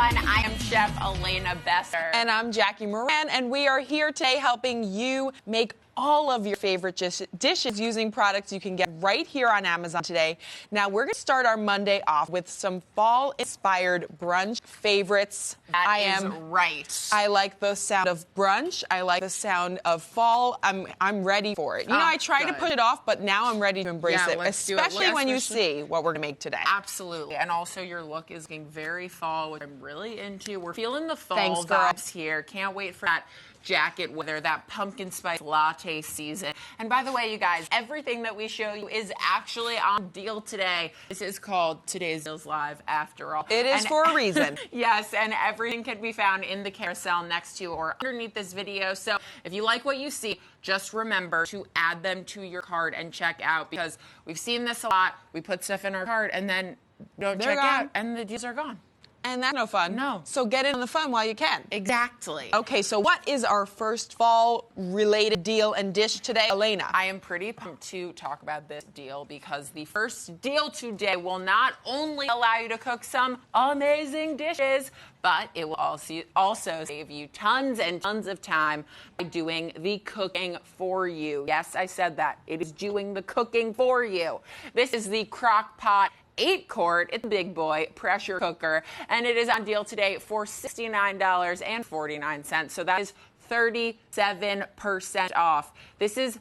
everyone. I am Chef Elena Besser. And I'm Jackie Moran, and we are here today helping you make all of your favorite dishes using products you can get right here on Amazon today. Now, we're going to start our Monday off with some fall-inspired brunch favorites. That is right. I like the sound of brunch. I like the sound of fall. I'm ready for it. You know, I tried to put it off, but now I'm ready to embrace it, especially when you see what we're going to make today. Absolutely. And also your look is getting very fall, which I'm really into. We're feeling the fall Thanks, vibes here. Can't wait for that jacket weather, that pumpkin spice latte season. And by the way, you guys, everything that we show you is actually on deal today. This is called Today's Deals Live, after all. It is for a reason. Yes, and everything can be found in the carousel next to or underneath this video. So if you like what you see, just remember to add them to your cart and check out, because we've seen this a lot. We put stuff in our cart and then don't check out and the deals are gone. And that's no fun. No. So get in on the fun while you can. Exactly. Okay, so what is our first fall-related deal and dish today, Elena? I am pretty pumped to talk about this deal because the first deal today will not only allow you to cook some amazing dishes, but it will also save you tons and tons of time by doing the cooking for you. Yes, I said that. It is doing the cooking for you. This is the Crock-Pot 8-quart, it's a big boy pressure cooker, and it is on deal today for $69.49. So that is 37% off. This is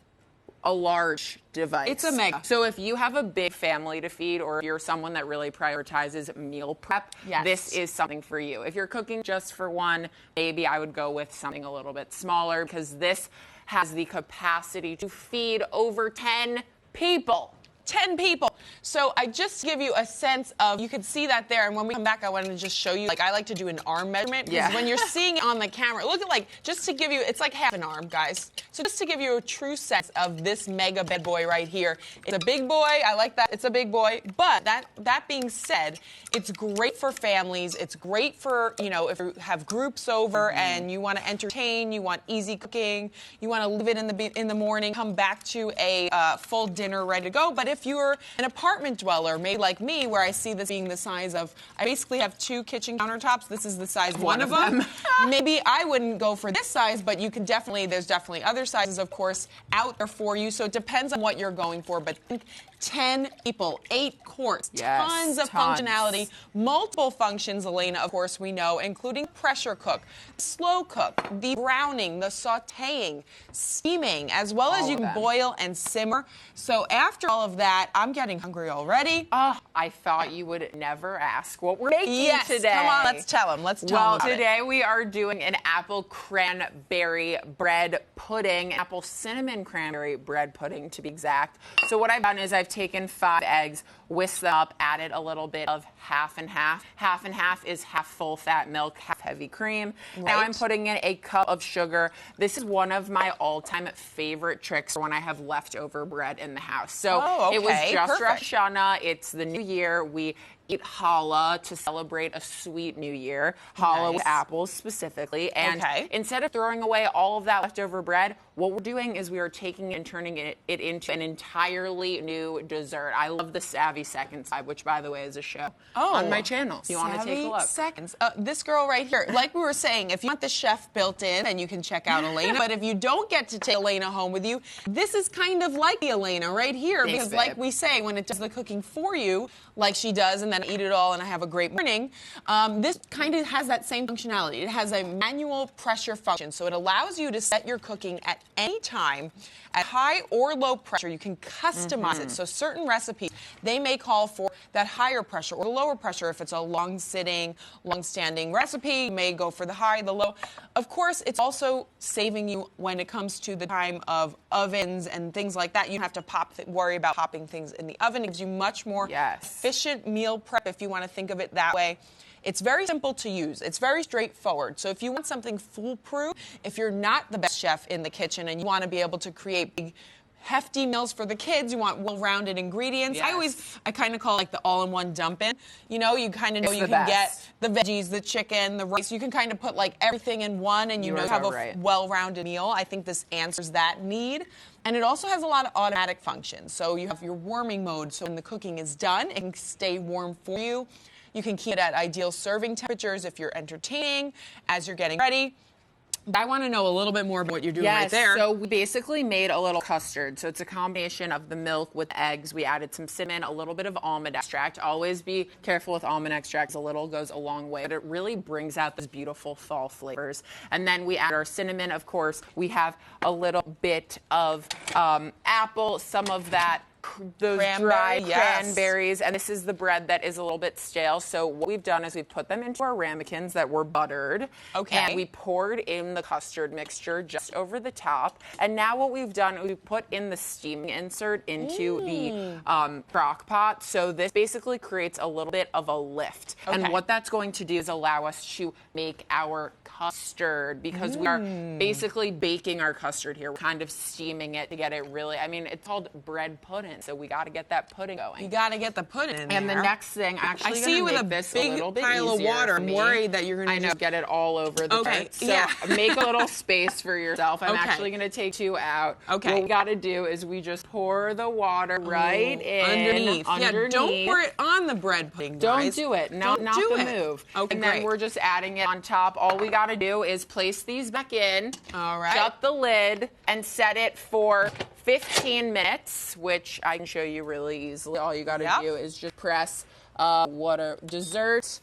a large device. It's a mega. So if you have a big family to feed, or if you're someone that really prioritizes meal prep, this is something for you. If you're cooking just for one, maybe I would go with something a little bit smaller, because this has the capacity to feed over 10 people. 10 people. So I just give you a sense of, you can see that there, and when we come back, I want to just show you, like, I like to do an arm measurement, because when you're seeing it on the camera, look at, like, just to give you, it's like half an arm, guys. So just to give you a true sense of this mega bad boy right here. It's a big boy. I like that. It's a big boy. But that being said, it's great for families. It's great for, you know, if you have groups over and you want to entertain, you want easy cooking, you want to leave it in the morning, come back to a full dinner ready to go. But if you're an apartment dweller, maybe like me, where I see this being the size of, I basically have 2 kitchen countertops. This is the size of one of them. Maybe I wouldn't go for this size, but you can definitely, there's definitely other sizes, of course, out there for you. So it depends on what you're going for. But think 10 people, 8 quarts, tons of functionality, multiple functions, Elena, of course, we know, including pressure cook, slow cook, the browning, the sautéing, steaming, as well as you can boil and simmer. So after all of that, I'm getting hungry already. Oh, I thought you would never ask what we're making today. Come on, let's tell them. Let's tell them. Well, today we are doing an apple cranberry bread pudding, apple cinnamon cranberry bread pudding to be exact. So what I've done is I've taken 5 eggs, whisked them up, added a little bit of half and half. Half and half is half full fat milk, half heavy cream. Now I'm putting in a cup of sugar. This is one of my all-time favorite tricks for when I have leftover bread in the house. So it was just Rosh Hashanah. It's the new year. We eat challah to celebrate a sweet new year. Challah with apples specifically. And instead of throwing away all of that leftover bread, what we're doing is we are taking it and turning it into an entirely new dessert. I love the Savvy Seconds side, which, by the way, is a show on my channel. If you want to take a look. Seconds. This girl right here, like we were saying, if you want the chef built in, then you can check out Elena. But if you don't get to take Elena home with you, this is kind of like the Elena right here. Thanks, because like we say, when it does the cooking for you, like she does, and then eat it all and I have a great morning, this kind of has that same functionality. It has a manual pressure function, so it allows you to set your cooking at any time at high or low pressure. You can customize it. So certain recipes, they may call for that higher pressure or lower pressure. If it's a long-sitting, long-standing recipe, you may go for the high, the low. Of course, it's also saving you when it comes to the time of ovens and things like that. You don't have to worry about popping things in the oven. It gives you much more efficient meal prep, if you want to think of it that way. It's very simple to use. It's very straightforward. So if you want something foolproof, if you're not the best chef in the kitchen and you want to be able to create big, hefty meals for the kids, you want well-rounded ingredients. I kind of call it like the all-in-one dump-in. You know, you kind of know you can get the veggies, the chicken, the rice. You can kind of put like everything in one and you know have a well-rounded meal. I think this answers that need. And it also has a lot of automatic functions. So you have your warming mode, so when the cooking is done, it can stay warm for you. You can keep it at ideal serving temperatures if you're entertaining, as you're getting ready. But I want to know a little bit more about what you're doing right there. So we basically made a little custard. So it's a combination of the milk with eggs. We added some cinnamon, a little bit of almond extract. Always be careful with almond extract. A little goes a long way, but it really brings out those beautiful fall flavors. And then we add our cinnamon, of course. We have a little bit of apple, some of that those dry cranberries, and this is the bread that is a little bit stale. So what we've done is we've put them into our ramekins that were buttered. Okay. And we poured in the custard mixture just over the top. And now what we've done is we put in the steaming insert into the crock pot. So this basically creates a little bit of a lift. Okay. And what that's going to do is allow us to make our custard, because we are basically baking our custard here. We're kind of steaming it to get it really, I mean, it's called bread pudding. So we got to get that pudding going. You got to get the pudding in and there. the next thing, actually, I see you with a big pile of water. I'm worried that you're going to get it all over the place. So make a little space for yourself. I'm actually going to take 2 out. Okay. What we got to do is we just pour the water right in. Underneath. Yeah, don't pour it on the bread pudding, guys. Don't do it. Not the move. Okay, and then we're just adding it on top. All we got to do is place these back in. All right. Shut the lid and set it for 15 minutes, which I can show you really easily. All you got to do is just press dessert,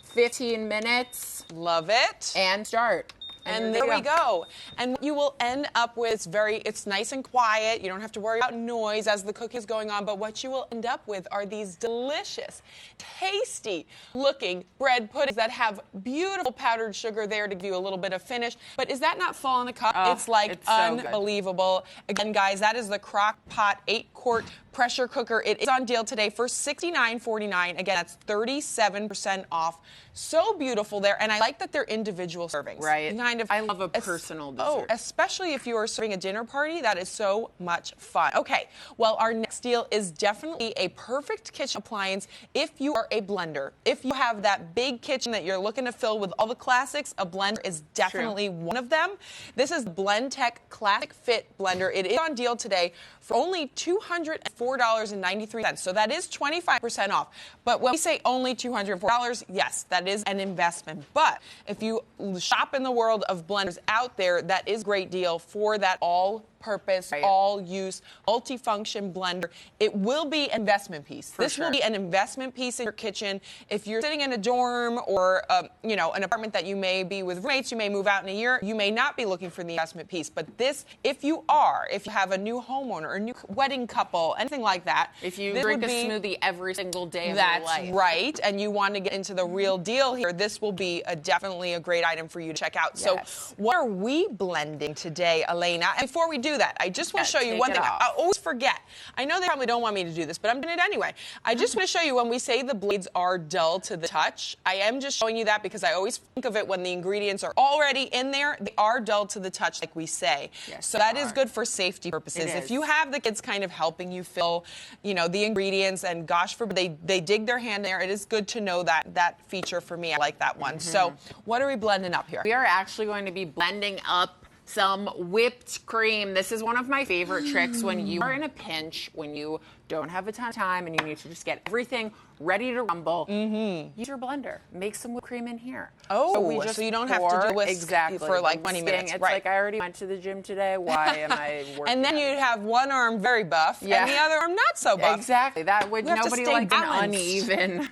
15 minutes. Love it. And start. And there we go. And what you will end up with, it's nice and quiet. You don't have to worry about noise as the cook is going on. But what you will end up with are these delicious, tasty looking bread puddings that have beautiful powdered sugar there to give you a little bit of finish. But is that not fall in a cup? It's unbelievable. So again, guys, that is the Crock Pot 8-quart pressure cooker. It is on deal today for $69.49. Again, that's 37% off. So beautiful there. And I like that they're individual servings. Right. I love a personal dessert. Oh, especially if you are serving a dinner party. That is so much fun. Okay, well, our next deal is definitely a perfect kitchen appliance if you are a blender. If you have that big kitchen that you're looking to fill with all the classics, a blender is definitely one of them. This is Blendtec Classic Fit Blender. It is on deal today for only $204.93. So that is 25% off. But when we say only $204, yes, that is an investment. But if you shop in the world of blenders out there, that is a great deal for that all-purpose, all-use, multifunction blender. It will be an investment piece. This will be an investment piece in your kitchen. If you're sitting in a dorm or an apartment that you may be with roommates, you may move out in a year, you may not be looking for the investment piece. But this, if you have a new homeowner or a new wedding couple, anything like that. If you drink a smoothie every single day of your life. That's right. And you want to get into the real deal here, this will be definitely a great item for you to check out. Yes. So what are we blending today, Elena? And before we do that, I just want to show you one thing. I always forget. I know they probably don't want me to do this, but I'm doing it anyway. I just want to show you when we say the blades are dull to the touch. I am just showing you that because I always think of it when the ingredients are already in there. They are dull to the touch, like we say. Yes, so that is good for safety purposes. If you have the kids kind of helping you fill, the ingredients, and gosh forbid they dig their hand there, it is good to know that feature for me. I like that one. So what are we blending up here? We are actually going to be blending up some whipped cream. This is one of my favorite tricks when you are in a pinch, when you don't have a ton of time and you need to just get everything ready to rumble. Use your blender. Make some whipped cream in here. Oh, so you don't have to do whisk for like 20 minutes. It's like I already went to the gym today. Why am I working? And then you'd have one arm very buff and the other arm not so buff. Exactly. That would nobody like an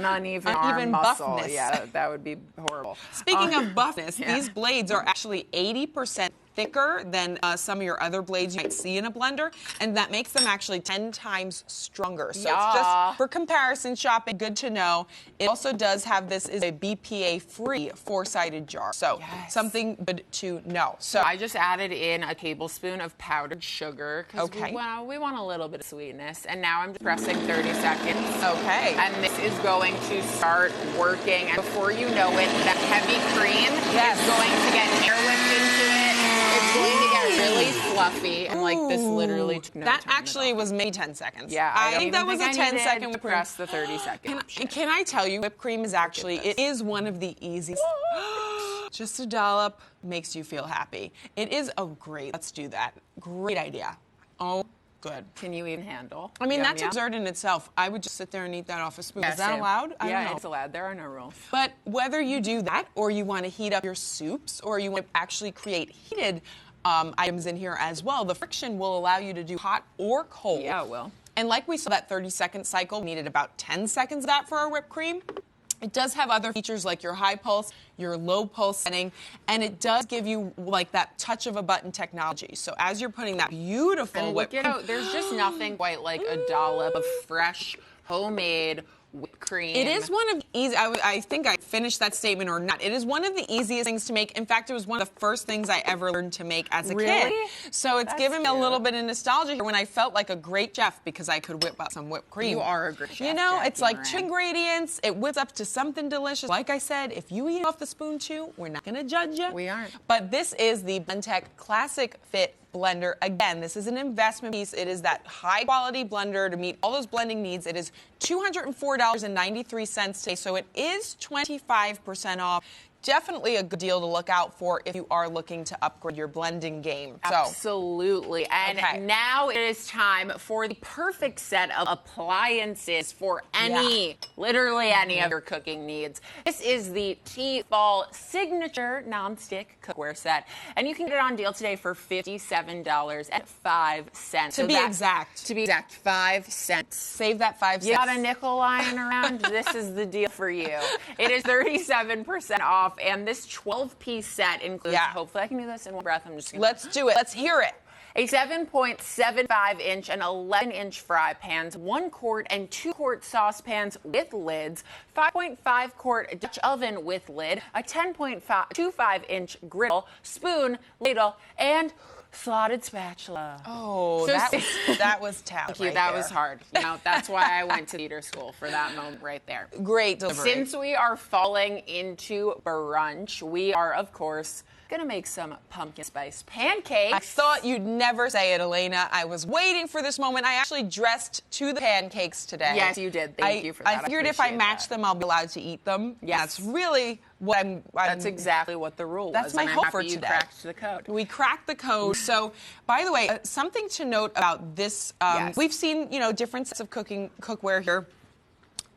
uneven arm muscle. Buffness. Yeah, that would be horrible. Speaking of buffness, these blades are actually 80% thicker than some of your other blades you might see in a blender, and that makes them actually 10 times stronger. So it's just for comparison shopping, good to know. It also does have this is a BPA-free 4-sided jar, so something good to know. So I just added in a tablespoon of powdered sugar because we want a little bit of sweetness, and now I'm just pressing 30 seconds. Okay. And this is going to start working, and before you know it, that heavy cream is going to get airlift into it. It's going to get really fluffy, and like this literally took no time. That actually was maybe 10 seconds. Yeah, I think that was a 10-second whipped cream. Press the 30-second. Can I tell you, whipped cream is actually, it is one of the easiest. Just a dollop makes you feel happy. It is let's do that. Great idea. Oh good. Can you even handle? I mean, Yum, that's yum. absurd in itself. I would just sit there and eat that off a spoon. Yeah, Is that same. allowed? I don't know. It's allowed. There are no rules. But whether you do that or you want to heat up your soups or you want to actually create heated items in here as well, the friction will allow you to do hot or cold. Yeah, it will. And like we saw that 30-second cycle, we needed about 10 seconds of that for our whipped cream. It does have other features like your high pulse, your low pulse setting, and it does give you like that touch of a button technology. So as you're putting that beautiful And whipped look cream, at there's just nothing quite like a dollop of fresh, homemade whipped cream. it is one of the easy. I think I finished that statement or not. It is one of the easiest things to make. In fact, it was one of the first things I ever learned to make as a Really? kid. So it's That's given me a cute. little bit of nostalgia here when I felt like a great chef because I could whip up some whipped cream. You are a great chef, You know, Jackie it's like Moran. 2 ingredients. It whips up to something delicious. Like I said, if you eat it off the spoon too, we're not going to judge you. We aren't. But this is the Blendtec Classic Fit blender. Again, this is an investment piece. It is that high quality blender to meet all those blending needs. It is $204.93 today, so it is 25% off. Definitely a good deal to look out for if you are looking to upgrade your blending game. So, Absolutely. And Okay. now it is time for the perfect set of appliances for literally any of your cooking needs. This is the T-Ball Signature Nonstick Cookware Set. And you can get it on deal today for $57.05. To be exact. To be exact, 5 cents. save that 5 You cents. got a nickel lying around? This is the deal for you. It is 37% off, and this 12-piece set includes, hopefully I can do this in one breath. I'm just going to... Let's do it. Let's hear it. A 7.75-inch and 11-inch fry pans, 1-quart and 2-quart saucepans with lids, 5.5-quart Dutch oven with lid, a 10.25-inch griddle, spoon, ladle, and slotted spatula. Oh, So that was talent. Thank you. Right That there. was hard. You know, that's why I went to theater school for that moment right there. Great delivery. Since we are falling into brunch, we are, of course, gonna make some pumpkin spice pancakes. I thought you'd never say it, Elena. I was waiting for this moment. I actually dressed to the pancakes today. Yes, you did. Thank you for that. I figured if I appreciate match that. them, I'll be allowed to eat them. Yes. That's really what I'm That's exactly what the rule That's was. my and I'm hope happy for you today. cracked the code. We cracked the code. So, by the way, something to note about this. Yes. We've seen, different sets of cookware here.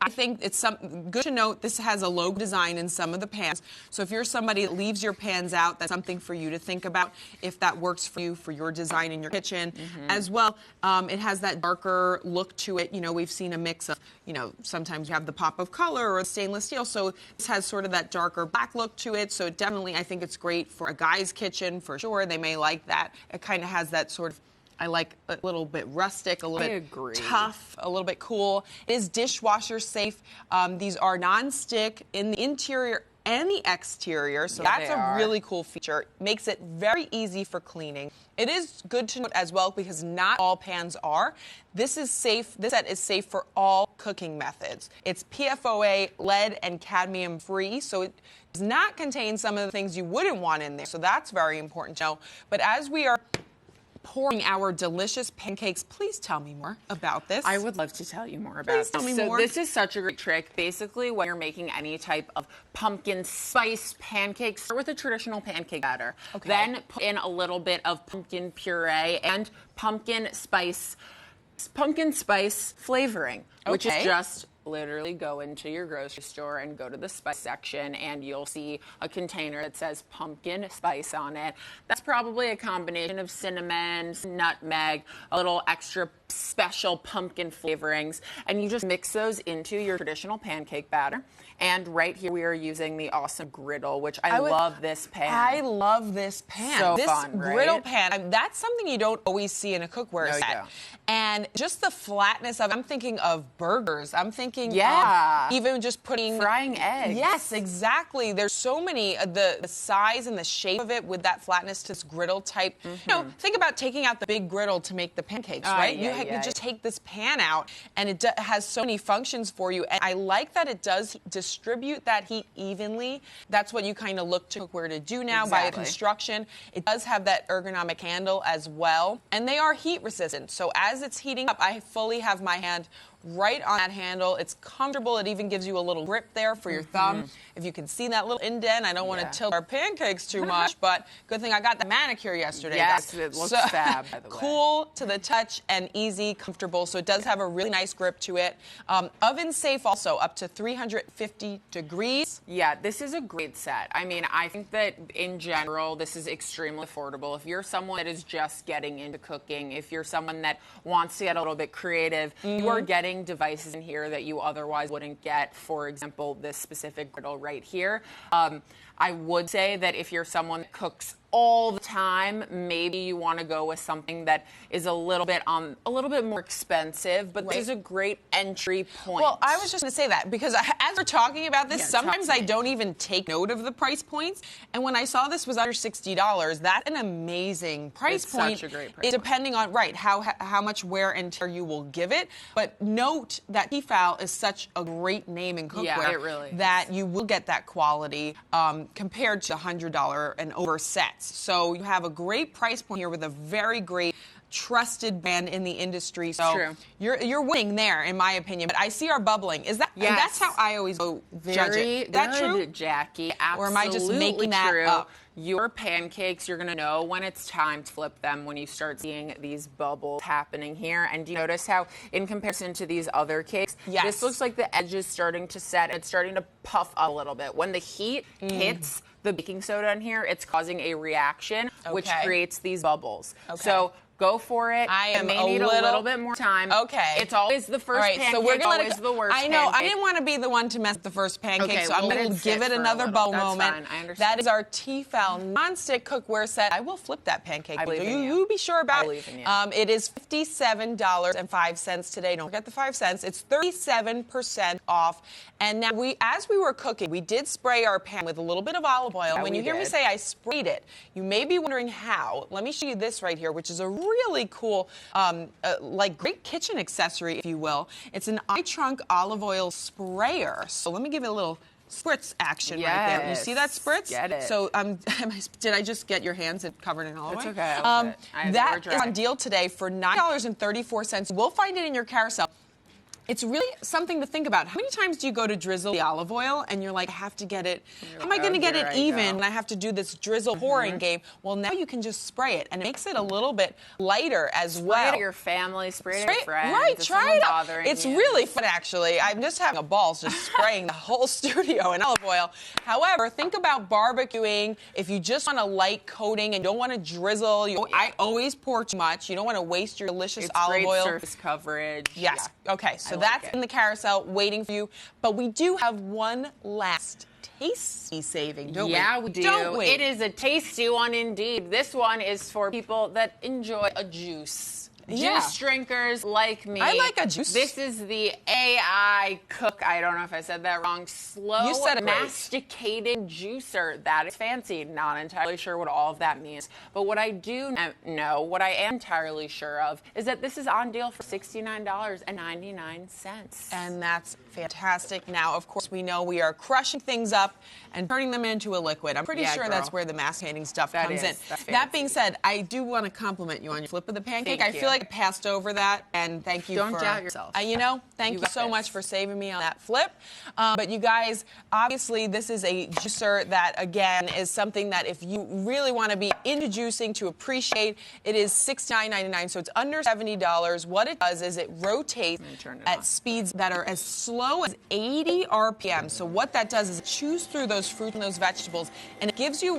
I think it's good to note this has a logo design in some of the pans. So if you're somebody that leaves your pans out, that's something for you to think about if that works for you for your design in your kitchen. As well, it has that darker look to it. We've seen a mix of, sometimes you have the pop of color or stainless steel. So this has sort of that darker black look to it. So definitely I think it's great for a guy's kitchen for sure. They may like that. It kind of has that sort of, I like a little bit rustic, a little bit tough, a little bit cool. It is dishwasher safe. These are non-stick in the interior and the exterior, so that's a really cool feature. Makes it very easy for cleaning. It is good to note as well because not all pans are. This is safe. This set is safe for all cooking methods. It's PFOA, lead, and cadmium free, so it does not contain some of the things you wouldn't want in there. So that's very important to know. But as we are pouring our delicious pancakes, please tell me more about this. I would love to tell you more about Please this. tell me so more. This is such a great trick. Basically, when you're making any type of pumpkin spice pancakes, start with a traditional pancake batter. Okay. Then put in a little bit of pumpkin puree and pumpkin spice flavoring, which is just literally go into your grocery store and go to the spice section and you'll see a container that says pumpkin spice on it. That's probably a combination of cinnamon, nutmeg, a little extra special pumpkin flavorings, and you just mix those into your traditional pancake batter. And right here we are using the awesome griddle, which I love this pan. I love this pan. So this fun, right? griddle pan, that's something you don't always see in a cookware set. don't. And just the flatness of it, I'm thinking of burgers. I'm thinking Yeah. of even just putting... Frying eggs. Yes, exactly. There's so many, the size and the shape of it with that flatness to this griddle type. Think about taking out the big griddle to make the pancakes, right? You just take this pan out and it has so many functions for you. And I like that it does distribute that heat evenly. That's what you kind of look to cookware to do now by construction. It does have that ergonomic handle as well. And they are heat resistant. So as it's heating up, I fully have my hand right on that handle. It's comfortable. It even gives you a little grip there for your thumb. If you can see that little indent, I don't want to tilt our pancakes too much, but good thing I got the manicure yesterday. Yes, guys. it looks fab, by the way. Cool to the touch and easy, comfortable. So it does have a really nice grip to it. Oven safe also, up to 350 degrees. Yeah, this is a great set. I mean, I think that in general, this is extremely affordable. If you're someone that is just getting into cooking, if you're someone that wants to get a little bit creative, you are getting devices in here that you otherwise wouldn't get. For example, this specific griddle right here. I would say that if you're someone that cooks all the time, maybe you want to go with something that is a little bit more expensive, but this is a great entry point. Well, I was just going to say that because as we're talking about this, sometimes I don't even take note of the price points. And when I saw this was under $60, that's an amazing price point. Such a great price. Depending on how much wear and tear you will give it. But note that Tefal is such a great name in cookware it really is. that you will get that quality compared to the $100 and over sets. So you have a great price point here with a very great trusted brand in the industry. So True. You're winning there, in my opinion. But I see our bubbling. Is that? Yes. And that's how I always judge it. Is that true, Jackie? Absolutely. Or am I just making that true. up? Your pancakes, you're going to know when it's time to flip them when you start seeing these bubbles happening here. And do you notice how, in comparison to these other cakes, this looks like the edge is starting to set. It's starting to puff up a little bit. When the heat hits the baking soda in here, it's causing a reaction, which creates these bubbles. So go for it. It may need a little bit more time. Okay. It's always the first pancake, so we're gonna always the worst I know. pancake. I didn't want to be the one to mess with the first pancake, so I'm going to give it another bubble moment. Fine. I understand. That is our Tefal non-stick cookware set. I will flip that pancake. You be sure about it. It is $57.05 today. Don't forget the 5 cents. It's 37% off. And now as we were cooking, we did spray our pan with a little bit of olive oil. When you hear me say I sprayed it, you may be wondering how. Let me show you this right here, which is a really cool, like great kitchen accessory, if you will. It's an iTrunk olive oil sprayer. So let me give it a little spritz action right there. You see that spritz? Get it. So did I just get your hands covered in olive oil? It's okay. That is on deal today for $9.34. We'll find it in your carousel. It's really something to think about. How many times do you go to drizzle the olive oil and you're like, I have to get it, how am I going to get it even when I have to do this drizzle pouring game? Well, now you can just spray it, and it makes it a little bit lighter as well. Spray it at your family, spray it at your friends. Right, try it out. It's you. really fun, actually. I'm just having a ball just spraying the whole studio in olive oil. However, think about barbecuing. If you just want a light coating and don't want to drizzle, I always pour too much. You don't want to waste your delicious olive oil. Surface coverage. Yes. Yeah. Okay, so that's in the carousel waiting for you. But we do have one last tasty saving, don't we? Yeah, we do. Don't we? It is a tasty one indeed. This one is for people that enjoy a juice. Juice drinkers like me. I like a juice. This is the AI Cook. I don't know if I said that wrong. Slow masticating juicer. That is fancy. Not entirely sure what all of that means. But what I do know, what I am entirely sure of, is that this is on deal for $69.99. And that's fantastic. Now, of course, we know we are crushing things up and turning them into a liquid. I'm pretty sure that's where the masticating stuff comes in. That being said, I do want to compliment you on your flip of the pancake. I feel like I passed over that, and thank you. Don't doubt yourself. Thank you so much for saving me on that flip. But you guys, obviously, this is a juicer that, again, is something that if you really want to be into juicing to appreciate, it is $69.99, so it's under $70. What it does is it rotates at speeds that are as slow as 80 RPM. So what that does is it chews through those fruits and those vegetables, and it leaves you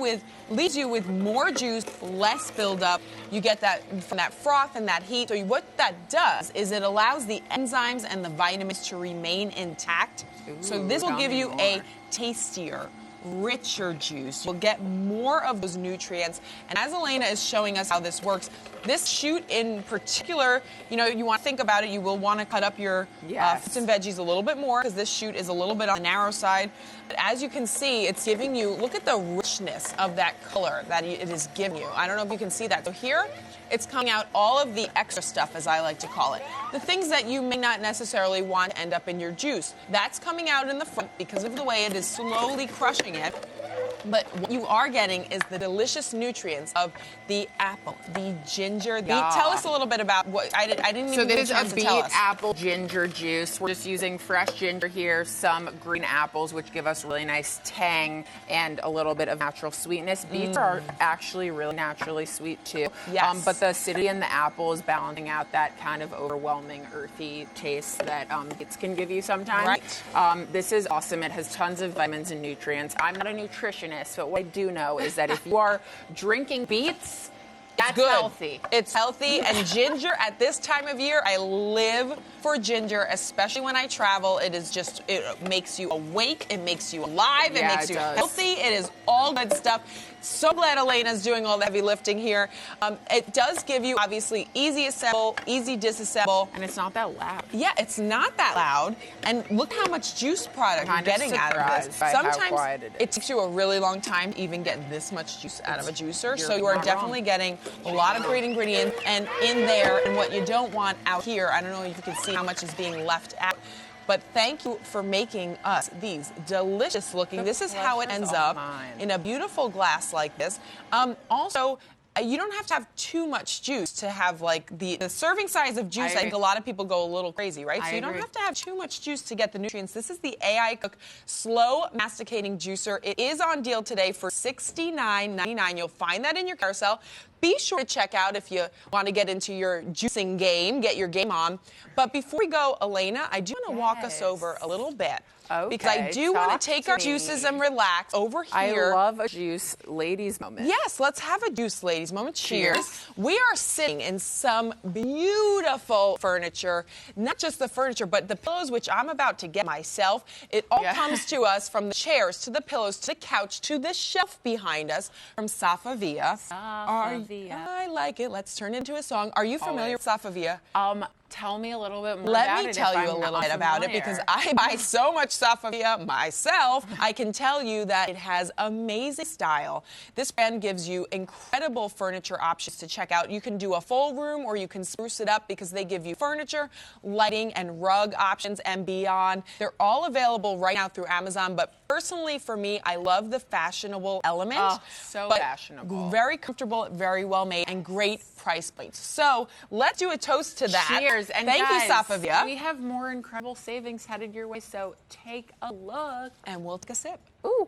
with more juice, less buildup. You get that from that froth and that heat. So what that does is it allows the enzymes and the vitamins to remain intact. So this will give you a tastier, richer juice. You'll get more of those nutrients. And as Elena is showing us how this works, this shoot in particular, you want to think about it. You will want to cut up your fruits and veggies a little bit more because this shoot is a little bit on the narrow side. But as you can see, it's giving you, look at the richness of that color that it is giving you. I don't know if you can see that. So here, it's coming out all of the extra stuff, as I like to call it. The things that you may not necessarily want to end up in your juice. That's coming out in the front because of the way it is slowly crushing it. But what you are getting is the delicious nutrients of the apple, the ginger. Tell us a little bit about what I didn't even get a chance to tell us. So this is a beet apple ginger juice. We're just using fresh ginger here, some green apples, which give us really nice tang and a little bit of natural sweetness. Beets are actually really naturally sweet too. Yes. But the acidity in the apple is balancing out that kind of overwhelming earthy taste that beets can give you sometimes. Right. This is awesome. It has tons of vitamins and nutrients. I'm not a nutritionist, but what I do know is that if you are drinking beets, that's good. healthy. It's healthy, and ginger at this time of year, I live for ginger, especially when I travel. It makes you awake, it makes you alive, it makes you healthy. It is all good stuff. So glad Elena's doing all the heavy lifting here. It does give you, obviously, easy assemble, easy disassemble. And it's not that loud. Yeah, it's not that loud. And look how much juice product you're getting out of this. Sometimes it takes you a really long time to even get this much juice out of a juicer. So you are definitely getting a lot of great ingredients and in there. And what you don't want out here, I don't know if you can see how much is being left out. But thank you for making us these delicious looking. This is how it ends up in a beautiful glass like this. Also, you don't have to have too much juice to have like the serving size of juice. I think a lot of people go a little crazy, right? So you don't have to have too much juice to get the nutrients. This is the AI Cook Slow Masticating Juicer. It is on deal today for $69.99. You'll find that in your carousel. Be sure to check out if you want to get into your juicing game, get your game on. But before we go, Elena, I do want to walk us over a little bit. Okay, because I do want to take our juices and relax over here. I love a juice ladies moment. Yes, let's have a juice ladies moment. Cheers. We are sitting in some beautiful furniture, not just the furniture, but the pillows, which I'm about to get myself. It all comes to us from the chairs to the pillows to the couch to the shelf behind us from Safavieh. I like it. Let's turn it into a song. Are you familiar with Safavieh? Tell me a little bit more about it. Let me tell you a little bit about it because I buy so much Safavieh myself. I can tell you that it has amazing style. This brand gives you incredible furniture options to check out. You can do a full room or you can spruce it up because they give you furniture, lighting, and rug options and beyond. They're all available right now through Amazon, but personally for me, I love the fashionable element. Oh, so fashionable. Very comfortable, very well made, and great price points. So let's do a toast to that. Cheers. And thank you, Safavieh. We have more incredible savings headed your way, so take a look. And we'll take a sip. Ooh.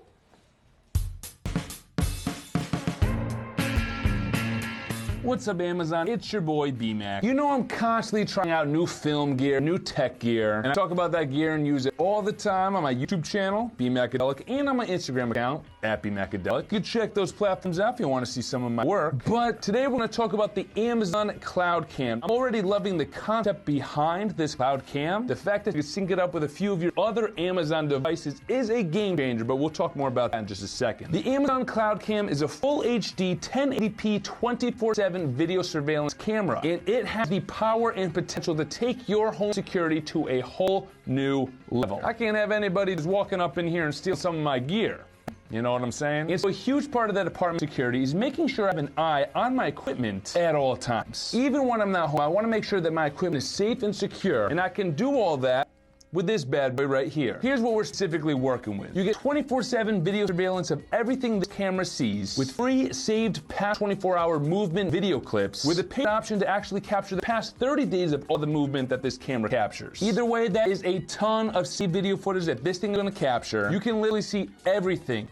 What's up, Amazon? It's your boy, B-Mac. You know I'm constantly trying out new film gear, new tech gear, and I talk about that gear and use it all the time on my YouTube channel, B-Macadelic, and on my Instagram account, @B-Macadelic. You can check those platforms out if you want to see some of my work. But today we're going to talk about the Amazon Cloud Cam. I'm already loving the concept behind this Cloud Cam. The fact that you can sync it up with a few of your other Amazon devices is a game changer, but we'll talk more about that in just a second. The Amazon Cloud Cam is a full HD 1080p 24/7 video surveillance camera, and it has the power and potential to take your home security to a whole new level. I can't have anybody just walking up in here and steal some of my gear. You know what I'm saying? And so a huge part of that apartment security is making sure I have an eye on my equipment at all times. Even when I'm not home, I want to make sure that my equipment is safe and secure, and I can do all that with this bad boy right here. Here's what we're specifically working with. You get 24/7 video surveillance of everything the camera sees with free saved past 24-hour movement video clips with a paid option to actually capture the past 30 days of all the movement that this camera captures. Either way, that is a ton of saved video footage that this thing is going to capture. You can literally see everything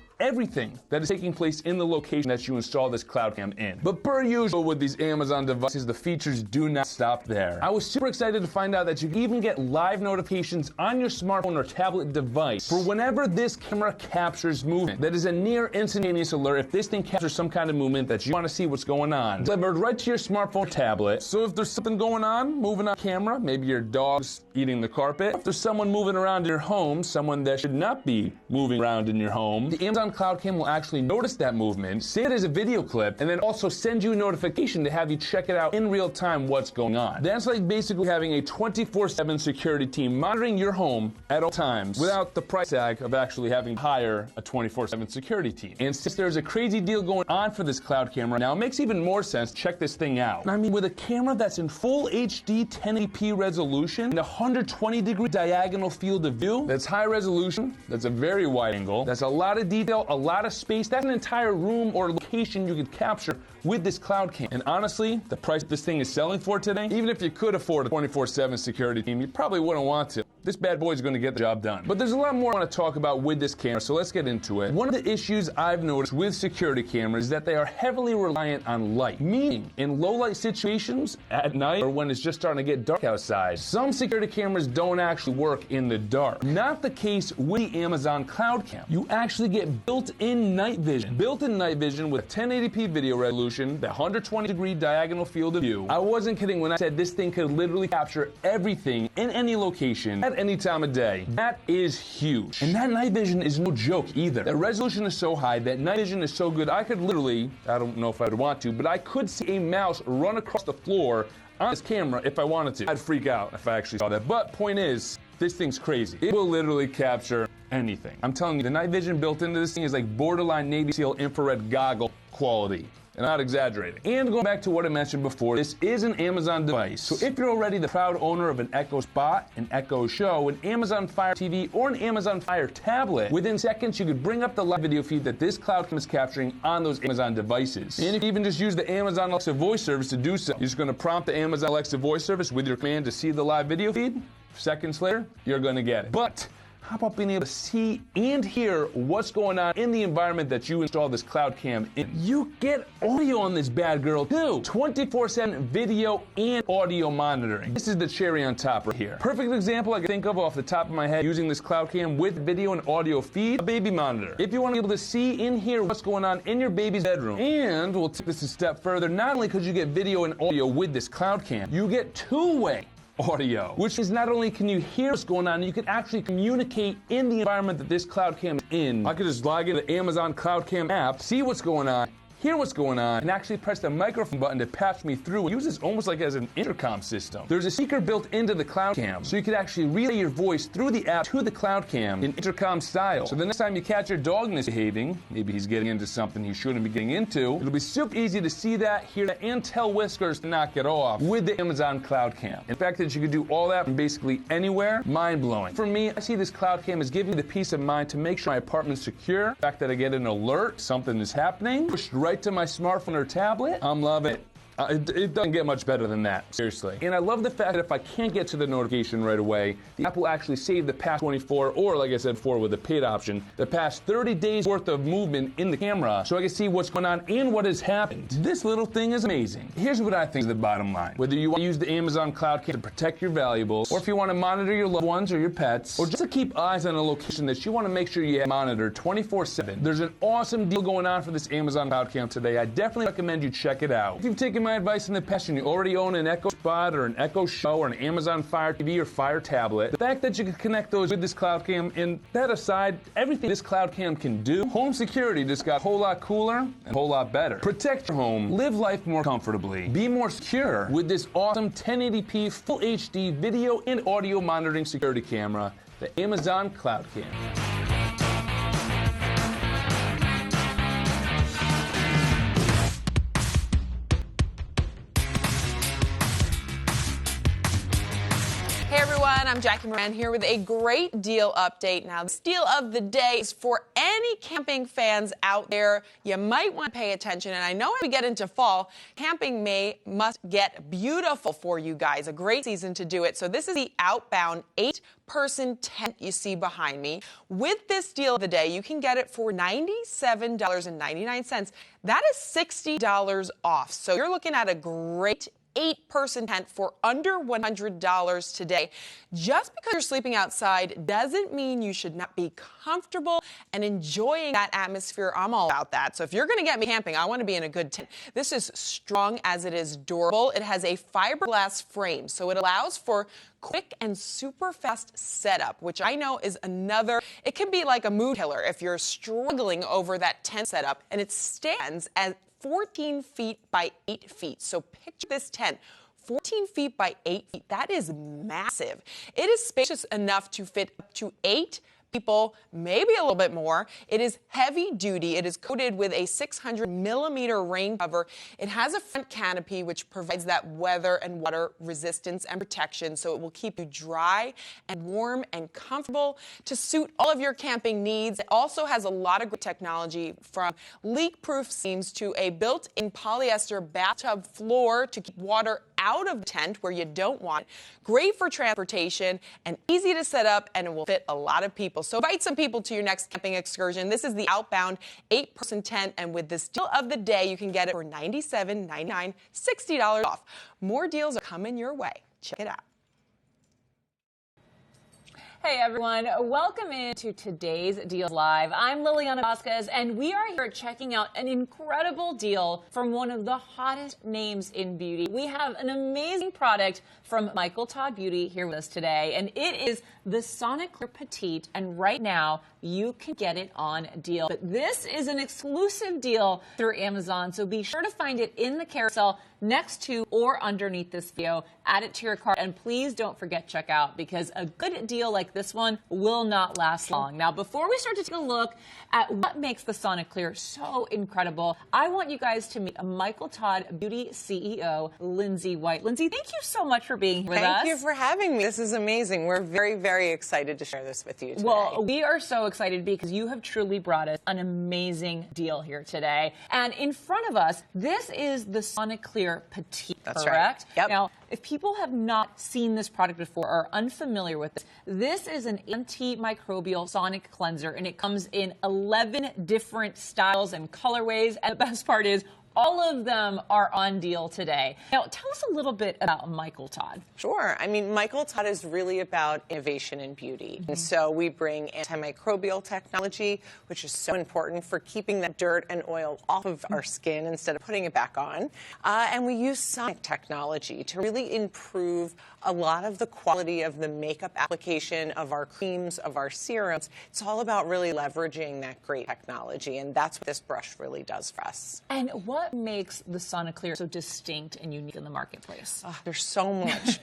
that is taking place in the location that you install this Cloud Cam in. But per usual with these Amazon devices, the features do not stop there. I was super excited to find out that you can even get live notifications on your smartphone or tablet device for whenever this camera captures movement. That is a near instantaneous alert if this thing captures some kind of movement that you want to see what's going on. Delivered right to your smartphone or tablet. So if there's something going on, moving on camera, maybe your dog's eating the carpet, if there's someone moving around in your home, someone that should not be moving around in your home, the Amazon Cloud Cam will actually notice that movement, save it as a video clip, and then also send you a notification to have you check it out in real time what's going on. That's like basically having a 24/7 security team monitoring your home at all times without the price tag of actually having to hire a 24/7 security team. And since there's a crazy deal going on for this Cloud camera now, it makes even more sense to check this thing out. I mean, with a camera that's in full HD 1080p resolution and 120-degree diagonal field of view, that's high resolution, that's a very wide angle, that's a lot of detail detail, a lot of space. That's an entire room or location you could capture with this cloud cam. And honestly, the price this thing is selling for today, even if you could afford a 24/7 security team, you probably wouldn't want to. This bad boy is going to get the job done. But there's a lot more I want to talk about with this camera, so let's get into it. One of the issues I've noticed with security cameras is that they are heavily reliant on light, meaning in low light situations, at night, or when it's just starting to get dark outside, some security cameras don't actually work in the dark. Not the case with the Amazon Cloud Cam. You actually get built-in night vision. Built-in night vision with 1080p video resolution, the 120-degree diagonal field of view. I wasn't kidding when I said this thing could literally capture everything in any location at any time of day. That is huge. And that night vision is no joke either. The resolution is so high, that night vision is so good, I could literally, I don't know if I would want to, but I could see a mouse run across the floor on this camera if I wanted to. I'd freak out if I actually saw that. But point is, this thing's crazy. It will literally capture anything. I'm telling you, the night vision built into this thing is like borderline Navy SEAL infrared goggle quality. And I'm not exaggerating. And going back to what I mentioned before, this is an Amazon device. So if you're already the proud owner of an Echo Spot, an Echo Show, an Amazon Fire TV, or an Amazon Fire tablet, within seconds you could bring up the live video feed that this cloud cam is capturing on those Amazon devices. And you can even just use the Amazon Alexa voice service to do so. You're just going to prompt the Amazon Alexa voice service with your command to see the live video feed. Seconds later, you're going to get it. But how about being able to see and hear what's going on in the environment that you install this cloud cam in? You get audio on this bad girl too. 24/7 video and audio monitoring. This is the cherry on top right here. Perfect example I can think of off the top of my head using this cloud cam with video and audio feed, a baby monitor. If you want to be able to see and hear what's going on in your baby's bedroom. And we'll take this a step further, not only could you get video and audio with this cloud cam, you get two-way audio, which is not only can you hear what's going on, you can actually communicate in the environment that this cloud cam is in. I could just log into the Amazon Cloud Cam app, see what's going on, hear what's going on, and actually press the microphone button to patch me through. Use this almost like as an intercom system. There's a speaker built into the cloud cam, so you could actually relay your voice through the app to the cloud cam in intercom style. So the next time you catch your dog misbehaving, maybe he's getting into something he shouldn't be getting into, it'll be super easy to see that, hear that, and tell Whiskers to knock it off with the Amazon Cloud Cam. In fact, that you could do all that from basically anywhere, mind-blowing. For me, I see this cloud cam as giving me the peace of mind to make sure my apartment's secure. The fact that I get an alert, something is happening, pushed right to my smartphone or tablet, I'm loving it. It doesn't get much better than that, seriously. And I love the fact that if I can't get to the notification right away, the app will actually save the past 24, or like I said before with the paid option, the past 30 days worth of movement in the camera, so I can see what's going on and what has happened. This little thing is amazing. Here's what I think is the bottom line. Whether you want to use the Amazon Cloud Cam to protect your valuables, or if you want to monitor your loved ones or your pets, or just to keep eyes on a location that you want to make sure you have monitored 24/7, there's an awesome deal going on for this Amazon Cloud Cam today. I definitely recommend you check it out. If you've taken my advice in the past and you already own an Echo Spot or an Echo Show or an Amazon Fire TV or Fire tablet, the fact that you can connect those with this cloud cam, and that aside, everything this cloud cam can do, home security just got a whole lot cooler and a whole lot better. Protect your home, live life more comfortably, be more secure with this awesome 1080p full HD video and audio monitoring security camera, the Amazon Cloud Cam. Hey everyone, I'm Jackie Moran here with a great deal update. Now, this deal of the day is for any camping fans out there. You might want to pay attention, and I know as we get into fall, camping must get beautiful for you guys. A great season to do it. So this is the Outbound 8-person tent you see behind me. With this deal of the day, you can get it for $97.99. That is $60 off. So you're looking at a great 8-person tent for under $100 today. Just because you're sleeping outside doesn't mean you should not be comfortable and enjoying that atmosphere. I'm all about that. So if you're going to get me camping, I want to be in a good tent. This is strong as it is durable. It has a fiberglass frame, so it allows for quick and super fast setup, which I know is it can be like a mood killer if you're struggling over that tent setup, and it stands at 14 feet by 8 feet. So picture this tent, 14 feet by 8 feet. That is massive. It is spacious enough to fit up to 8 people, maybe a little bit more. It is heavy duty. It is coated with a 600-millimeter rain cover. It has a front canopy which provides that weather and water resistance and protection, so it will keep you dry and warm and comfortable to suit all of your camping needs. It also has a lot of great technology, from leak-proof seams to a built-in polyester bathtub floor to keep water out of the tent where you don't want it. Great for transportation and easy to set up, and it will fit a lot of people. So invite some people to your next camping excursion. This is the Outbound 8-person tent, and with this deal of the day, you can get it for $97.99, $60 off. More deals are coming your way. Check it out. Hey everyone, welcome into today's Deals Live. I'm Liliana Vasquez, and we are here checking out an incredible deal from one of the hottest names in beauty. We have an amazing product from Michael Todd Beauty here with us today, and it is the Soniclear Petite, and right now you can get it on deal. But this is an exclusive deal through Amazon, so be sure to find it in the carousel next to or underneath this video. Add it to your cart, and please don't forget checkout, because a good deal like this one will not last long. Now, before we start to take a look at what makes the Soniclear so incredible, I want you guys to meet Michael Todd Beauty CEO, Lindsay White. Lindsay, thank you so much for being here with us. Thank you for having me. This is amazing. We're very, very excited to share this with you today. Well, we are so excited because you have truly brought us an amazing deal here today. And in front of us, this is the Soniclear Petite, That's correct? Right. Yep. Now, if people have not seen this product before or are unfamiliar with this is an antimicrobial sonic cleanser, and it comes in 11 different styles and colorways. And the best part is, all of them are on deal today. Now, tell us a little bit about Michael Todd. Sure. I mean, Michael Todd is really about innovation in beauty. And so we bring antimicrobial technology, which is so important for keeping that dirt and oil off of our skin instead of putting it back on. And we use sonic technology to really improve a lot of the quality of the makeup application, of our creams, of our serums. It's all about really leveraging that great technology, and that's what this brush really does for us. And what makes the Soniclear so distinct and unique in the marketplace? There's so much.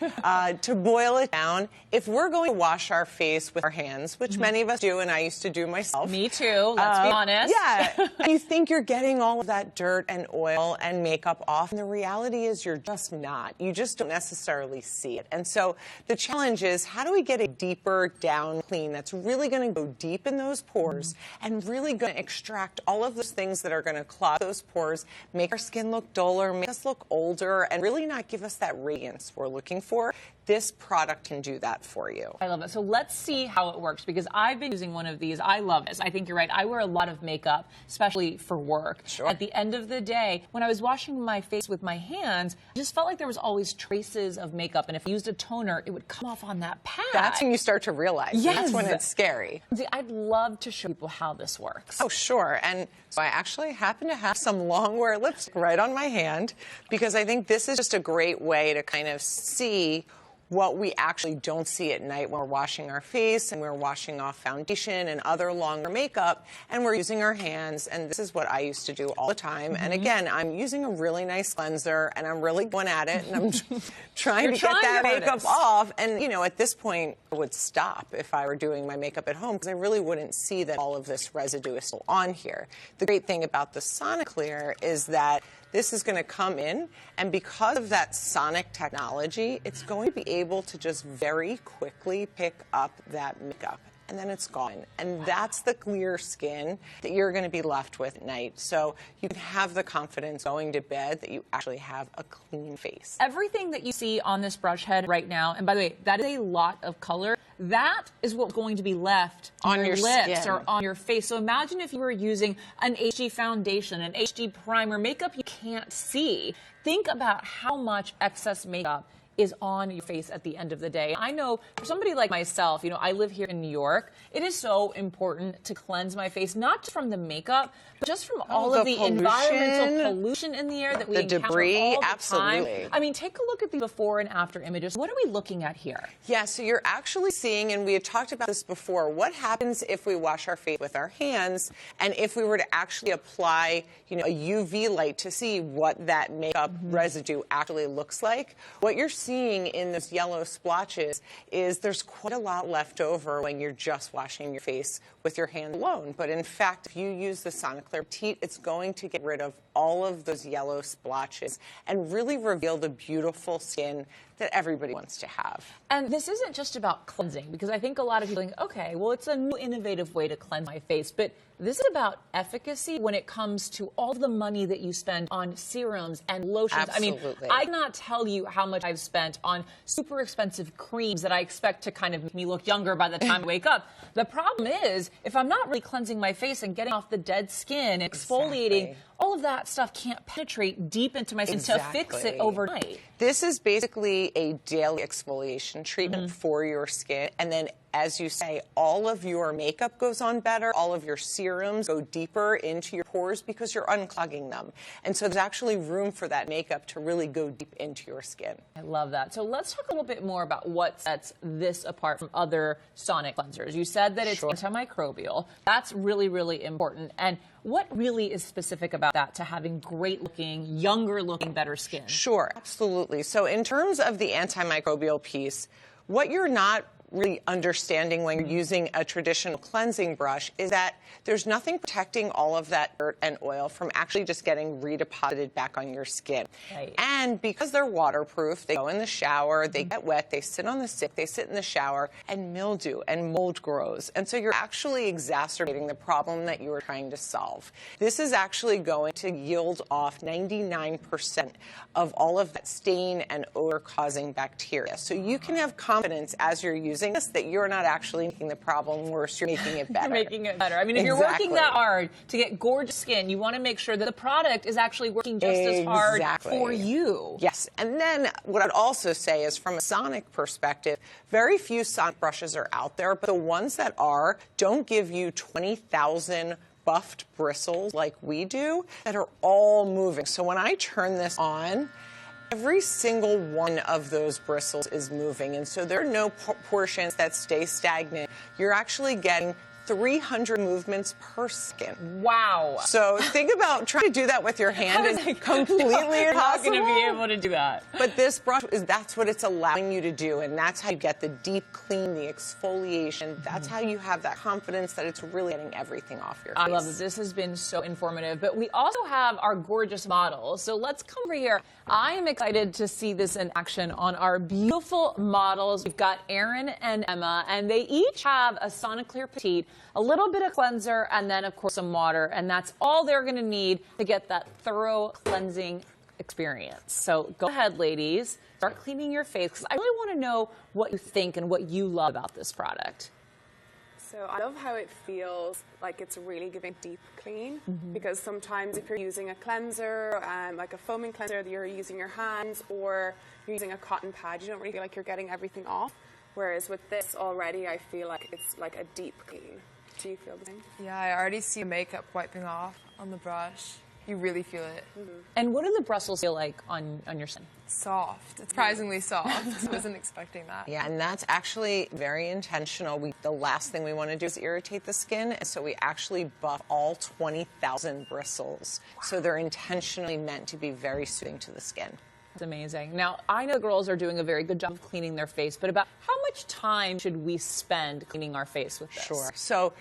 To boil it down, if we're going to wash our face with our hands, which many of us do, and I used to do myself. Me too, let's be honest. Yeah. You think you're getting all of that dirt and oil and makeup off, and the reality is you're just not. You just don't necessarily see it. And so the challenge is, how do we get a deeper down clean that's really going to go deep in those pores and really going to extract all of those things that are going to clog those pores, make our skin look duller, make us look older, and really not give us that radiance we're looking for. This product can do that for you. I love it. So let's see how it works, because I've been using one of these. I love this. I think you're right. I wear a lot of makeup, especially for work. Sure. At the end of the day, when I was washing my face with my hands, I just felt like there was always traces of makeup, and if I used a toner, it would come off on that pad. That's when you start to realize. Yes. That's when it's scary. See, I'd love to show people how this works. Oh, sure. And so I actually happen to have some long wear lipstick right on my hand, because I think this is just a great way to kind of see what we actually don't see at night when we're washing our face and we're washing off foundation and other longer makeup, and we're using our hands. And this is what I used to do all the time. And again, I'm using a really nice cleanser, and I'm really going at it, and I'm trying to get that makeup off. And, you know, at this point, I would stop if I were doing my makeup at home, because I really wouldn't see that all of this residue is still on here. The great thing about the Soniclear is that this is going to come in, and because of that sonic technology, it's going to be able to just very quickly pick up that makeup, and then it's gone. And that's the clear skin that you're going to be left with at night. So you can have the confidence going to bed that you actually have a clean face. Everything that you see on this brush head right now, and by the way, that is a lot of color, that is what's going to be left on your lips skin. or on your face. So imagine if you were using an HD foundation, an HD primer, makeup you can't see. Think about how much excess makeup is on your face at the end of the day. I know for somebody like myself, you know, I live here in New York. It is so important to cleanse my face, not just from the makeup, but just from all of the environmental pollution in the air that we encounter debris, all the absolutely. time. I mean, take a look at the before and after images. What are we looking at here? Yeah, so you're actually seeing, and we had talked about this before, what happens if we wash our face with our hands, and if we were to actually apply, you know, a UV light to see what that makeup residue actually looks like. What you're seeing in those yellow splotches is there's quite a lot left over when you're just washing your face with your hand alone. But in fact, if you use the Sonicare Petite, it's going to get rid of all of those yellow splotches and really reveal the beautiful skin that everybody wants to have. And this isn't just about cleansing, because I think a lot of people think, okay, well, it's a new innovative way to cleanse my face, but this is about efficacy when it comes to all the money that you spend on serums and lotions. Absolutely. I mean, I cannot tell you how much I've spent on super expensive creams that I expect to kind of make me look younger by the time I wake up. The problem is, if I'm not really cleansing my face and getting off the dead skin, exfoliating, all of that stuff can't penetrate deep into my skin to fix it overnight. This is basically a daily exfoliation treatment for your skin. And then, as you say, all of your makeup goes on better. All of your serums go deeper into your pores because you're unclogging them. And so there's actually room for that makeup to really go deep into your skin. I love that. So let's talk a little bit more about what sets this apart from other sonic cleansers. You said that it's antimicrobial. That's really, really important. And what really is specific about that to having great looking, younger looking, better skin? Sure, absolutely. So in terms of the antimicrobial piece, what you're not really understanding when you're using a traditional cleansing brush is that there's nothing protecting all of that dirt and oil from actually just getting redeposited back on your skin. Right. And because they're waterproof, they go in the shower, they get wet, they sit on the sink, they sit in the shower, and mildew and mold grows. And so you're actually exacerbating the problem that you were trying to solve. This is actually going to yield off 99% of all of that stain and odor-causing bacteria. So you can have confidence as you're using this that you're not actually making the problem worse, you're making it better. You're making it better. I mean, if you're working that hard to get gorgeous skin, you want to make sure that the product is actually working just as hard for you. Yes. And then what I'd also say is, from a sonic perspective, very few sonic brushes are out there, but the ones that are don't give you 20,000 buffed bristles like we do that are all moving. So when I turn this on, every single one of those bristles is moving, and so there are no portions that stay stagnant. You're actually getting 300 movements per second. Wow. So think about trying to do that with your hand. It's completely impossible. You're not going to be able to do that. But this brush, that's what it's allowing you to do, and that's how you get the deep clean, the exfoliation. That's how you have that confidence that it's really getting everything off your face. I love it. This has been so informative. But we also have our gorgeous models. So let's come over here. I am excited to see this in action on our beautiful models. We've got Erin and Emma, and they each have a Sonicare Petite, a little bit of cleanser, and then, of course, some water. And that's all they're going to need to get that thorough cleansing experience. So go ahead, ladies. Start cleaning your face, because I really want to know what you think and what you love about this product. So I love how it feels like it's really giving deep clean, because sometimes if you're using a cleanser, like a foaming cleanser, that you're using your hands or you're using a cotton pad, you don't really feel like you're getting everything off. Whereas with this already, I feel like it's like a deep clean. Do you feel the same? Yeah, I already see makeup wiping off on the brush. You really feel it. And what do the bristles feel like on your skin? Soft. It's surprisingly soft. I wasn't expecting that. Yeah, and that's actually very intentional. The last thing we want to do is irritate the skin, and so we actually buff all 20,000 bristles. So they're intentionally meant to be very soothing to the skin. That's amazing. Now, I know girls are doing a very good job of cleaning their face, but about how much time should we spend cleaning our face with this? Sure. So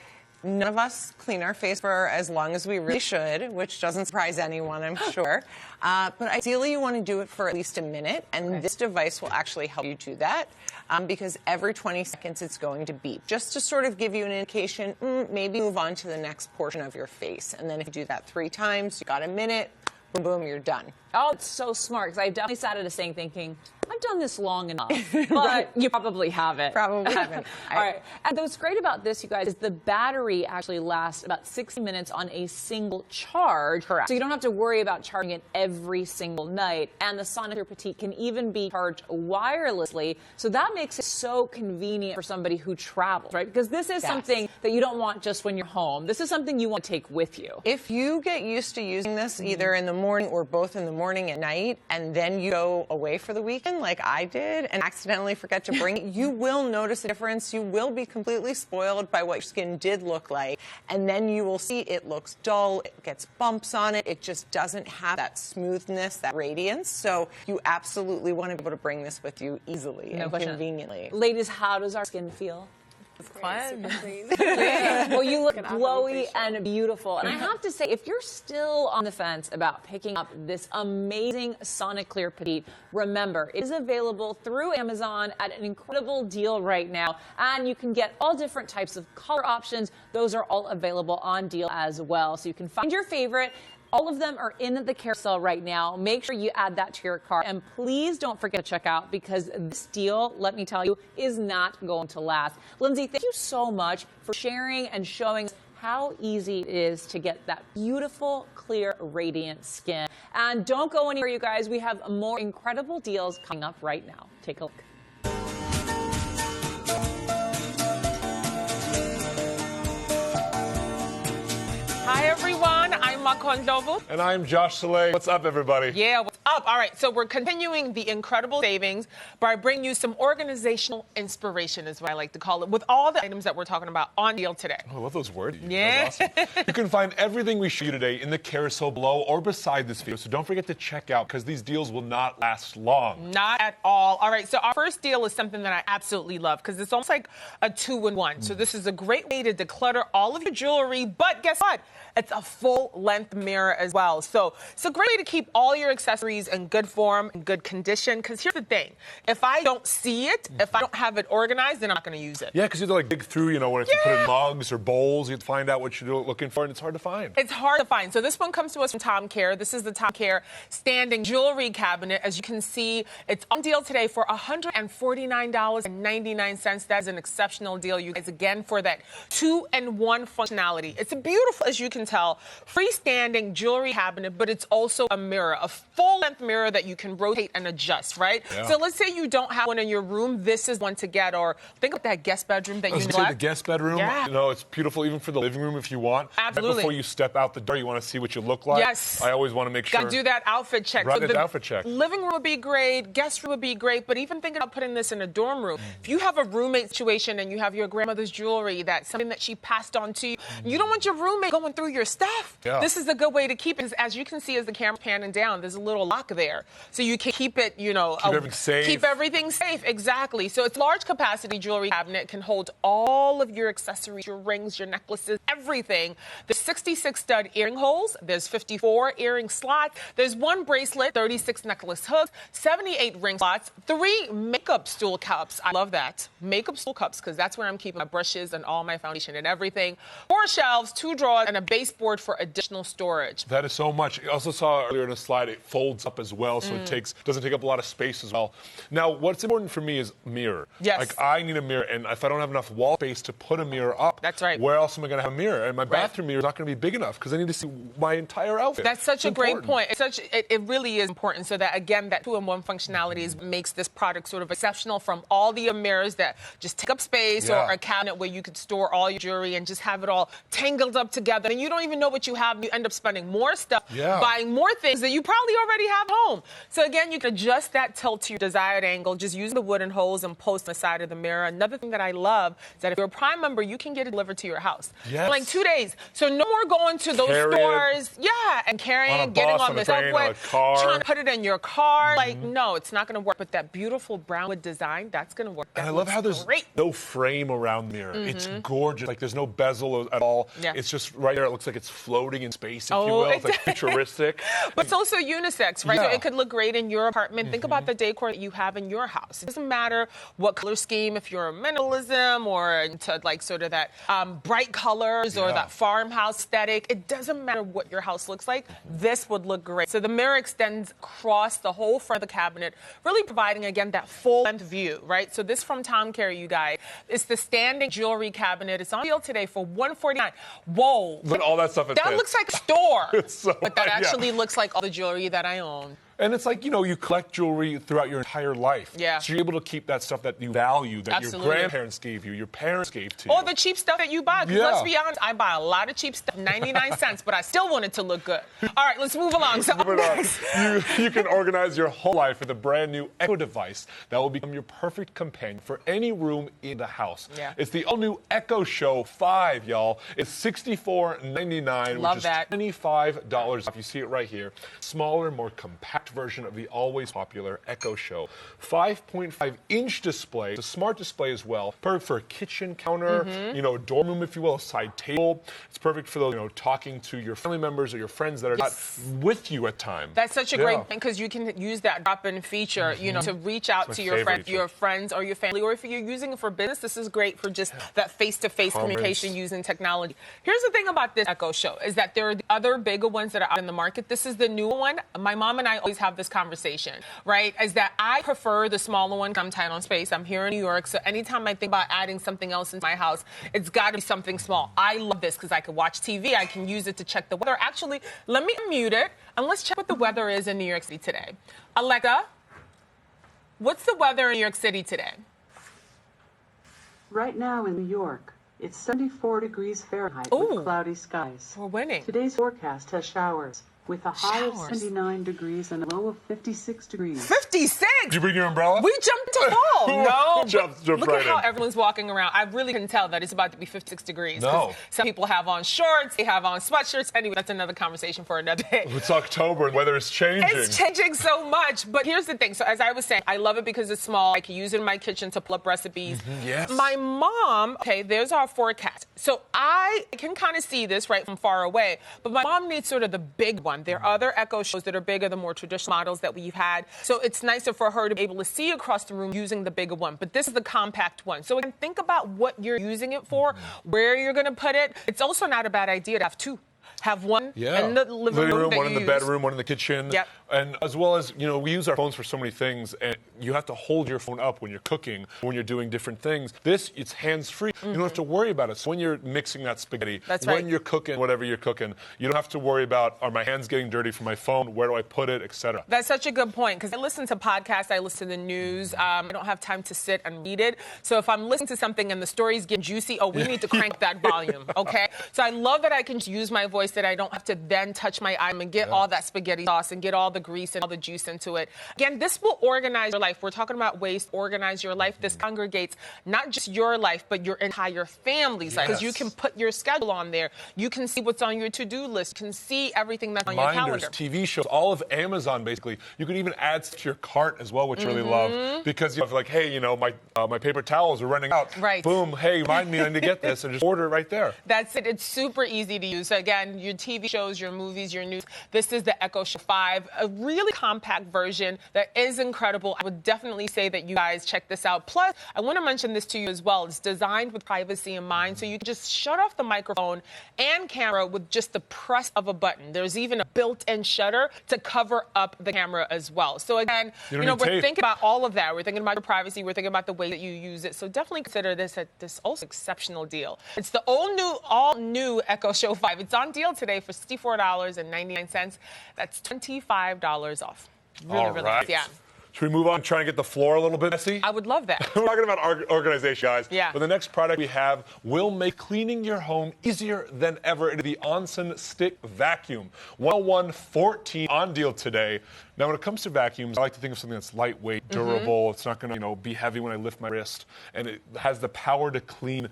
none of us clean our face for as long as we really should, which doesn't surprise anyone, I'm sure. But ideally, you want to do it for at least a minute, and this device will actually help you do that, because every 20 seconds it's going to beep, just to sort of give you an indication, maybe move on to the next portion of your face. And then if you do that 3 times, you got a minute, boom, boom, you're done. Oh, it's so smart, because I definitely sat at a sink thinking, I've done this long enough, but you probably haven't. Probably haven't. All right. And what's great about this, you guys, is the battery actually lasts about 60 minutes on a single charge. Correct. So you don't have to worry about charging it every single night. And the Sonicare Petite can even be charged wirelessly. So that makes it so convenient for somebody who travels, right? Because this is something that you don't want just when you're home. This is something you want to take with you. If you get used to using this either in the morning or both in the morning and night, and then you go away for the weekend like I did and accidentally forget to bring it, you will notice a difference. You will be completely spoiled by what your skin did look like, and then you will see it looks dull, it gets bumps on it, it just doesn't have that smoothness, that radiance. So you absolutely want to be able to bring this with you easily and conveniently. Ladies, how does our skin feel? Fun. Well, you look glowy and beautiful. And I have to say, if you're still on the fence about picking up this amazing Soniclear Petite, remember, it is available through Amazon at an incredible deal right now. And you can get all different types of color options. Those are all available on deal as well. So you can find your favorite. All of them are in the carousel right now. Make sure you add that to your cart. And please don't forget to check out, because this deal, let me tell you, is not going to last. Lindsay, thank you so much for sharing and showing us how easy it is to get that beautiful, clear, radiant skin. And don't go anywhere, you guys. We have more incredible deals coming up right now. Take a look. Hi, everyone. I'm Makon Dovu. And I'm Josh Soleil. What's up, everybody? Yeah, what's up? All right, so we're continuing the incredible savings by bringing you some organizational inspiration, is what I like to call it, with all the items that we're talking about on deal today. Oh, I love those words. Yeah. That's awesome. You can find everything we show you today in the carousel below or beside this video, so don't forget to check out, because these deals will not last long. Not at all. All right, so our first deal is something that I absolutely love, because it's almost like a two-in-one. So this is a great way to declutter all of your jewelry, but guess what? It's a full-length mirror as well. So it's a great way to keep all your accessories in good form, in good condition, because here's the thing. If I don't see it, if I don't have it organized, then I'm not going to use it. Yeah, because you have to like dig through, when it's put in mugs or bowls, you have to find out what you're looking for, and it's hard to find. It's hard to find. So this one comes to us from Tom Care. This is the Tom Care standing jewelry cabinet. As you can see, it's on deal today for $149.99. That is an exceptional deal, you guys, again, for that 2-in-1 functionality. It's a beautiful, as you can tell, freestanding jewelry cabinet, but it's also a mirror, a full-length mirror that you can rotate and adjust, right? Yeah. So let's say you don't have one in your room. This is one to get. Or think of that guest bedroom that you neglect. The guest bedroom, Yeah. It's beautiful even for the living room if you want. Absolutely. Right before you step out the door, you want to see what you look like. Yes. I always want to make sure. Got to do that outfit check. Right, So the the outfit check. Living room would be great. Guest room would be great. But even thinking about putting this in a dorm room, if you have a roommate situation and you have your grandmother's jewelry, that's something that she passed on to you, you don't want your roommate going through your stuff. Yeah. This is a good way to keep it. As you can see, as the camera panning down, there's a little lock there, so you can keep it. Keep everything safe. Keep everything safe. Exactly. So it's a large capacity jewelry cabinet. It can hold all of your accessories, your rings, your necklaces, everything. There's 66 stud earring holes. There's 54 earring slots. There's 1 bracelet, 36 necklace hooks, 78 ring slots, 3 makeup stool cups. I love that. Makeup stool cups, because that's where I'm keeping my brushes and all my foundation and everything. 4 shelves, 2 drawers, and a baseboard for additional storage. That is so much. I also saw earlier in the slide, it folds up as well, so it doesn't take up a lot of space as well. Now, what's important for me is mirror. Yes. Like, I need a mirror, and if I don't have enough wall space to put a mirror up, That's right. where else am I going to have a mirror? And my bathroom mirror is not going to be big enough, because I need to see my entire outfit. That's such It's a great important. point. It really is important, so that, again, that 2-in-1 functionality makes this product sort of exceptional from all the mirrors that just take up space, or a cabinet where you could store all your jewelry and just have it all tangled up together, and you don't even know what you have. You end up spending more stuff, buying more things that you probably already have home. So again, you can adjust that tilt to your desired angle, just using the wooden holes and post on the side of the mirror. Another thing that I love is that if you're a Prime member, you can get it delivered to your house in like 2 days. So no more going to those stores, and carrying it, getting on the subway, trying to put it in your car. Like, no, it's not going to work. But that beautiful brownwood design, that's going to work. And I love how there's no frame around the mirror. It's gorgeous. Like, there's no bezel at all. It's just right there. It looks like it's floating in space, if you will. It's like futuristic. But it's also unisex, right? So it could look great in your apartment. Think about the decor that you have in your house. It doesn't matter what color scheme, if you're minimalism or into like sort of that bright colors or that farmhouse aesthetic. It doesn't matter what your house looks like. This would look great. So the mirror extends across the whole front of the cabinet, really providing, again, that full-length view, right? So this from Tom Care, you guys. It's the standing jewelry cabinet. It's on deal today for $149. Whoa. Look at all that stuff. That looks like a store. So, but that actually looks like all the jewelry that I own. And it's like, you collect jewelry throughout your entire life. Yeah. So you're able to keep that stuff that you value, that Absolutely. your grandparents gave you, your parents gave to you. Or the cheap stuff that you buy. 'Cause let's be honest, I buy a lot of cheap stuff, 99 cents, but I still want it to look good. All right, let's move along. So you can organize your whole life with a brand new Echo device that will become your perfect companion for any room in the house. Yeah. It's the all-new Echo Show 5, y'all. It's $64.99, Love which is that. $25 off. You see it right here. Smaller, more compact version of the always popular Echo Show. 5.5-inch display. It's a smart display as well. Perfect for a kitchen counter, a dorm room, if you will, a side table. It's perfect for those, talking to your family members or your friends that are not with you at time. That's such a great thing because you can use that drop-in feature, to reach out to your friends or your family. Or if you're using it for business, this is great for just that face-to-face communication using technology. Here's the thing about this Echo Show is that there are the other bigger ones that are out in the market. This is the new one. My mom and I always have this conversation, right? Is that I prefer the smaller one. I'm tight on space. I'm here in New York, so anytime I think about adding something else into my house, it's got to be something small. I love this because I can watch TV. I can use it to check the weather. Actually, let me unmute it and let's check what the weather is in New York City today. Alexa, what's the weather in New York City today? Right now in New York, it's 74 degrees Fahrenheit with cloudy skies. We're winning. Today's forecast has showers with a high of 79 degrees and a low of 56 degrees. 56? Did you bring your umbrella? We jumped to fall. No. Jumped look right at how in. everyone's walking around. I really can tell that it's about to be 56 degrees. No. Some people have on shorts, they have on sweatshirts. Anyway, that's another conversation for another day. It's October and weather is changing. It's changing so much. But here's the thing. So as I was saying, I love it because it's small. I can use it in my kitchen to pull up recipes. Yes. My mom, there's our forecast. So I can kind of see this right from far away. But my mom needs sort of the big one. There are other Echo Shows that are bigger, the more traditional models that we've had. So it's nicer for her to be able to see across the room using the bigger one. But this is the compact one. So again, think about what you're using it for, where you're going to put it. It's also not a bad idea to have two. Have one in the living room, one in the bedroom, one in the kitchen. Yep. And as well as, we use our phones for so many things, and you have to hold your phone up when you're cooking, when you're doing different things. This, it's hands-free. You don't have to worry about it. So when you're mixing that spaghetti, when you're cooking whatever you're cooking, you don't have to worry about, are my hands getting dirty from my phone? Where do I put it, etc. That's such a good point, because I listen to podcasts, I listen to the news. I don't have time to sit and read it. So if I'm listening to something and the story's getting juicy, we need to crank that volume, okay? So I love that I can use my voice, that I don't have to then touch my item and get all that spaghetti sauce and get all the grease and all the juice into it. Again, this will organize your life. We're talking about ways to organize your life. This congregates not just your life, but your entire family's life. Because you can put your schedule on there. You can see what's on your to-do list. You can see everything that's on your calendar. TV shows, all of Amazon, basically. You can even add to your cart as well, which I really love. Because you're like, hey, my paper towels are running out. Right. Boom, hey, remind me I need to get this, and just order it right there. That's it. It's super easy to use. So again, your TV shows, your movies, your news. This is the Echo Show 5, a really compact version that is incredible. I would definitely say that you guys check this out. Plus, I want to mention this to you as well. It's designed with privacy in mind, so you can just shut off the microphone and camera with just the press of a button. There's even a built-in shutter to cover up the camera as well. So again, we're thinking about all of that. We're thinking about your privacy. We're thinking about the way that you use it. So definitely consider this also exceptional deal. It's the all new Echo Show 5. It's on deal today for $64.99. That's $25 off. Really nice. Yeah. Should we move on and try and get the floor a little bit messy? I would love that. We're talking about organization, guys. Yeah. But the next product we have will make cleaning your home easier than ever. It is the Onsen Stick Vacuum. 101.14 on deal today. Now, when it comes to vacuums, I like to think of something that's lightweight, durable. It's not going to, be heavy when I lift my wrist. And it has the power to clean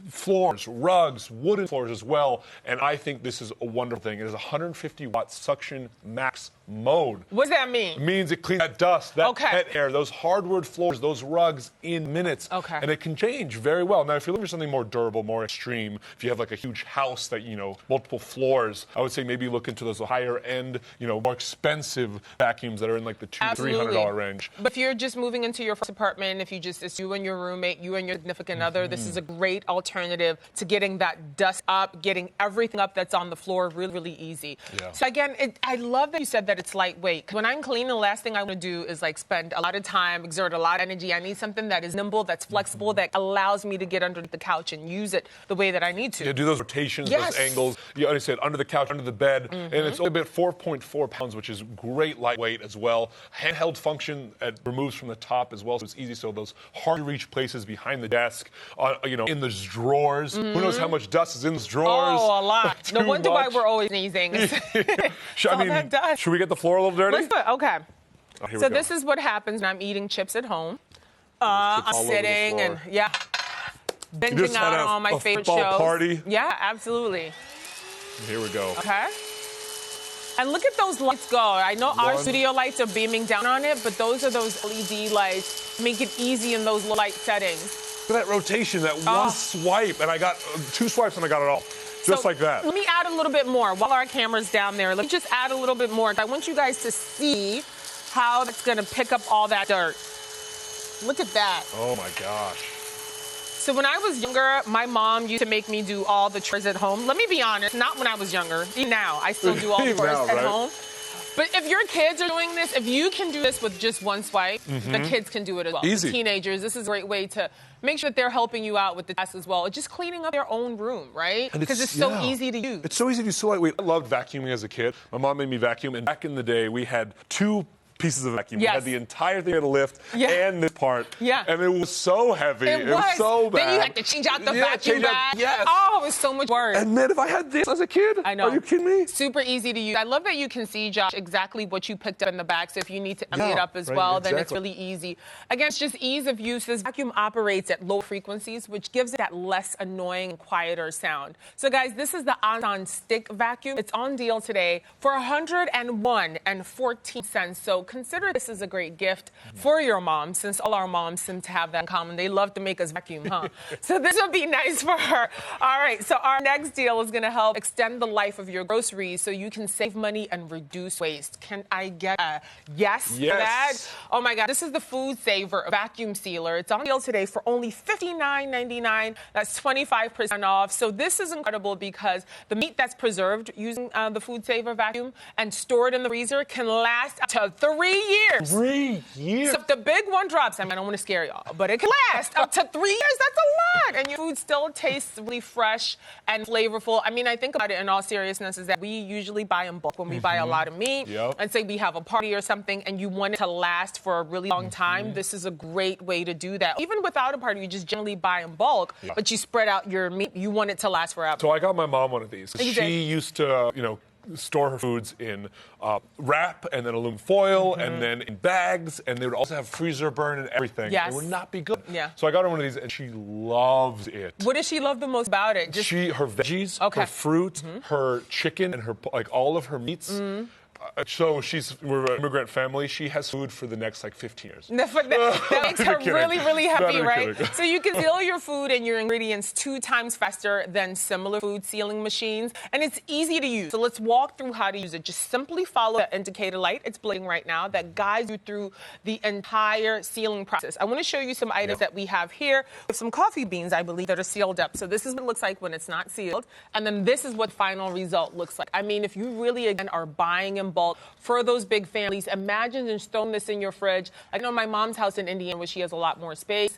floors, rugs, wooden floors as well. And I think this is a wonderful thing. It is 150-watt suction max mode. What does that mean? It means it cleans that dust, that pet hair, those hardwood floors, those rugs in minutes. Okay. And it can change very well. Now, if you're looking for something more durable, more extreme, if you have like a huge house that, multiple floors, I would say maybe look into those higher end, more expensive vacuums that are in like the $200-300 range. But if you're just moving into your first apartment, it's you and your roommate, you and your significant other, this is a great alternative to getting that dust up, getting everything up that's on the floor really, really easy. Yeah. So again, I love that you said that it's lightweight. When I'm cleaning, the last thing I want to do is spend a lot of time, exert a lot of energy. I need something that is nimble, that's flexible, that allows me to get under the couch and use it the way that I need to. Yeah, do those rotations, those angles. You said under the couch, under the bed, and it's only about 4.4 pounds, which is great lightweight as well. Handheld function, it removes from the top as well, so it's easy. So those hard-to-reach places behind the desk, in those drawers. Who knows how much dust is in those drawers? Oh, a lot. No wonder why we're always sneezing. Should we get the floor a little dirty? Let's do it. Okay. Oh, here we So go. this is what happens when I'm eating chips at home. Chips I'm all over the sitting and floor. binging just out had on my a favorite football shows. party? Yeah, absolutely. Here we go. Okay. And look at those lights go. I know our studio lights are beaming down on it, but those are those LED lights. Make it easy in those light settings. Look at that rotation, that one swipe, and I got 2 swipes and I got it all. Just like that. Let me add a little bit more while our camera's down there. Let me just add a little bit more. I want you guys to see how it's going to pick up all that dirt. Look at that. Oh my gosh. So when I was younger, my mom used to make me do all the chores at home. Let me be honest, not when I was younger. Even now, I still do all the chores at home. But if your kids are doing this, if you can do this with just one swipe, the kids can do it as well. Easy. The teenagers, this is a great way to make sure that they're helping you out with the tasks as well. It's just cleaning up their own room, right? Because it's so easy to use. It's so easy to do, so lightweight. I loved vacuuming as a kid. My mom made me vacuum, and back in the day, we had 2 pieces of vacuum. Yes. We had the entire thing at a lift and this part. Yeah. And it was so heavy. It was so bad. Then you had to change out the vacuum bag. Yes. Oh, it was so much work. And man, if I had this as a kid, I know. Are you kidding me? Super easy to use. I love that you can see, Josh, exactly what you picked up in the bag. So if you need to empty it up as well, then it's really easy. Again, it's just ease of use. This vacuum operates at low frequencies, which gives it that less annoying, quieter sound. So guys, this is the Anton Stick Vacuum. It's on deal today for $101.14. So consider this as a great gift for your mom, since all our moms seem to have that in common. They love to make us vacuum, huh? So this would be nice for her. All right, so our next deal is going to help extend the life of your groceries so you can save money and reduce waste. Can I get a yes for that? Oh my God, this is the Food Saver Vacuum Sealer. It's on deal today for only $59.99. That's 25% off. So this is incredible because the meat that's preserved using the Food Saver Vacuum and stored in the freezer can last up to 3 years. 3 years? So if the big one drops, I don't want to scare y'all, but it can last up to 3 years. That's a lot. And your food still tastes really fresh and flavorful. I mean, I think about it in all seriousness is that we usually buy in bulk when we buy a lot of meat. And say we have a party or something and you want it to last for a really long time. This is a great way to do that. Even without a party, you just generally buy in bulk, but you spread out your meat. You want it to last forever. So I got my mom one of these. She used to, store her foods in wrap and then aluminum foil and then in bags, and they would also have freezer burn and everything. Yes. It would not be good. Yeah. So I got her one of these, and she loves it. What does she love the most about it? Just Her veggies, her fruit, her chicken, and her all of her meats. So we're an immigrant family. She has food for the next 15 years. That makes her really, really happy, right? Kidding. So you can seal your food and your ingredients 2 times faster than similar food sealing machines. And it's easy to use. So let's walk through how to use it. Just simply follow the indicator light. It's blinking right now. That guides you through the entire sealing process. I want to show you some items that we have here. We have some coffee beans, I believe, that are sealed up. So this is what it looks like when it's not sealed. And then this is what the final result looks like. I mean, if you really, again, are buying in bulk for those big families, imagine just throwing this in your fridge. I know my mom's house in Indiana, where she has a lot more space.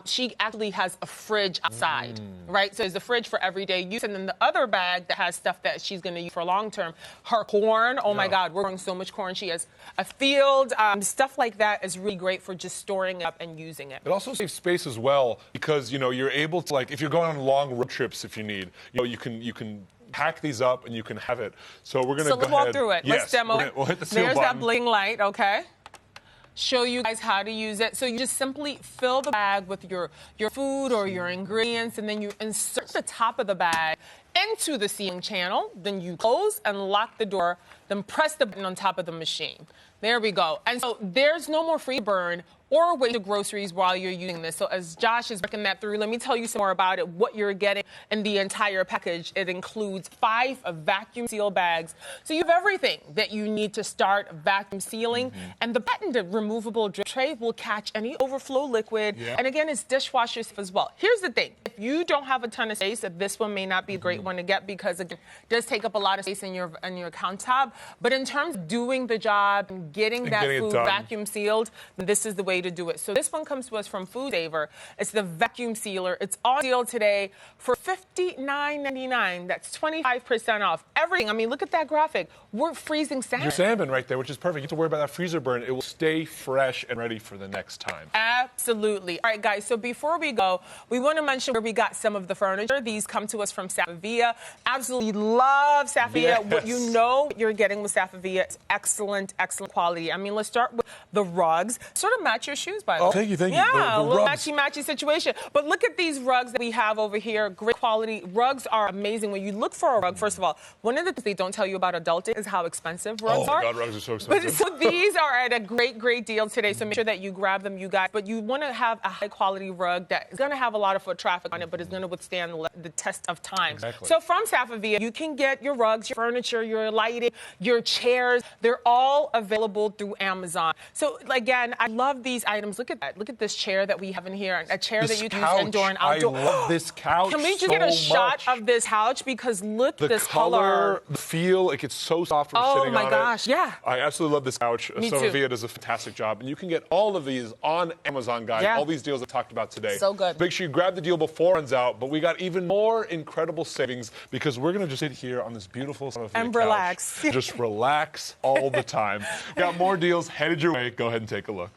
She actually has a fridge outside, right? So there's a fridge for everyday use, and then the other bag that has stuff that she's going to use for long term. Her corn, oh my God, we're growing so much corn. She has a field. Stuff like that is really great for just storing it up and using it. It also saves space as well because you're able to if you're going on long road trips, if you need, you can pack these up and you can have it. So we're going to go let's walk through it. Yes, let's demo it. We'll hit the seal There's button. that bling light, okay? Show you guys how to use it. So you just simply fill the bag with your food or your ingredients, and then you insert the top of the bag into the sealing channel. Then you close and lock the door, then press the button on top of the machine. There we go. And so there's no more free burn or waste of groceries while you're using this. So as Josh is breaking that through, let me tell you some more about it, what you're getting in the entire package. It includes 5 vacuum seal bags. So you have everything that you need to start vacuum sealing. And the patented removable drip tray will catch any overflow liquid. And again, it's dishwasher safe as well. Here's the thing. If you don't have a ton of space, this one may not be a great one to get because it does take up a lot of space in your countertop. But in terms of doing the job and getting that food vacuum sealed, this is the way to do it. So this one comes to us from Food Saver. It's the vacuum sealer. It's on deal today for $59.99. That's 25% off. Everything. I mean, look at that graphic. We're freezing salmon. Your salmon right there, which is perfect. You don't have to worry about that freezer burn. It will stay fresh and ready for the next time. Absolutely. All right, guys, so before we go, we want to mention where we got some of the furniture. These come to us from Safavia. Absolutely love Safavia. Yes. What you know what you're getting with Safavia is excellent, excellent quality. I mean, let's start with the rugs. Sort of match your shoes, by the way. Thank you, thank you. Yeah, The a little rugs. matchy-matchy situation. But look at these rugs that we have over here. Great quality. Rugs are amazing. When you look for a rug, first of all, one of the things they don't tell you about adulting is how expensive rugs are. Oh, my God, rugs are so expensive. So these are at a great, great deal today. So make sure that you grab them, you guys. But you want to have a high-quality rug that is going to have a lot of foot traffic on it, but is going to withstand the test of time. Exactly. So from Safavia, you can get your rugs, your furniture, your lighting, your chairs. They're all available through Amazon. So again, I love these items. Look at that. Look at this chair that we have in here. A chair that you can use indoor and outdoor. I love this couch. Can we just get a shot of this couch? Because look at this color. The feel, it gets so soft from sitting on it. Oh my gosh, yeah. I absolutely love this couch. Me too. Safavia does a fantastic job. And you can get all of these on Amazon, guys. Yeah. All these deals I talked about today. So good. Make sure you grab the deal before it runs out. But we got even more incredible savings because we're going to just sit here on this beautiful Safavia and couch. Relax. Just relax all the time. We got more deals headed your way. Go ahead and take a look.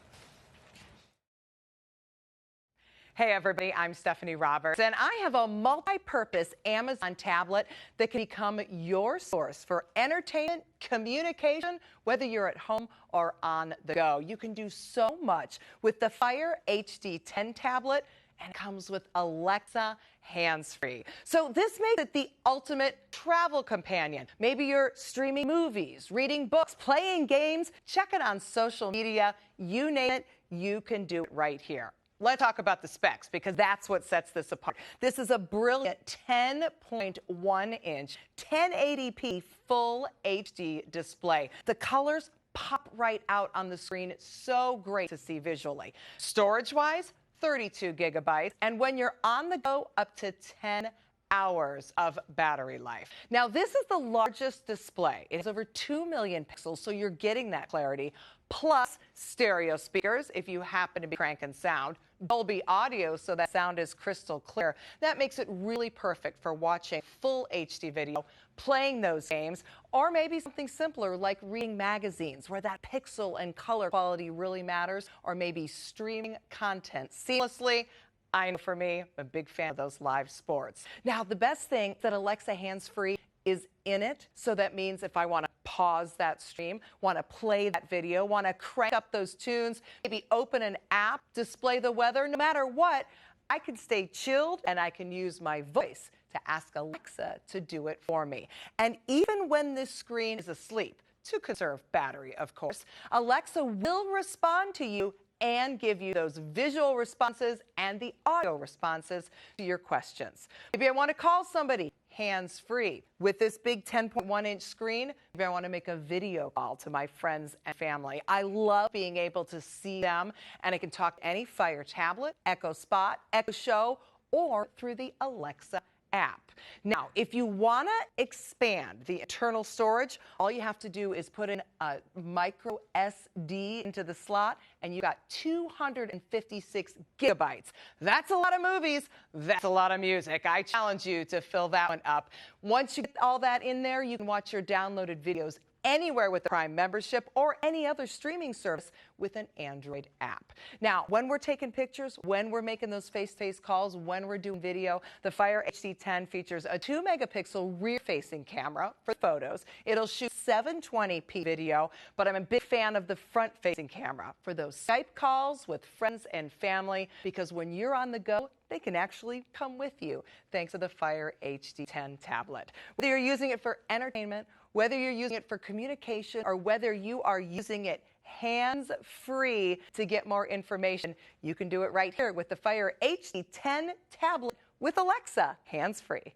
Hey everybody, I'm Stephanie Roberts, and I have a multi-purpose Amazon tablet that can become your source for entertainment, communication, whether you're at home or on the go. You can do so much with the Fire HD 10 tablet, and it comes with Alexa hands-free. So this makes it the ultimate travel companion. Maybe you're streaming movies, reading books, playing games, checking on social media, you name it, you can do it right here. Let's talk about the specs because that's what sets this apart. This is a brilliant 10.1-inch 1080p full HD display. The colors pop right out on the screen. It's so great to see visually. Storage-wise, 32 gigabytes. And when you're on the go, up to 10 hours of battery life. Now, this is the largest display. It has over 2 million pixels, so you're getting that clarity, plus stereo speakers if you happen to be cranking sound, Dolby audio so that sound is crystal clear. That makes it really perfect for watching full HD video, playing those games, or maybe something simpler like reading magazines where that pixel and color quality really matters, or maybe streaming content seamlessly. I know for me, I'm a big fan of those live sports. Now, the best thing is that Alexa hands-free is in it. So that means if I want to pause that stream, want to play that video, want to crank up those tunes, maybe open an app, display the weather, no matter what, I can stay chilled and I can use my voice to ask Alexa to do it for me. And even when this screen is asleep, to conserve battery, of course, Alexa will respond to you and give you those visual responses and the audio responses to your questions. Maybe I want to call somebody hands-free. With this big 10.1-inch screen, maybe I want to make a video call to my friends and family. I love being able to see them, and I can talk to any Fire tablet, Echo Spot, Echo Show, or through the Alexa app. Now, if you want to expand the internal storage, all you have to do is put in a micro SD into the slot, and you got 256 gigabytes. That's a lot of movies. That's a lot of music. I challenge you to fill that one up. Once you get all that in there, you can watch your downloaded videos anywhere with the Prime membership or any other streaming service with an Android app. Now, when we're taking pictures, when we're making those face-to-face calls, when we're doing video, the Fire HD 10 features a 2-megapixel rear-facing camera for photos. It'll shoot 720p video, but I'm a big fan of the front-facing camera for those Skype calls with friends and family, because when you're on the go, they can actually come with you, thanks to the Fire HD 10 tablet. Whether you're using it for entertainment, whether you're using it for communication, or whether you are using it hands-free to get more information, you can do it right here with the Fire HD 10 tablet with Alexa hands-free.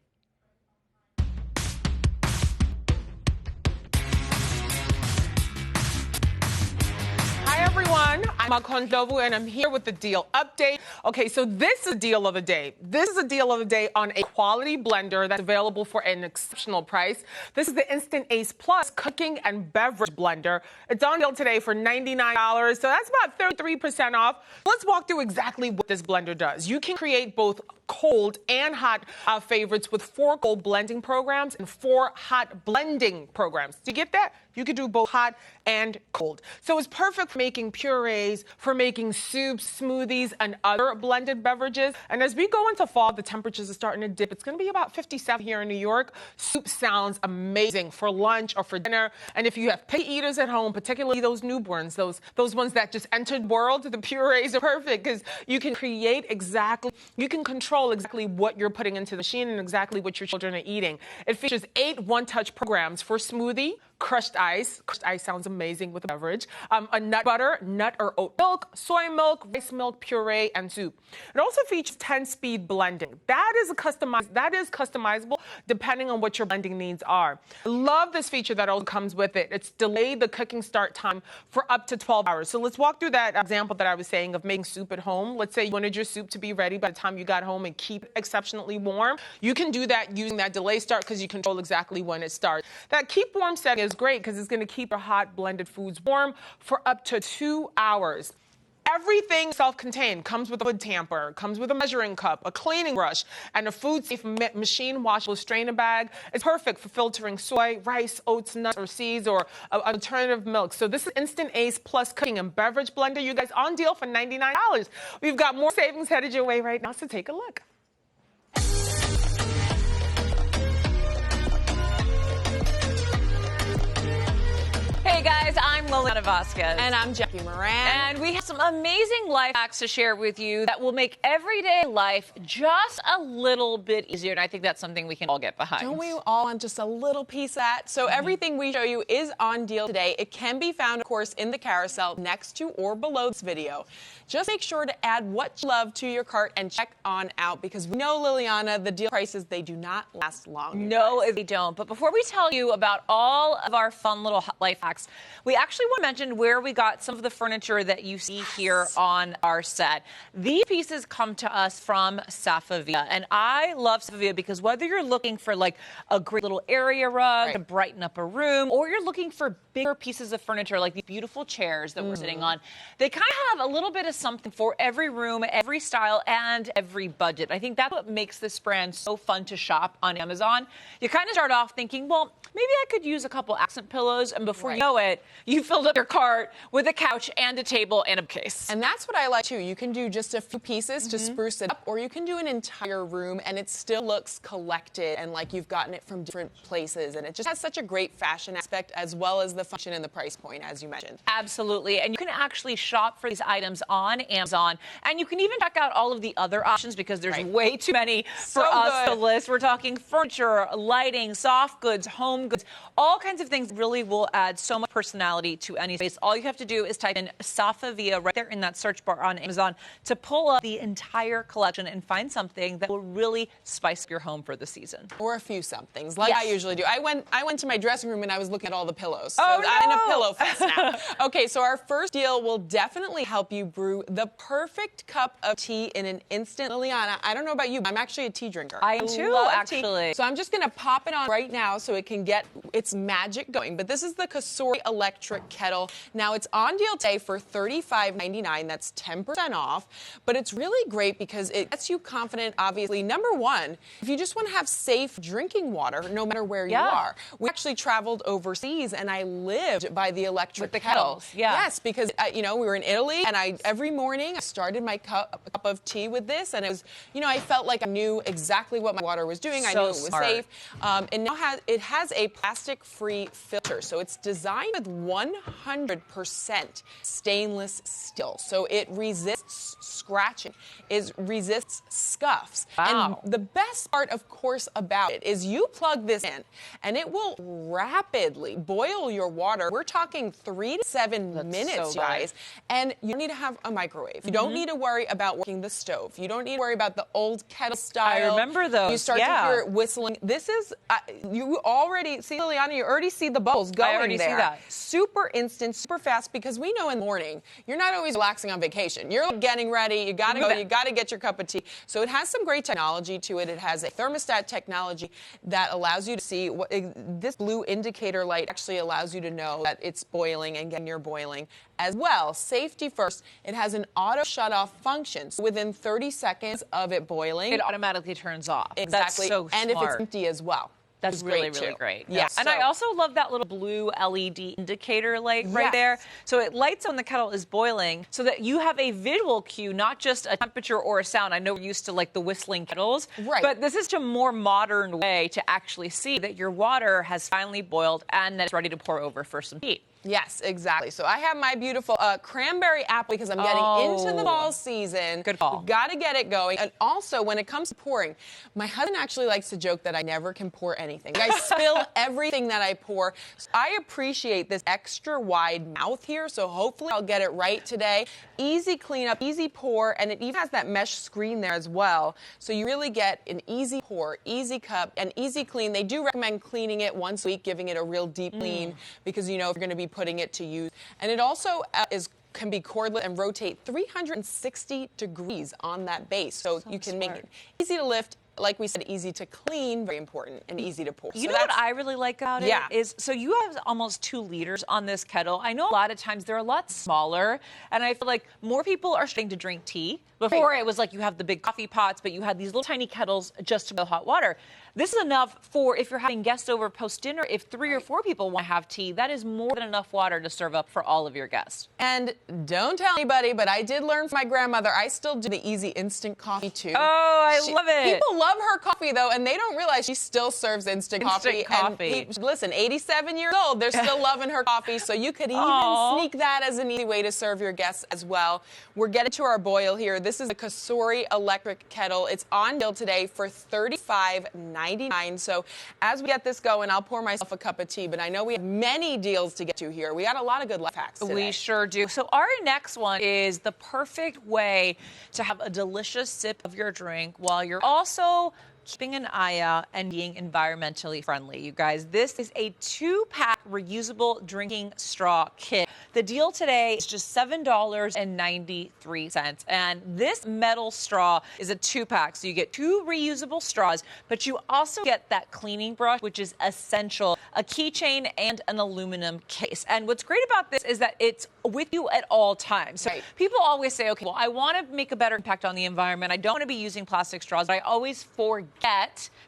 Hi, everyone. I'm Makon Dovu, and I'm here with the deal update. Okay, so this is a deal of the day. This is a deal of the day on a quality blender that's available for an exceptional price. This is the Instant Ace Plus Cooking and Beverage Blender. It's on deal today for $99, so that's about 33% off. Let's walk through exactly what this blender does. You can create both cold and hot favorites with 4 cold blending programs and 4 hot blending programs. Do you get that? You could do both hot and cold. So it's perfect for making purees, for making soups, smoothies, and other blended beverages. And as we go into fall, the temperatures are starting to dip. It's going to be about 57 here in New York. Soup sounds amazing for lunch or for dinner. And if you have picky eaters at home, particularly those newborns, those ones that just entered the world, the purees are perfect because you can you can control exactly what you're putting into the machine and exactly what your children are eating. It features 8 one-touch programs for smoothie, crushed ice sounds amazing with a beverage, a nut butter, nut or oat milk, soy milk, rice milk, puree, and soup. It also features 10-speed blending. That is customizable depending on what your blending needs are. I love this feature that also comes with it. It's delayed the cooking start time for up to 12 hours. So let's walk through that example that I was saying of making soup at home. Let's say you wanted your soup to be ready by the time you got home and keep it exceptionally warm. You can do that using that delay start because you control exactly when it starts. That keep warm setting is great because it's going to keep your hot blended foods warm for up to 2 hours. Everything self-contained. Comes with a wood tamper, comes with a measuring cup, a cleaning brush, and a food-safe machine washable strainer bag. It's perfect for filtering soy, rice, oats, nuts, or seeds, or alternative milk. So this is Instant Ace Plus Cooking and Beverage Blender. You guys on deal for $99. We've got more savings headed your way right now, so take a look. Hey guys, I'm Liliana Vasquez. And I'm Jackie Moran. And we have some amazing life hacks to share with you that will make everyday life just a little bit easier. And I think that's something we can all get behind. Don't we all want just a little piece of that? So everything we show you is on deal today. It can be found, of course, in the carousel next to or below this video. Just make sure to add what you love to your cart and check on out because we know, Liliana, the deal prices, they do not last long. No, they don't. But before we tell you about all of our fun little life hacks, we actually want to mention where we got some of the furniture that you see here on our set. These pieces come to us from Safavieh, and I love Safavieh because whether you're looking for like a great little area rug to brighten up a room, or you're looking for bigger pieces of furniture like these beautiful chairs that we're sitting on, they kind of have a little bit of something for every room, every style, and every budget. I think that's what makes this brand so fun to shop on Amazon. You kind of start off thinking, well, maybe I could use a couple accent pillows, and before you know it, you filled up your cart with a couch and a table and a case. And that's what I like too. You can do just a few pieces to spruce it up, or you can do an entire room and it still looks collected and like you've gotten it from different places. And it just has such a great fashion aspect as well as the function and the price point, as you mentioned. Absolutely. And you can actually shop for these items on Amazon. And you can even check out all of the other options because there's way too many for us to list. We're talking furniture, lighting, soft goods, home goods, all kinds of things really will add so much personality to any space. All you have to do is type in Safavieh right there in that search bar on Amazon to pull up the entire collection and find something that will really spice up your home for the season. Or a few somethings, like I usually do. I went to my dressing room and I was looking at all the pillows. So oh, no. I'm in a pillow fest now. Okay, so our first deal will definitely help you brew the perfect cup of tea in an instant. Liliana, I don't know about you, but I'm actually a tea drinker. I am too, actually. So I'm just going to pop it on right now so it can get its magic going. But this is the Cosori electric kettle. Now it's on deal today for $35.99. That's 10% off. But it's really great because it gets you confident, obviously. Number one, if you just want to have safe drinking water, no matter where you are. We actually traveled overseas and I lived by the electric kettle. Kettles. Yes, because we were in Italy and every morning I started my cup of tea with this, and it was, I felt like I knew exactly what my water was doing. I knew it was safe. And now it has a plastic-free filter, so it's designed with 100% stainless steel, so it resists scratching, it resists scuffs. Wow. And the best part, of course, about it is you plug this in, and it will rapidly boil your water. We're talking 3 to 7 minutes, you guys. And you don't need to have a microwave. You don't need to worry about working the stove. You don't need to worry about the old kettle style. I remember those. You start to hear it whistling. This is, you already, see, Liliana, you already see the bubbles going there. I already see that. Super instant, super fast, because we know in the morning, you're not always relaxing on vacation. You're getting ready, you gotta go, you gotta get your cup of tea. So it has some great technology to it. It has a thermostat technology that allows you to see what this blue indicator light actually allows you to know that it's boiling and getting your boiling as well. Safety first, it has an auto shut-off function. So within 30 seconds of it boiling, it automatically turns off. Exactly. That's so and smart. if it's empty as well. That's really, really great. Yeah. And I also love that little blue LED indicator light right there. So it lights when the kettle is boiling so that you have a visual cue, not just a temperature or a sound. I know we're used to like the whistling kettles. Right. But this is a more modern way to actually see that your water has finally boiled and that it's ready to pour over for some tea. Yes, exactly. So I have my beautiful cranberry apple because I'm getting into the fall season. Good call. You've got to get it going. And also, when it comes to pouring, my husband actually likes to joke that I never can pour anything. I spill everything that I pour. So I appreciate this extra wide mouth here, so hopefully I'll get it right today. Easy cleanup, easy pour, and it even has that mesh screen there as well. So you really get an easy pour, easy cup, and easy clean. They do recommend cleaning it once a week, giving it a real deep clean, because you know if you're going to be putting it to use. And it also can be cordless and rotate 360 degrees on that base. So you can make it easy to lift, like we said, easy to clean, very important, and easy to pour. You know what I really like about it is, so you have almost 2 liters on this kettle. I know a lot of times they're a lot smaller, and I feel like more people are starting to drink tea. Before it was like you have the big coffee pots, but you had these little tiny kettles just to boil hot water. This is enough for if you're having guests over post-dinner. If 3 or 4 people want to have tea, that is more than enough water to serve up for all of your guests. And don't tell anybody, but I did learn from my grandmother. I still do the easy instant coffee too. Oh, I love it. People love her coffee though, and they don't realize she still serves instant coffee. And listen, 87 years old, they're still loving her coffee. So you could even sneak that as an easy way to serve your guests as well. We're getting to our boil here. This is a Cosori electric kettle. It's on sale today for $35.99. So as we get this going, I'll pour myself a cup of tea, but I know we have many deals to get to here. We got a lot of good life hacks today. We sure do. So our next one is the perfect way to have a delicious sip of your drink while you're also keeping an eye out and being environmentally friendly. You guys, this is a 2-pack reusable drinking straw kit. The deal today is just $7.93. And this metal straw is a 2-pack. So you get 2 reusable straws, but you also get that cleaning brush, which is essential, a keychain, and an aluminum case. And what's great about this is that it's with you at all times. So people always say, okay, well, I want to make a better impact on the environment. I don't want to be using plastic straws, but I always forget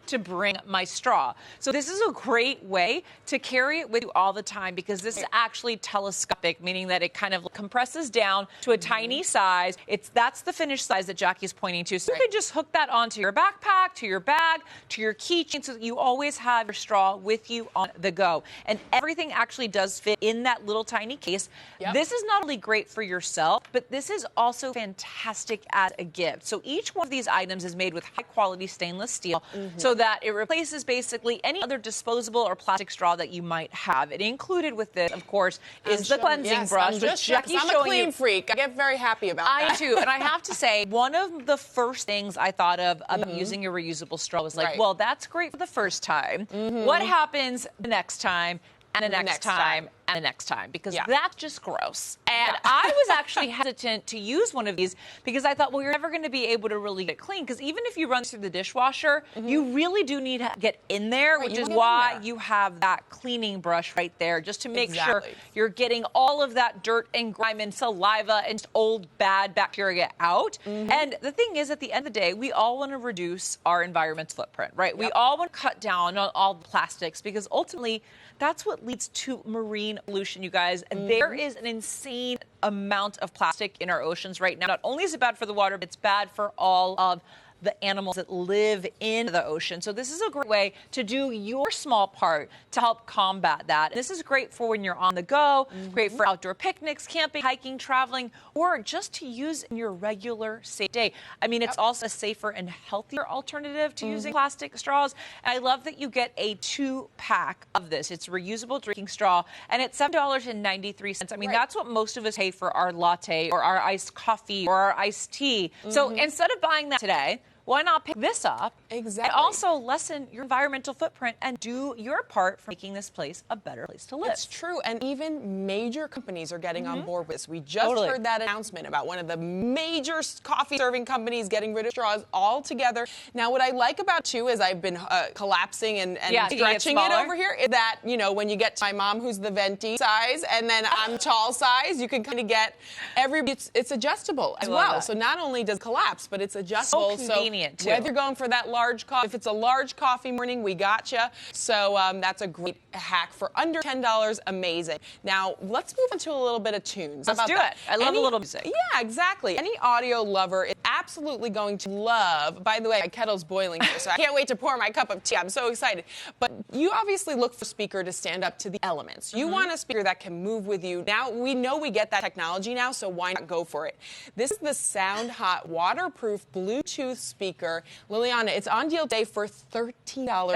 to bring my straw. So this is a great way to carry it with you all the time because this is actually telescopic, meaning that it kind of compresses down to a tiny size. That's the finished size that Jackie's pointing to. So you can just hook that onto your backpack, to your bag, to your keychain, so that you always have your straw with you on the go. And everything actually does fit in that little tiny case. This is not only great for yourself, but this is also fantastic as a gift. So each one of these items is made with high quality stainless steel so that it replaces basically any other disposable or plastic straw that you might have. It included with this, of course, is the cleansing brush, which Jackie's I'm a clean freak. I get very happy about that. I too, and I have to say, one of the first things I thought of about using a reusable straw was like, well, that's great for the first time. What happens the next time? And the next time, and the next time, because that's just gross. And I was actually hesitant to use one of these because I thought, well, you're never going to be able to really get it clean, because even if you run through the dishwasher, you really do need to get in there, which is why you have that cleaning brush right there, just to make sure you're getting all of that dirt and grime and saliva and old bad bacteria out. And the thing is, at the end of the day, we all want to reduce our environmental footprint, right? We all want to cut down on all the plastics, because ultimately, that's what leads to marine pollution, you guys. There is an insane amount of plastic in our oceans right now. Not only is it bad for the water, but it's bad for all of the animals that live in the ocean. So this is a great way to do your small part to help combat that. This is great for when you're on the go, great for outdoor picnics, camping, hiking, traveling, or just to use in your regular safe day. I mean, it's also a safer and healthier alternative to using plastic straws. And I love that you get a 2-pack of this. It's a reusable drinking straw, and it's $7.93. I mean, that's what most of us pay for our latte or our iced coffee or our iced tea. So instead of buying that today, why not pick this up? Exactly. And also lessen your environmental footprint and do your part for making this place a better place to live. It's true, and even major companies are getting on board with this. We just heard that announcement about one of the major coffee-serving companies getting rid of straws altogether. Now, what I like about, too, is I've been collapsing and stretching it over here, is that, you know, when you get to my mom, who's the venti size, and then I'm tall size, you can kind of get it's adjustable as well. That. So not only does it collapse, but it's adjustable. So convenient, too. Whether you're going for that large coffee, if it's a large coffee morning, we gotcha. So that's a great hack for under $10. Amazing. Now, let's move into a little bit of tunes. Let's do it. I love a little music. Yeah, exactly. Any audio lover is absolutely going to love. By the way, my kettle's boiling here, so I can't wait to pour my cup of tea. I'm so excited. But you obviously look for a speaker to stand up to the elements. You want a speaker that can move with you. Now, we know we get that technology now, so why not go for it? This is the SoundHot waterproof Bluetooth speaker. Liliana, it's on deal today for $13.59.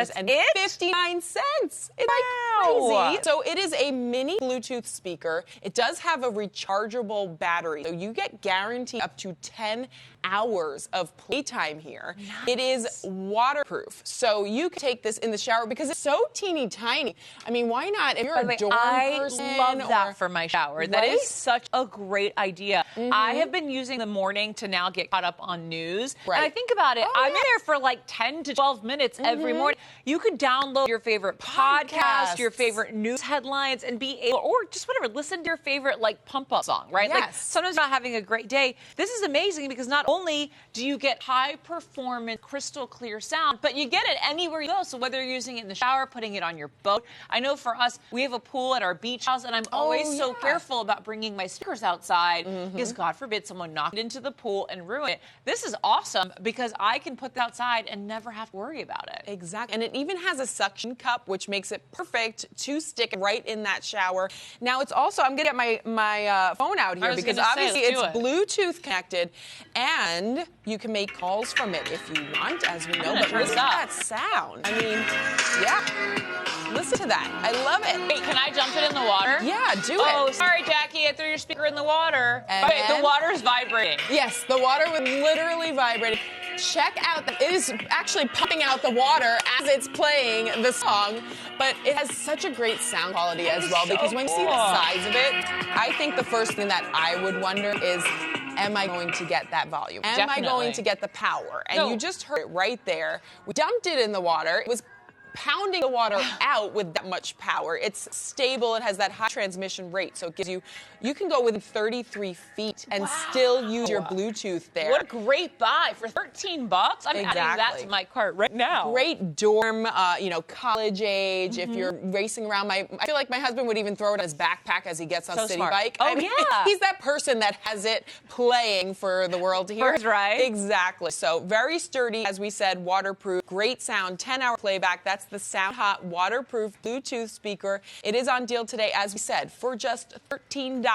It's like crazy. So it is a mini Bluetooth speaker. It does have a rechargeable battery, so you get guaranteed up to 10 hours of playtime here. Nice. It is waterproof, so you can take this in the shower because it's so teeny tiny. I mean, why not? If you're a dorm person, I love that for my shower. Right? That is such a great idea. I have been using the morning to now get caught up on news. Right. And I think about it, I'm in there for like 10 to 12 minutes every morning. You could download your favorite podcast, your favorite news headlines, and be able, or just whatever, listen to your favorite like pump-up song, right? Yes. Like sometimes you're not having a great day. This is amazing because not only do you get high-performance, crystal clear sound, but you get it anywhere you go. So whether you're using it in the shower, putting it on your boat. I know for us, we have a pool at our beach house, and I'm always so careful about bringing my speakers outside because God forbid someone knock it into the pool and ruin it. This is awesome because I can put that outside and never have to worry about it. Exactly. And it even has a suction cup, which makes it perfect to stick right in that shower. Now, it's also, I'm going to get my phone out here because obviously it's Bluetooth connected, and you can make calls from it if you want, as we know. But listen to that sound. I mean, yeah. Listen to that. I love it. Wait, can I jump it in the water? Yeah, do it. Oh, sorry, Jackie. I threw your speaker in the water. Wait, the water's vibrating. Yes, the water was literally vibrating. Check out it is actually pumping out the water as it's playing the song, but it has such a great sound quality as well because when you see the size of it, I think the first thing that I would wonder is, am I going to get that volume? Am I going to get the power? And you just heard it right there. We dumped it in the water. It was pounding the water out with that much power. It's stable. It has that high transmission rate, so it gives you can go within 33 feet and still use your Bluetooth there. What a great buy for $13. I'm adding that to my cart right now. Great dorm, college age. If you're racing around, I feel like my husband would even throw it in his backpack as he gets on City Bike. Oh, yeah. He's that person that has it playing for the world to hear. Right. Exactly. So very sturdy, as we said, waterproof, great sound, 10-hour playback. That's the SoundHot waterproof Bluetooth speaker. It is on deal today, as we said, for just $13.59.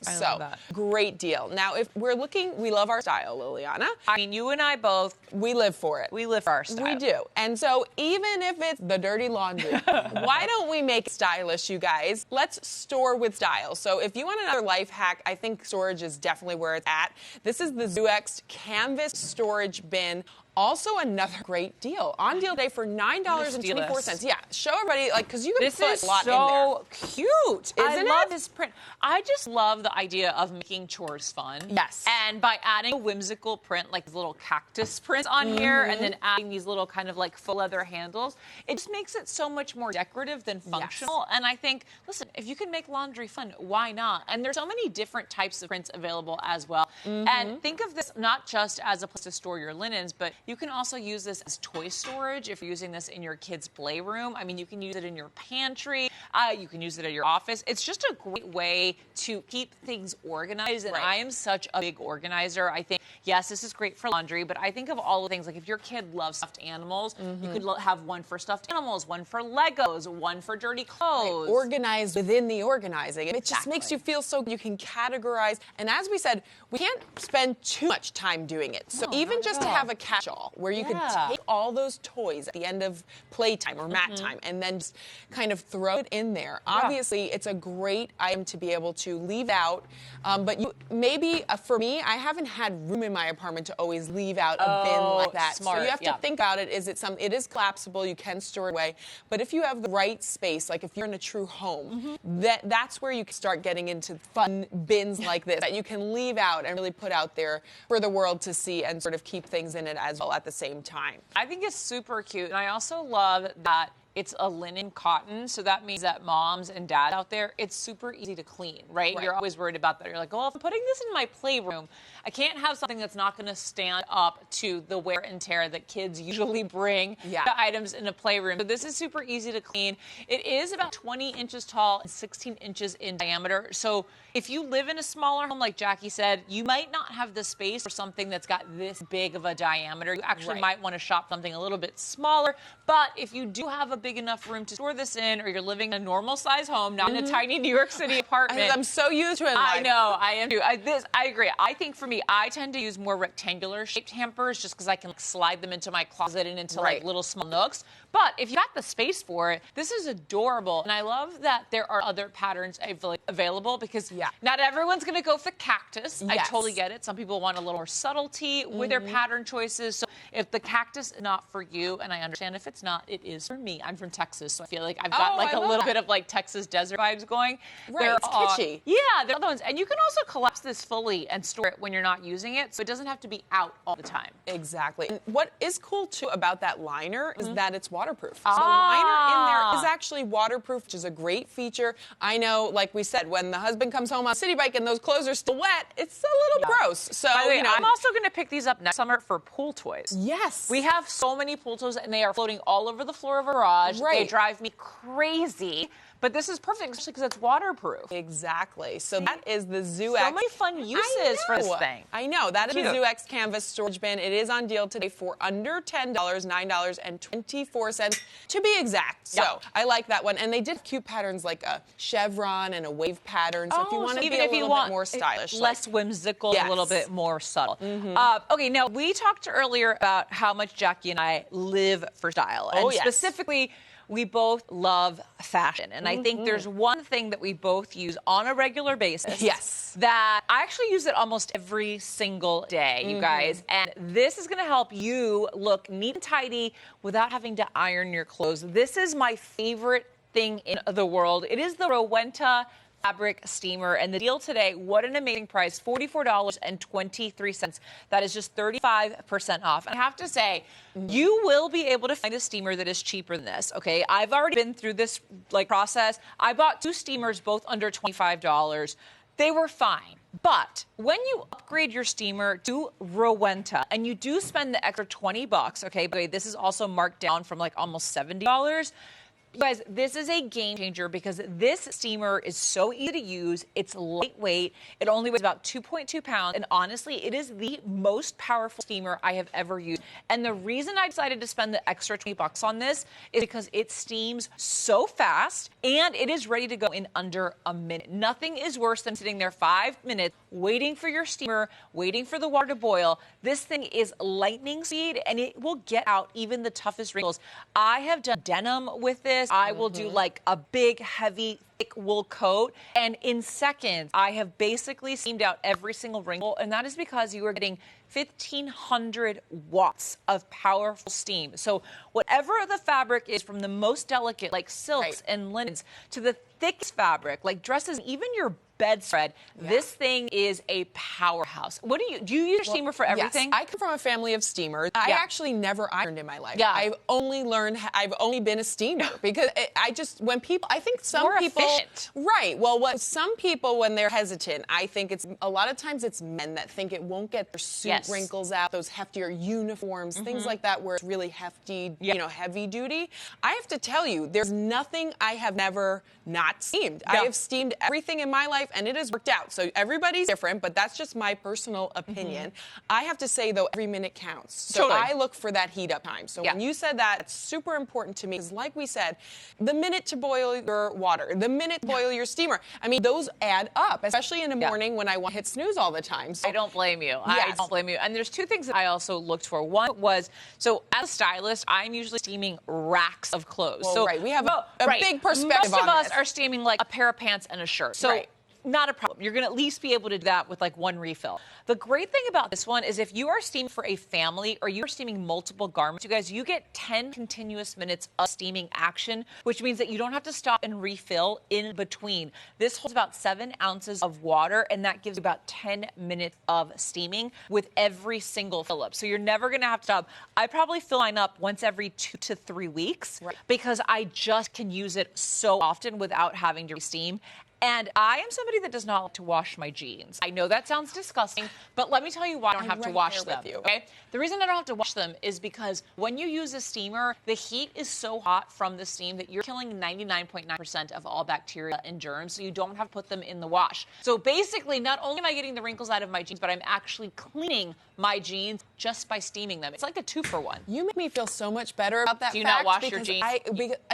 So great deal. Now, if we're looking, we love our style, Liliana. I mean, you and I both. We live for it. We live for our style. We do. And so even if it's the dirty laundry, why don't we make it stylish, you guys? Let's store with style. So if you want another life hack, I think storage is definitely where it's at. This is the ZooX Canvas Storage Bin. Also, another great deal. On deal day for $9.24. Yeah, show everybody, because you can put a lot in there. This is so cute. I love this print. I just love the idea of making chores fun. Yes. And by adding a whimsical print, like little cactus prints on here, and then adding these little kind of like faux leather handles, it just makes it so much more decorative than functional. Yes. And I think, listen, if you can make laundry fun, why not? And there's so many different types of prints available as well. And think of this not just as a place to store your linens, but you can also use this as toy storage if you're using this in your kids' playroom. I mean, you can use it in your pantry. You can use it at your office. It's just a great way to keep things organized. And I am such a big organizer. I think, yes, this is great for laundry, but I think of all the things, like if your kid loves stuffed animals, you could have one for stuffed animals, one for Legos, one for dirty clothes. Right. Organized within the organizing. It just makes you feel so good. You can categorize. And as we said, we can't spend too much time doing it. So even just to have a catch stall where you could take all those toys at the end of playtime or mat time and then just kind of throw it in there. Obviously, it's a great item to be able to leave out, but maybe for me, I haven't had room in my apartment to always leave out a bin like that. Smart. So you have to think about it. It is collapsible. You can store it away, but if you have the right space, like if you're in a true home, that's where you can start getting into fun bins like this that you can leave out and really put out there for the world to see and sort of keep things in it as well at the same time. I think it's super cute, and I also love that it's a linen cotton, so that means that moms and dads out there, it's super easy to clean, right? You're always worried about that. You're like, well, if I'm putting this in my playroom, I can't have something that's not going to stand up to the wear and tear that kids usually bring the items in a playroom. So this is super easy to clean. It is about 20 inches tall and 16 inches in diameter. So if you live in a smaller home, like Jackie said, you might not have the space for something that's got this big of a diameter. You actually might want to shop something a little bit smaller. But if you do have a big enough room to store this in, or you're living in a normal size home, not in a tiny New York City apartment. I'm so used to it. I know, I am too. I agree. I think for me, I tend to use more rectangular shaped hampers just because I can slide them into my closet and into like little small nooks. But if you got the space for it, this is adorable. And I love that there are other patterns available because not everyone's going to go for the cactus. I totally get it. Some people want a little more subtlety with their pattern choices. So if the cactus is not for you, and I understand if it's not, it is for me. I'm from Texas, so I feel like I've got like a little bit of like Texas desert vibes going. Right, it's kitschy. Yeah, there are other ones. And you can also collapse this fully and store it when you're not using it, so it doesn't have to be out all the time. Exactly. And what is cool too about that liner is that it's waterproof. So the liner in there is actually waterproof, which is a great feature. I know, like we said, when the husband comes home on a city bike and those clothes are still wet, it's a little gross. So by the way, I'm also going to pick these up next summer for pool toys. Yes. We have so many pool toys, and they are floating all over the floor of a garage. They drive me crazy. But this is perfect, especially because it's waterproof. Exactly. So that is the ZooX. So many fun uses for this thing. I know. That is the ZooX Canvas storage bin. It is on deal today for under $10, $9.24 to be exact. So I like that one. And they did cute patterns like a chevron and a wave pattern. So if you want to be a little bit more stylish. Less whimsical, a little bit more subtle. Okay, now we talked earlier about how much Jackie and I live for style. And specifically, we both love fashion. And I think there's one thing that we both use on a regular basis. That I actually use it almost every single day, you guys. And this is going to help you look neat and tidy without having to iron your clothes. This is my favorite thing in the world. It is the Rowenta fabric steamer, and the deal today, what an amazing price, $44.23. That is just 35% off. And I have to say, you will be able to find a steamer that is cheaper than this, okay? I've already been through this process. I bought 2 steamers, both under $25. They were fine. But when you upgrade your steamer to Rowenta and you do spend the extra $20, okay, by the way, this is also marked down from like almost $70. You guys, this is a game changer because this steamer is so easy to use. It's lightweight. It only weighs about 2.2 pounds. And honestly, it is the most powerful steamer I have ever used. And the reason I decided to spend the extra $20 on this is because it steams so fast and it is ready to go in under a minute. Nothing is worse than sitting there 5 minutes waiting for your steamer, waiting for the water to boil. This thing is lightning speed and it will get out even the toughest wrinkles. I have done denim with this. I will do like a big, heavy, thick wool coat. And in seconds, I have basically steamed out every single wrinkle. And that is because you are getting 1,500 watts of powerful steam. So whatever the fabric is, from the most delicate, like silks and linens, to the thickest fabric, like dresses, even your bedspread, this thing is a powerhouse. What do you use your steamer for everything? Yes. I come from a family of steamers. I actually never ironed in my life. I've only been a steamer because I think some more people, efficient. Right. Well, some people, when they're hesitant, I think a lot of times it's men that think it won't get their suit wrinkles out, those heftier uniforms, things like that, where it's really hefty, heavy duty. I have to tell you, there's nothing I have never not steamed. I have steamed everything in my life. and it has worked out. So everybody's different, but that's just my personal opinion. I have to say, though, every minute counts. So I look for that heat up time. So when you said that, it's super important to me because, like we said, the minute to boil your water, the minute to boil your steamer, I mean, those add up, especially in the morning when I want to hit snooze all the time. So I don't blame you. I don't blame you. And there's two things that I also looked for. One was, so as a stylist, I'm usually steaming racks of clothes. Well, so we have a big perspective Most on of us this. are steaming like a pair of pants and a shirt. So not a problem. You're going to at least be able to do that with like one refill. The great thing about this one is if you are steaming for a family or you're steaming multiple garments, you guys, you get 10 continuous minutes of steaming action, which means that you don't have to stop and refill in between. This holds about 7 ounces of water, and that gives you about 10 minutes of steaming with every single fill up. So you're never going to have to stop. I probably fill mine up once every 2 to 3 weeks because I just can use it so often without having to steam. And I am somebody that does not like to wash my jeans. I know that sounds disgusting, but let me tell you why I don't have to wash them. Okay? The reason I don't have to wash them is because when you use a steamer, the heat is so hot from the steam that you're killing 99.9% of all bacteria and germs, so you don't have to put them in the wash. So basically, not only am I getting the wrinkles out of my jeans, but I'm actually cleaning my jeans just by steaming them. It's like a 2-for-1. You make me feel so much better about that. Do you not wash your jeans?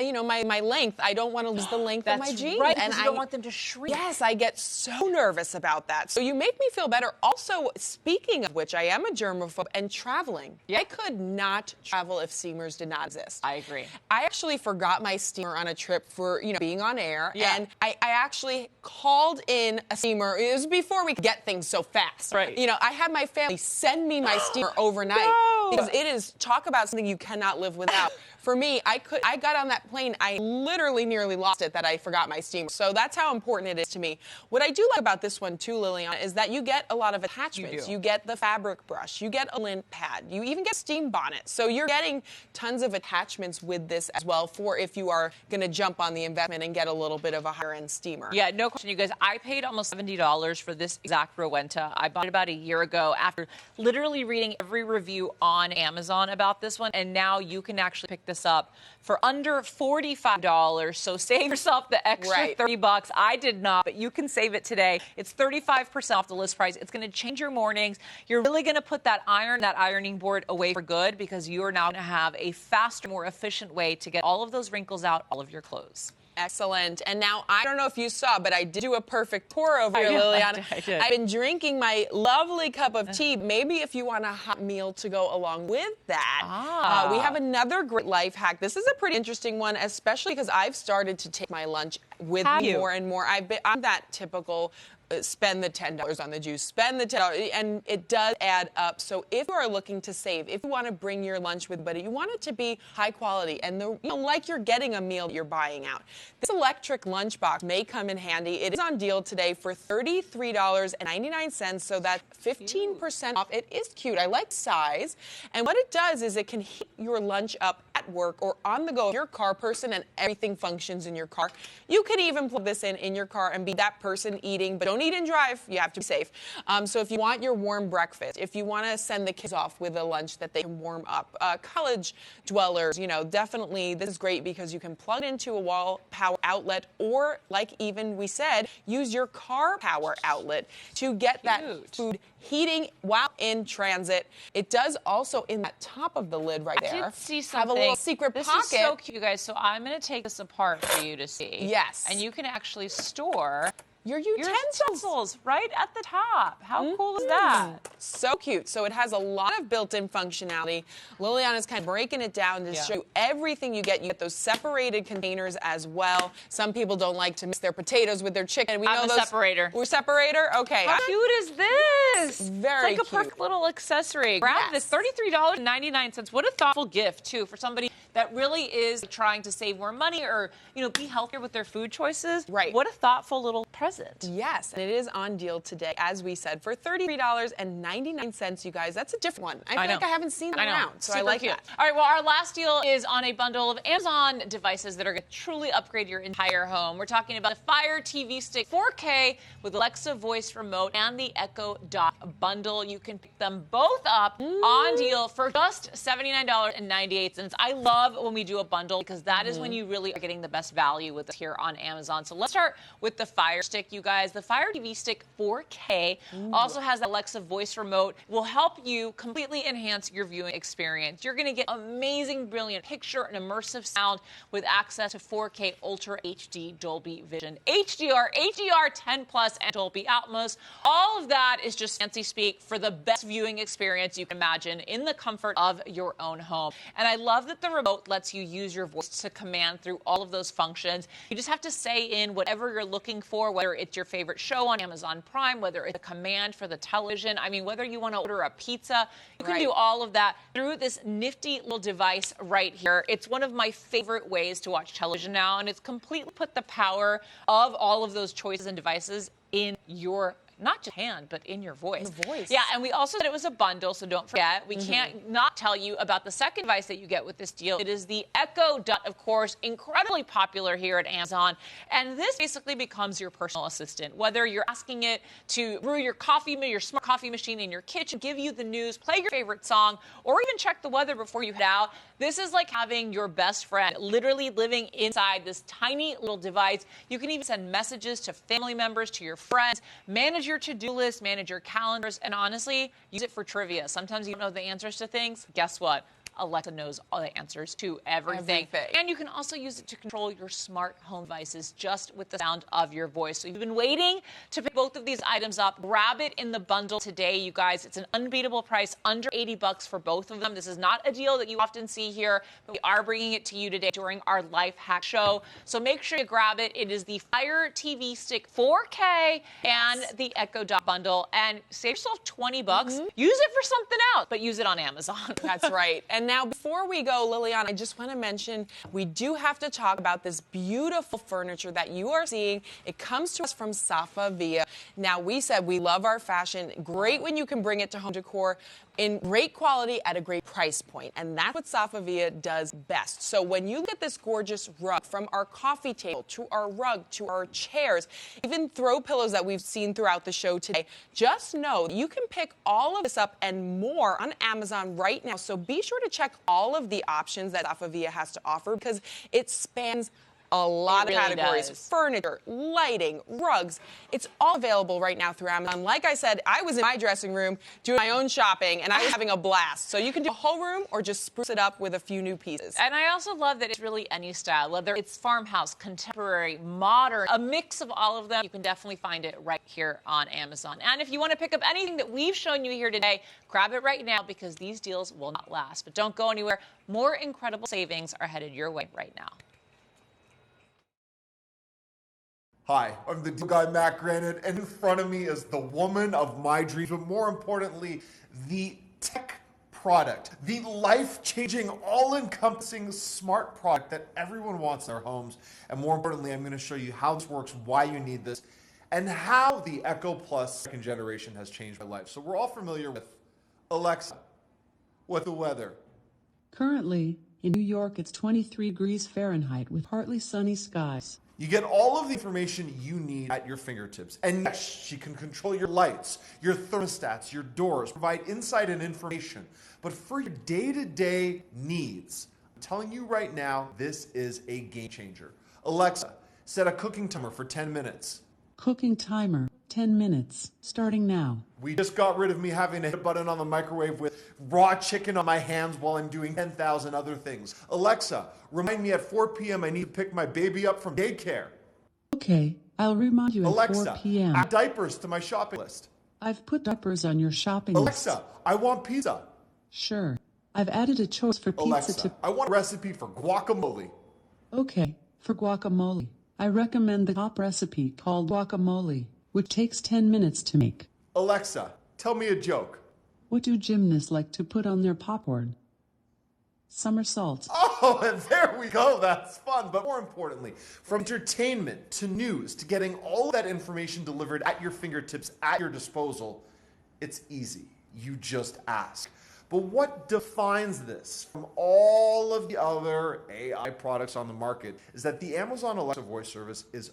You know, my length. I don't want to lose the length of my jeans. Right, and I don't want them to shrink. Yes, I get so nervous about that. So you make me feel better. Also, speaking of which, I am a germaphobe and traveling. I could not travel if steamers did not exist. I agree. I actually forgot my steamer on a trip for, being on air. And I actually called in a steamer. It was before we could get things so fast. Right. I had my family send me my steamer overnight because it is, talk about something you cannot live without. For me, I got on that plane, I literally nearly lost it that I forgot my steamer. So that's how important it is to me. What I do like about this one too, Liliana, is that you get a lot of attachments. You get the fabric brush, you get a lint pad, you even get steam bonnet. So you're getting tons of attachments with this as well for if you are going to jump on the investment and get a little bit of a higher end steamer. Yeah, no question, you guys. I paid almost $70 for this exact Rowenta. I bought it about a year ago after literally reading every review on Amazon about this one, and now you can actually pick this up for under $45. So save yourself the extra $30. I did not, but you can save it today. It's 35% off the list price. It's going to change your mornings. You're really going to put that ironing board away for good because you are now going to have a faster, more efficient way to get all of those wrinkles out, all of your clothes. Excellent. And now, I don't know if you saw, but I did do a perfect pour over here, Liliana. I did. I've been drinking my lovely cup of tea. Maybe if you want a hot meal to go along with that. We have another great life hack. This is a pretty interesting one, especially because I've started to take my lunch with me more and more. I'm that typical spend the $10 on the juice, spend the $10, and it does add up. So if you are looking to save, if you want to bring your lunch with, but you want it to be high quality and like you're getting a meal you're buying out, this electric lunchbox may come in handy. It is on deal today for $33.99, so that's 15% off. It is cute. I like size, and what it does is it can heat your lunch up at work or on the go. If you're a car person and everything functions in your car, you could even plug this in your car and be that person eating, but don't eat and drive. You have to be safe. So if you want your warm breakfast, if you want to send the kids off with a lunch that they can warm up, college dwellers, definitely this is great because you can plug it into a wall power outlet or, like even we said, use your car power outlet to get that food heating while in transit. It does also in that top of the lid right there. I did see something. Have a little secret this pocket. This is so cute, you guys. So I'm going to take this apart for you to see. Yes. And you can actually store your utensils right at the top. How cool is that? So cute. So it has a lot of built-in functionality. Liliana's kind of breaking it down to show you everything you get. You get those separated containers as well. Some people don't like to mix their potatoes with their chicken. I'm a separator. We're separator? Okay. How cute is this? Very cute. It's like a perfect little accessory. Grab this. $33.99. What a thoughtful gift, too, for somebody that really is trying to save more money or, be healthier with their food choices. Right. What a thoughtful little present. Yes, and it is on deal today, as we said, for $33.99, you guys. That's a different one. I feel like I haven't seen that around, so I like that. All right, well, our last deal is on a bundle of Amazon devices that are going to truly upgrade your entire home. We're talking about a Fire TV Stick 4K with Alexa voice remote and the Echo Dot bundle. You can pick them both up on deal for just $79.98. I love love when we do a bundle because that is when you really are getting the best value with us here on Amazon. So let's start with the Fire Stick, you guys. The Fire TV Stick 4K also has the Alexa voice remote. Will help you completely enhance your viewing experience. You're going to get amazing, brilliant picture and immersive sound with access to 4K Ultra HD Dolby Vision, HDR, HDR10 Plus, and Dolby Atmos. All of that is just fancy speak for the best viewing experience you can imagine in the comfort of your own home. And I love that the remote lets you use your voice to command through all of those functions. You just have to say in whatever you're looking for, whether it's your favorite show on Amazon Prime, whether it's a command for the television. I mean, whether you want to order a pizza, you can do all of that through this nifty little device right here. It's one of my favorite ways to watch television now, and it's completely put the power of all of those choices and devices in your not just hand, but in your voice. The voice. Yeah, and we also said it was a bundle, so don't forget. We can't not tell you about the second device that you get with this deal. It is the Echo Dot, of course, incredibly popular here at Amazon. And this basically becomes your personal assistant. Whether you're asking it to brew your coffee, your smart coffee machine in your kitchen, give you the news, play your favorite song, or even check the weather before you head out, this is like having your best friend literally living inside this tiny little device. You can even send messages to family members, to your friends, manage your to-do list, manage your calendars, and honestly, use it for trivia. Sometimes you don't know the answers to things. Guess what? Alexa knows all the answers to everything. And you can also use it to control your smart home devices just with the sound of your voice. So you've been waiting to pick both of these items up. Grab it in the bundle today, you guys. It's an unbeatable price, under $80 for both of them. This is not a deal that you often see here, but we are bringing it to you today during our Life Hack Show. So make sure you grab it. It is the Fire TV Stick 4K and the Echo Dot bundle. And save yourself $20. Use it for something else, but use it on Amazon. That's right. And now, before we go, Liliana, I just want to mention we do have to talk about this beautiful furniture that you are seeing. It comes to us from Safavieh. Now, we said we love our fashion. Great when you can bring it to home decor in great quality at a great price point. And that's what Safavieh does best. So when you get this gorgeous rug, from our coffee table to our rug to our chairs, even throw pillows that we've seen throughout the show today, just know you can pick all of this up and more on Amazon right now. So be sure to check all of the options that Safavieh has to offer because it spans a lot of categories. Furniture, lighting, rugs. It's all available right now through Amazon. Like I said, I was in my dressing room doing my own shopping, and I was having a blast. So you can do a whole room or just spruce it up with a few new pieces. And I also love that it's really any style, whether it's farmhouse, contemporary, modern, a mix of all of them. You can definitely find it right here on Amazon. And if you want to pick up anything that we've shown you here today, grab it right now because these deals will not last. But don't go anywhere. More incredible savings are headed your way right now. Hi, I'm the deal guy, Matt Granite, and in front of me is the woman of my dreams, but more importantly, the tech product, the life-changing, all-encompassing smart product that everyone wants in their homes. And more importantly, I'm going to show you how this works, why you need this, and how the Echo Plus second generation has changed my life. So we're all familiar with Alexa, with the weather. Currently, in New York, it's 23 degrees Fahrenheit with partly sunny skies. You get all of the information you need at your fingertips. And yes, she can control your lights, your thermostats, your doors, provide insight and information. But for your day-to-day needs, I'm telling you right now, this is a game changer. Alexa, set a cooking timer for 10 minutes. Cooking timer, 10 minutes, starting now. We just got rid of me having to hit a button on the microwave with raw chicken on my hands while I'm doing 10,000 other things. Alexa, remind me at 4 p.m. I need to pick my baby up from daycare. Okay, I'll remind you at Alexa, 4 p.m. add diapers to my shopping list. I've put diapers on your shopping Alexa, list. I want pizza. Sure. I've added a choice for pizza Alexa, to... I want a recipe for guacamole. Okay, for guacamole. I recommend the top recipe called guacamole, which takes 10 minutes to make. Alexa, tell me a joke. What do gymnasts like to put on their popcorn? Somersaults. Oh, and there we go. That's fun. But more importantly, from entertainment to news to getting all of that information delivered at your fingertips, at your disposal, it's easy. You just ask. But what defines this from all of the other AI products on the market is that the Amazon Alexa voice service is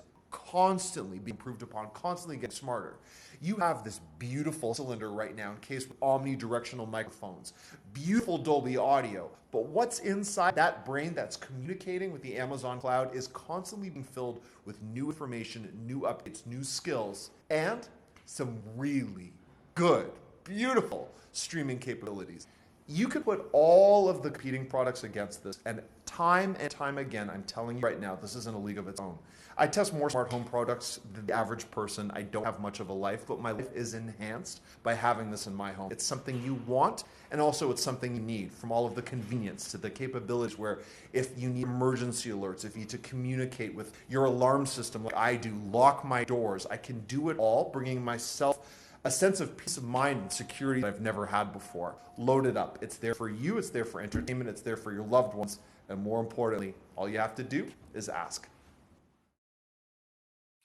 constantly being improved upon, constantly getting smarter. You have this beautiful cylinder right now encased with omnidirectional microphones, beautiful Dolby audio, but what's inside that brain that's communicating with the Amazon cloud is constantly being filled with new information, new updates, new skills, and some really good, beautiful streaming capabilities. You could put all of the competing products against this, and time again, I'm telling you right now, this is in a league of its own. I test more smart home products than the average person. I don't have much of a life, but my life is enhanced by having this in my home. It's something you want, and also it's something you need, from all of the convenience to the capabilities where if you need emergency alerts, if you need to communicate with your alarm system like I do, lock my doors, I can do it all, bringing myself a sense of peace of mind and security that I've never had before. Load it up. It's there for you, it's there for entertainment, it's there for your loved ones, and more importantly, all you have to do is ask.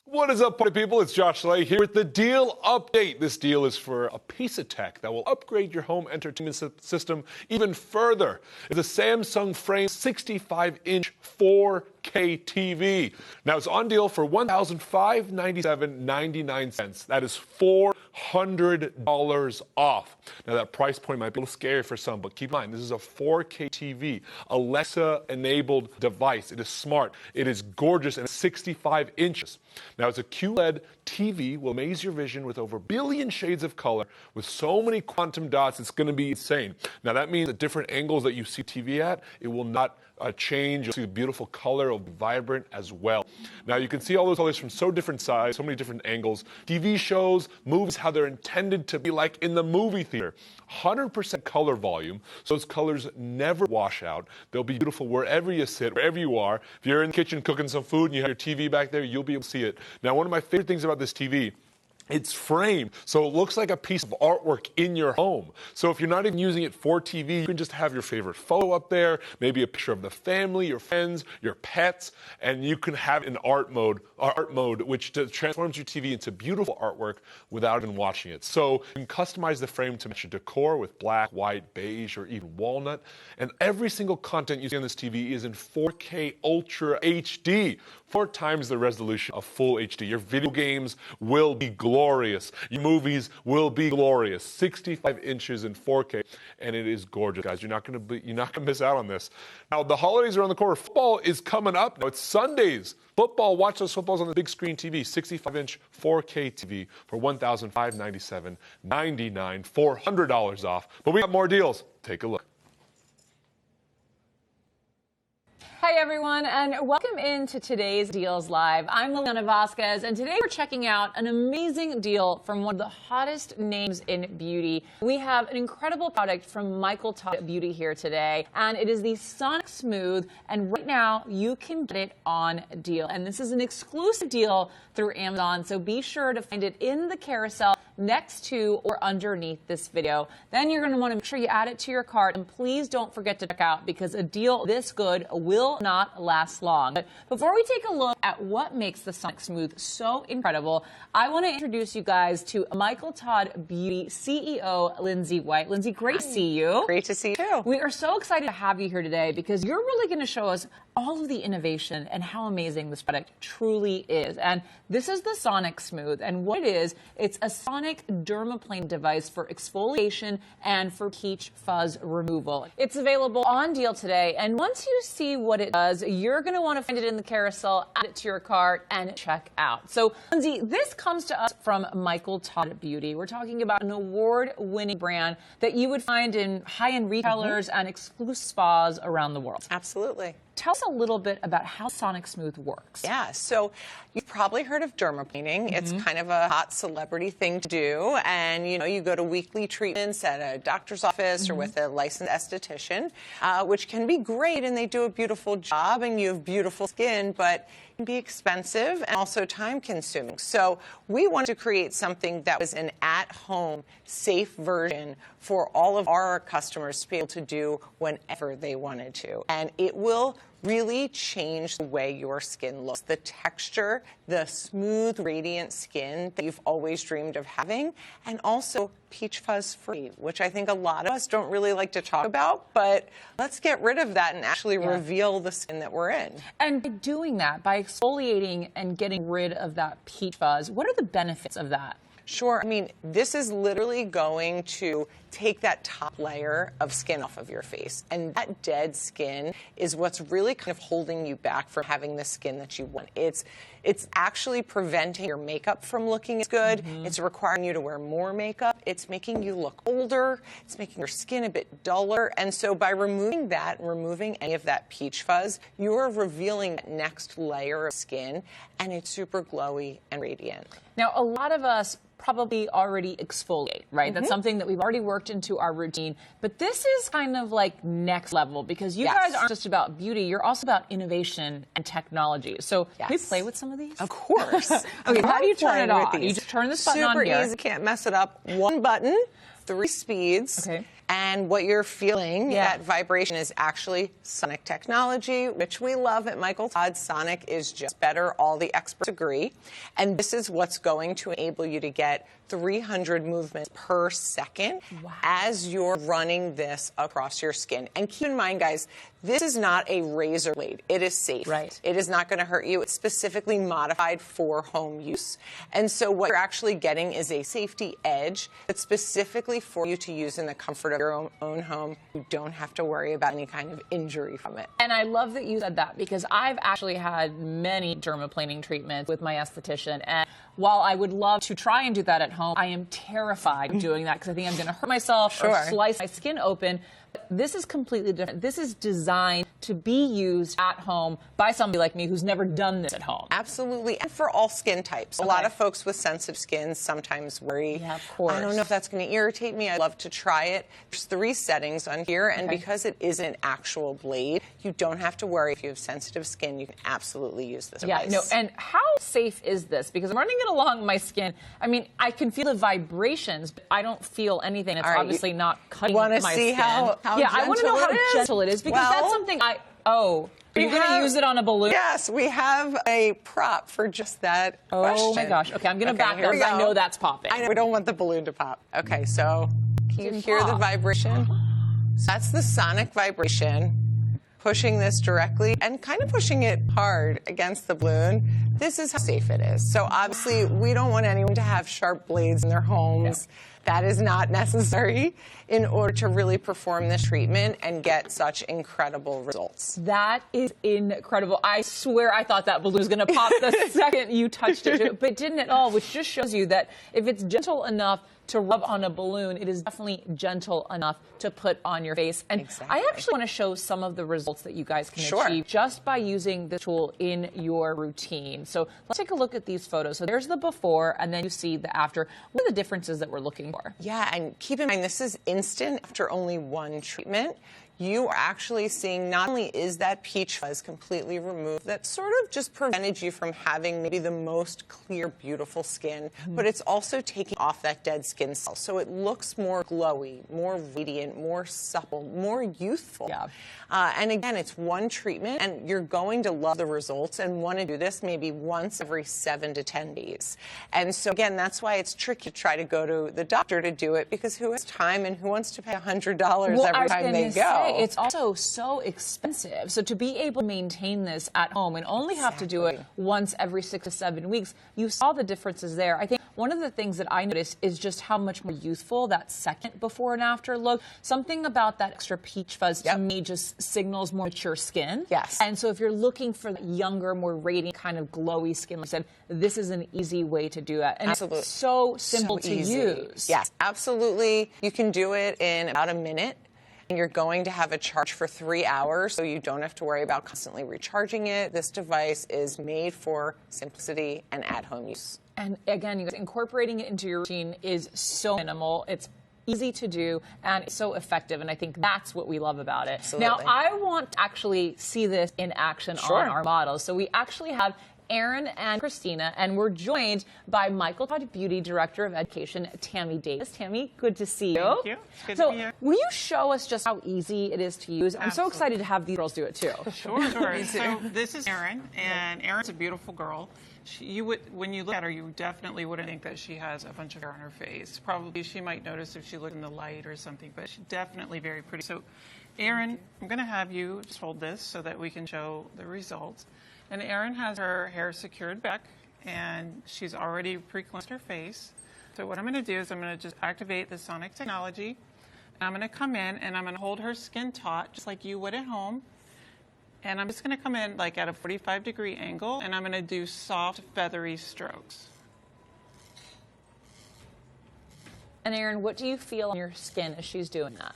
What is up, party people? It's Josh Slay here with the deal update. This deal is for a piece of tech that will upgrade your home entertainment system even further. It's a Samsung Frame 65-inch 4K TV. Now, it's on deal for $1,597.99. That is $400 off. Now, that price point might be a little scary for some, but keep in mind, this is a 4K TV, Alexa-enabled device. It is smart, it is gorgeous, and it's 65 inches. Now, it's a QLED TV, will amaze your vision with over a billion shades of color, with so many quantum dots, it's going to be insane. Now, that means at different angles that you see TV at, it will not change. You'll see the beautiful color. It'll be vibrant as well. Now, you can see all those colors from so different sides, so many different angles. TV shows, movies, how they're intended to be like in the movie theater. 100% color volume, so those colors never wash out. They'll be beautiful wherever you sit, wherever you are. If you're in the kitchen cooking some food and you have your TV back there, you'll be able to see it. Now, one of my favorite things about this TV, it's framed, so it looks like a piece of artwork in your home. So if you're not even using it for TV, you can just have your favorite photo up there, maybe a picture of the family, your friends, your pets, and you can have an art mode, which transforms your TV into beautiful artwork without even watching it. So you can customize the frame to match your decor with black, white, beige, or even walnut. And every single content you see on this TV is in 4K Ultra HD, 4 times the resolution of full HD. Your video games will be glorious. Your movies will be glorious. 65 inches in 4K, and it is gorgeous, guys. You're not going to miss out on this. Now, the holidays are on the corner. Football is coming up. Now, it's Sundays. Football, watch those footballs on the big screen TV, 65-inch 4K TV for $1,597.99, $400 off. But we got more deals. Take a look. Hi, everyone, and welcome into today's Deals Live. I'm Liliana Vasquez, and today we're checking out an amazing deal from one of the hottest names in beauty. We have an incredible product from Michael Todd Beauty here today, and it is the Sonic Smooth, and right now you can get it on deal. And this is an exclusive deal through Amazon, so be sure to find it in the carousel next to or underneath this video. Then you're going to want to make sure you add it to your cart, and please don't forget to check out, because a deal this good will not last long. But before we take a look at what makes the Sonic Smooth so incredible, I want to introduce you guys to Michael Todd Beauty CEO Lindsay White. Lindsay, great to see you. Great to see you too. We are so excited to have you here today, because you're really going to show us all of the innovation and how amazing this product truly is. And this is the Sonic Smooth, and what it is, it's a sonic dermaplane device for exfoliation and for peach fuzz removal. It's available on deal today, and once you see what it does, you're going to want to find it in the carousel, add it to your cart, and check out. So, Lindsay, this comes to us from Michael Todd Beauty. We're talking about an award-winning brand that you would find in high-end retailers and exclusive spas around the world. Absolutely. Tell us a little bit about how Sonic Smooth works. Yeah, so you've probably heard of dermaplaning. It's kind of a hot celebrity thing to do. And, you know, you go to weekly treatments at a doctor's office or with a licensed esthetician, which can be great, and they do a beautiful job, and you have beautiful skin, but it can be expensive and also time-consuming. So we wanted to create something that was an at-home, safe version for all of our customers to be able to do whenever they wanted to. And it will really change the way your skin looks. The texture, the smooth, radiant skin that you've always dreamed of having, and also peach fuzz free, which I think a lot of us don't really like to talk about, but let's get rid of that and actually reveal the skin that we're in. And by doing that, by exfoliating and getting rid of that peach fuzz, what are the benefits of that? Sure. I mean, this is literally going to take that top layer of skin off of your face. And that dead skin is what's really kind of holding you back from having the skin that you want. It's actually preventing your makeup from looking as good. It's requiring you to wear more makeup. It's making you look older. It's making your skin a bit duller. And so by removing that and removing any of that peach fuzz, you're revealing that next layer of skin, and it's super glowy and radiant. Now, a lot of us probably already exfoliate, right? That's something that we've already worked into our routine. But this is kind of like next level, because you guys aren't just about beauty, you're also about innovation and technology. So can we play with some of these? Of course. Okay, how do you turn it on? You just turn this button on here. Super easy, can't mess it up. One button, 3 speeds. Okay. And what you're feeling, that vibration, is actually Sonic technology, which we love at Michael Todd. Sonic is just better. All the experts agree. And this is what's going to enable you to get 300 movements per second as you're running this across your skin. And keep in mind, guys, this is not a razor blade. It is safe. It is not going to hurt you. It's specifically modified for home use. And so what you're actually getting is a safety edge that's specifically for you to use in the comfort of your own home. You don't have to worry about any kind of injury from it. And I love that you said that, because I've actually had many dermaplaning treatments with my esthetician. And while I would love to try and do that at home, I am terrified of doing that, because I think I'm going to hurt myself or slice my skin open. This is completely different. This is designed to be used at home by somebody like me who's never done this at home. Absolutely, and for all skin types. A lot of folks with sensitive skin sometimes worry, of course, I don't know if that's going to irritate me. I'd love to try it. There's 3 settings on here, and because it isn't an actual blade, you don't have to worry. If you have sensitive skin, you can absolutely use this device. No, and how safe is this? Because I'm running it along my skin. I mean, I can feel the vibrations, but I don't feel anything. It's obviously not cutting my skin. Want to see how I want to know how gentle it is, because that's something are you going to use it on a balloon? Yes, we have a prop for just that question. Oh my gosh. Okay, I'm going to back up, because I know that's popping. I know, we don't want the balloon to pop. Okay, so can you hear the vibration? So that's the Sonic vibration, pushing this directly and kind of pushing it hard against the balloon. This is how safe it is. So obviously, we don't want anyone to have sharp blades in their homes. That is not necessary in order to really perform this treatment and get such incredible results. That is incredible. I swear I thought that balloon was going to pop the second you touched it, but it didn't at all, which just shows you that if it's gentle enough to rub on a balloon, it is definitely gentle enough to put on your face. And I actually want to show some of the results that you guys can achieve just by using this tool in your routine. So let's take a look at these photos. So there's the before, and then you see the after. What are the differences that we're looking for? Yeah, and keep in mind, this is instant after only 1 treatment. You are actually seeing not only is that peach fuzz completely removed, that sort of just prevented you from having maybe the most clear, beautiful skin, but it's also taking off that dead skin cell. So it looks more glowy, more radiant, more supple, more youthful. And again, it's 1 treatment, and you're going to love the results and want to do this maybe once every 7 to 10 days. And so again, that's why it's tricky to try to go to the doctor to do it, because who has time and who wants to pay $100 every time they go? It's also so expensive. So to be able to maintain this at home and only have to do it once every 6 to 7 weeks, you saw the differences there. I think one of the things that I noticed is just how much more youthful that second before and after look. Something about that extra peach fuzz to me just signals more mature skin. And so if you're looking for the younger, more radiant, kind of glowy skin, like I said, this is an easy way to do that. And it's so simple to use. Yes, absolutely. You can do it in about a minute. You're going to have a charge for 3 hours, so you don't have to worry about constantly recharging it. This device is made for simplicity and at-home use. And again, you guys, incorporating it into your routine is so minimal. It's easy to do, and it's so effective, and I think that's what we love about it. Absolutely. Now, I want to actually see this in action on our models. So we actually have Aaron and Christina, and we're joined by Michael Todd Beauty Director of Education, Tammy Davis. Tammy, good to see you. Thank you. It's good to be here. Will you show us just how easy it is to use? I'm so excited to have these girls do it too. Sure. So this is Erin, and Erin's a beautiful girl. When you look at her, you definitely wouldn't think that she has a bunch of hair on her face. Probably she might notice if she looked in the light or something, but she's definitely very pretty. So, Erin, I'm going to have you just hold this so that we can show the results. And Erin has her hair secured back, and she's already pre-cleansed her face. So what I'm going to do is I'm going to just activate the Sonic technology. I'm going to come in, and I'm going to hold her skin taut, just like you would at home. And I'm just going to come in like at a 45-degree angle, and I'm going to do soft, feathery strokes. And Erin, what do you feel on your skin as she's doing that?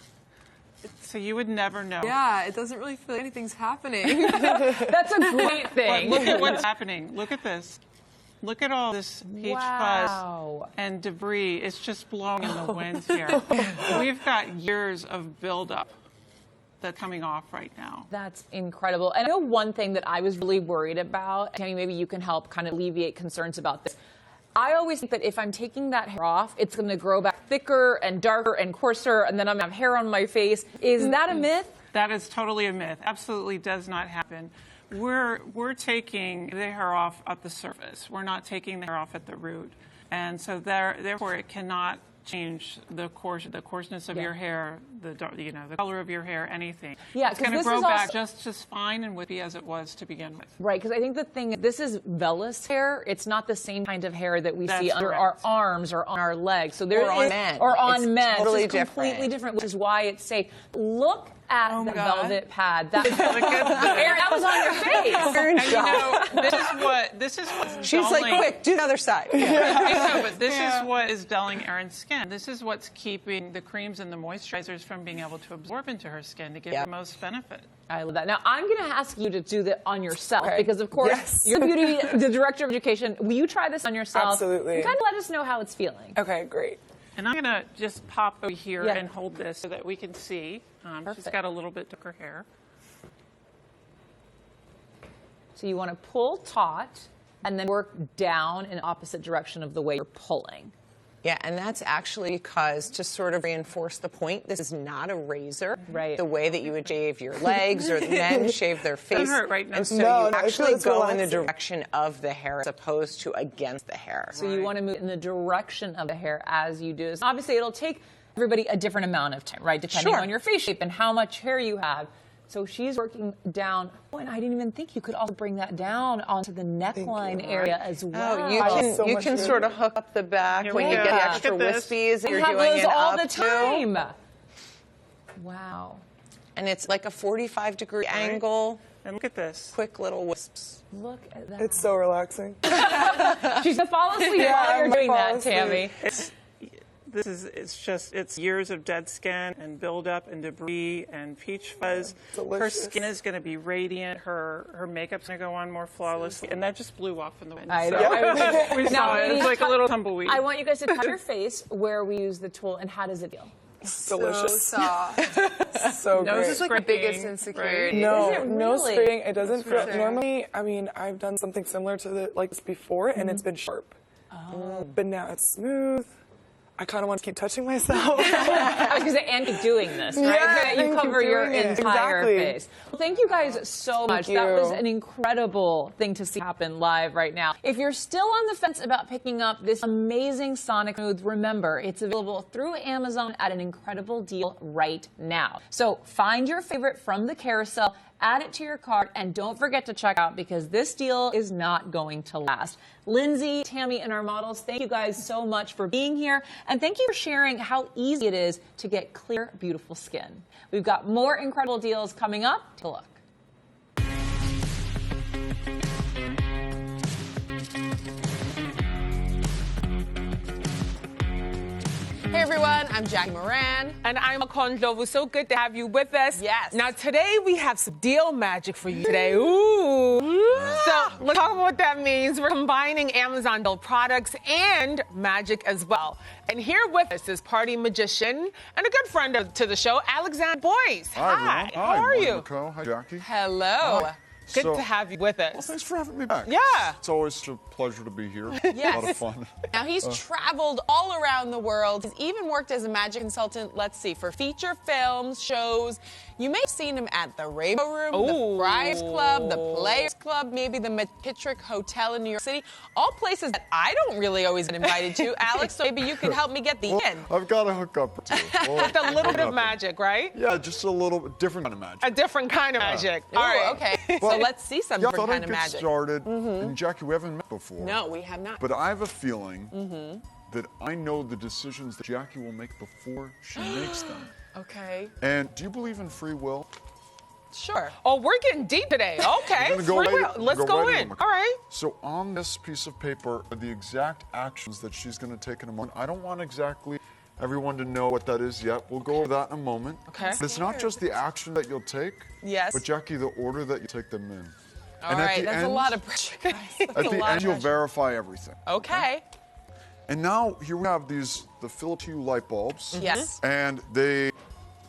So you would never know. Yeah, it doesn't really feel like anything's happening. That's a great thing. But look at what's happening. Look at this. Look at all this peach fuzz and debris. It's just blowing in the wind here. We've got years of buildup that's coming off right now. That's incredible. And I know one thing that I was really worried about, Tammy, maybe you can help kind of alleviate concerns about this. I always think that if I'm taking that hair off, it's going to grow back thicker and darker and coarser, and then I'm going to have hair on my face. Is that a myth? That is totally a myth. Absolutely does not happen. We're taking the hair off at the surface. We're not taking the hair off at the root. And so therefore it cannot change the coarseness of your hair, the color of your hair, anything. Yeah, it's going to grow back just as fine and wispy as it was to begin with. Right, because I think the thing, this is vellus hair. It's not the same kind of hair that we see under our arms or on our legs. So there on men. Or on men. Totally it's completely different, which is why it's safe. Look at the velvet pad. That was on your face. And this is what's She's dulling. like, quick, do the other side. I know, but this is what is dulling Erin's skin. This is what's keeping the creams and the moisturizers from being able to absorb into her skin to give her the most benefit. I love that. Now, I'm going to ask you to do that on yourself because, of course, you're the Director of Education. Will you try this on yourself? Absolutely. And kind of let us know how it's feeling. Okay, great. And I'm going to just pop over here and hold this so that we can see. She's got a little bit thicker hair. So you want to pull taut and then work down in opposite direction of the way you're pulling. Yeah, and that's actually because, to sort of reinforce the point, this is not a razor. Right. The way that you would shave your legs or men shave their face. Doesn't hurt right now. And so you actually go in the direction of the hair as opposed to against the hair. So you want to move in the direction of the hair as you do this. Obviously, it'll take everybody a different amount of time, right? Depending on your face shape and how much hair you have. So she's working down. Oh, and I didn't even think you could also bring that down onto the neckline area as well. Oh, you can sort of hook up the back when you get the extra wispies that you're doing those it all up the time. Wow. And it's like a 45-degree angle. And look at this. Quick little wisps. Look at that. It's so relaxing. She's going to fall asleep while you're doing that, Tammy. It's years of dead skin and buildup and debris and peach fuzz. Her skin is going to be radiant. Her makeup's going to go on more flawlessly. And that just blew off in the wind. I know. We saw it. It's like a little tumbleweed. I want you guys to touch your face where we use the tool, and how does it feel? Delicious. So soft. So great. This is like the biggest insecurity. No spraying. It doesn't feel. Normally, I mean, I've done something similar to this before, and it's been sharp. But now it's smooth. I kind of want to keep touching myself. I was going to say, and keep doing this, right? Yeah, you cover your entire face. Well, thank you guys so much. Thank you. That was an incredible thing to see happen live right now. If you're still on the fence about picking up this amazing Sonic Smooth, remember, it's available through Amazon at an incredible deal right now. So find your favorite from the carousel, add it to your cart, and don't forget to check out because this deal is not going to last. Lindsay, Tammy, and our models, thank you guys so much for being here, and thank you for sharing how easy it is to get clear, beautiful skin. We've got more incredible deals coming up. Take a look. Hey everyone, I'm Jackie Moran. And I'm Akon Ndlovu. So good to have you with us. Yes. Now today we have some deal magic for you today. Ooh. So let's talk about what that means. We're combining Amazon built products and magic as well. And here with us is party magician and a good friend to the show, Alexander Boyce. Hi. How are you? Nicole. Hi, Jackie. Hello. Good to have you with us. Well, thanks for having me back. Yeah. It's always a pleasure to be here. Yes. A lot of fun. Now, he's traveled all around the world. He's even worked as a magic consultant, let's see, for feature films, shows. You may have seen him at the Rainbow Room, the Friars Club, the Players Club, maybe the McKittrick Hotel in New York City. All places that I don't really always get invited to. Alex, so maybe you could help me get the in. I've got a hookup or two. Well, With a little bit of magic, right? Yeah, just a little different kind of magic. A different kind of magic. All right, okay. So let's see some different kind of get magic. Started. And Jackie, we haven't met before. No, we have not. But I have a feeling that I know the decisions that Jackie will make before she makes them. Okay. And do you believe in free will? Sure. Oh, we're getting deep today. Okay. We're gonna go Free right- will. Let's go go right in. in. All right. So on this piece of paper are the exact actions that she's going to take in a moment. I don't want exactly everyone to know what that is yet. We'll go over that in a moment. Okay. But it's not just the action that you'll take. Yes. But Jackie, the order that you take them in. All right, that's a lot of pressure, guys. At the end, you'll verify everything. Okay. And now here we have the Philips Hue light bulbs. Yes. And they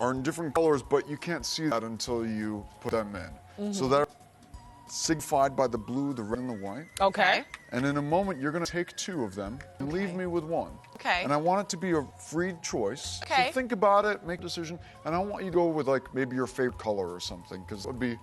are in different colors, but you can't see that until you put them in. So they're signified by the blue, the red, and the white. Okay. And in a moment, you're going to take two of them and leave me with one. Okay. And I want it to be a free choice. Okay. So think about it, make a decision, and I want you to go with like maybe your favorite color or something, because it would be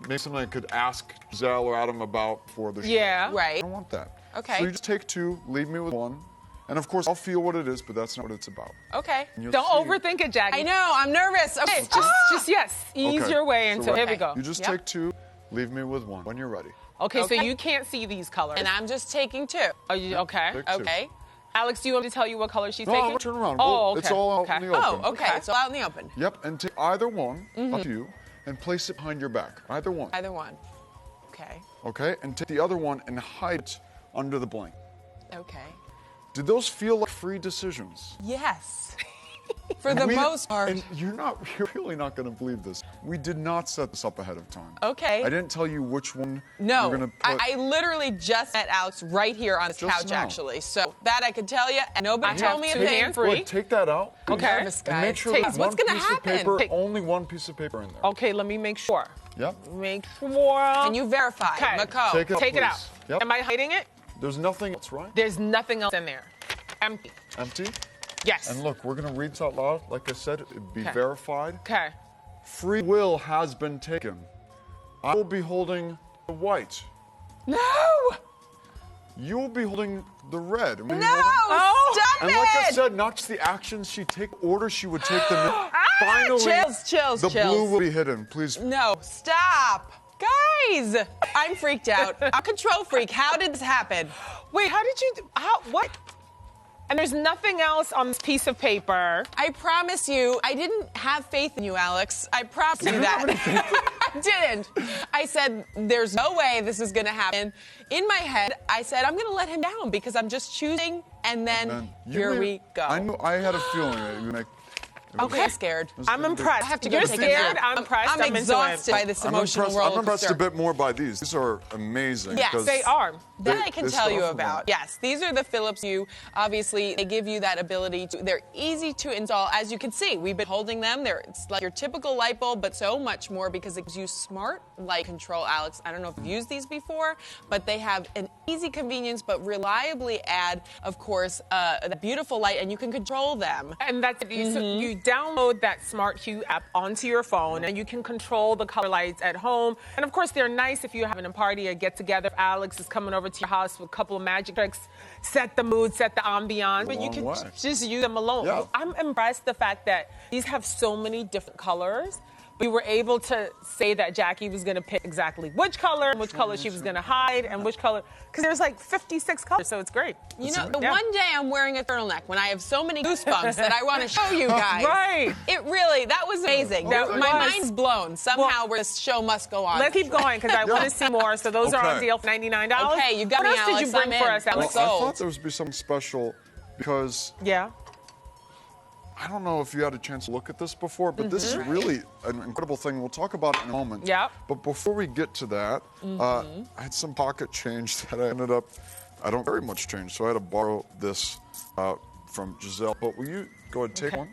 maybe something I could ask Giselle or Adam about for the show. Yeah. Right. I don't want that. Okay. So you just take two, leave me with one, and of course I'll feel what it is, but that's not what it's about. Okay. And you'll Don't see- overthink it, Jackie. I know, I'm nervous. Okay, Just yes, ease Okay. your way So into. right. Here we go. You just take two, leave me with one when you're ready. Okay, so Okay. you can't see these colors. And I'm just taking two. Are you okay? Take two. Okay. Alex, do you want me to tell you what color she's No, taking? I'm gonna turn around. Oh, Well, okay. it's all out okay. in the open. Oh, okay. It's all out in the open. Yep, and take either one, up to you, and place it behind your back. Either one. Either one. Okay. Okay, and take the other one and hide it under the blanket. Okay. Did those feel like free decisions? Yes. For the We- most part. And you're really not going to believe this. We did not set this up ahead of time. Okay. I didn't tell you which one No, you're going to put. I literally just met Alex right here on this Just couch, now. actually. So that I could tell you, and nobody I told have me a two thing. hands free. Look, take that out. Okay. Nervous, And make guys. sure Take- there's what's one gonna piece happen? of paper, Take- only one piece of paper in there. Okay, let me make sure. Yep. Make sure. And you verify. Okay. Mako. Take it out, Take it please. out. Yep. Am I hiding it? There's nothing else, right? There's nothing else in there. Empty. Empty. Yes. And look, we're going to read this out loud. Like I said, it'd be Okay. verified. Okay. Free will has been taken. I will be holding the white. No! You will be holding the red. And when No! you hold Stop and it! like I said, not just the actions she take, order she would take them in. Finally, Chills. the blue will be hidden. Please. No, stop. Guys, I'm freaked out. I'm a control freak. How did this happen? Wait, how did you? What? And there's nothing else on this piece of paper. I promise you, I didn't have faith in you, Alex. I promise you that. I didn't. I said, there's no way this is going to happen. In my head, I said, I'm going to let him down because I'm just choosing, and then here we go. I knew. I had a feeling that you would make. Okay, I'm scared. I'm impressed. I have to go You're take a scared. nap. I'm impressed. I'm exhausted by this emotional roller I'm impressed a coaster. bit more by these. These are amazing. Yes, because They are. That I can they tell you start off about. Yes, these are the Philips Hue. Obviously, they give you that ability to, they're easy to install. As you can see, we've been holding them. It's like your typical light bulb, but so much more because it gives you smart light control, Alex. I don't know if you've used these before, but they have an easy convenience, but reliably add, of course, the beautiful light, and you can control them. And that's it. So you download that Smart Hue app onto your phone, and you can control the color lights at home. And of course, they're nice if you're having a party or get together. If Alex is coming over to your house with a couple of magic tricks, set the mood, set the ambiance. But you can way. just use them alone. Yeah. I'm impressed the fact that these have so many different colors. We were able to say that Jackie was going to pick exactly which color, and which color she was going to hide, and which color, because there's like 56 colors, so it's great. You know, the one day I'm wearing a turtleneck when I have so many goosebumps that I want to show you guys. Right. It really, that was amazing. That My was. mind's blown. Somehow this show must go on. Let's keep going, because I want to see more. So those are on Okay. deal for $99. Okay, you got what me, else did you Alex. bring I'm for in. us, Well, Alex? I thought there would be something special because Yeah. I don't know if you had a chance to look at this before, but this is really an incredible thing. We'll talk about it in a moment. Yep. But before we get to that, I had some pocket change that I ended up, I don't very much change, so I had to borrow this from Giselle. But will you go ahead and take one?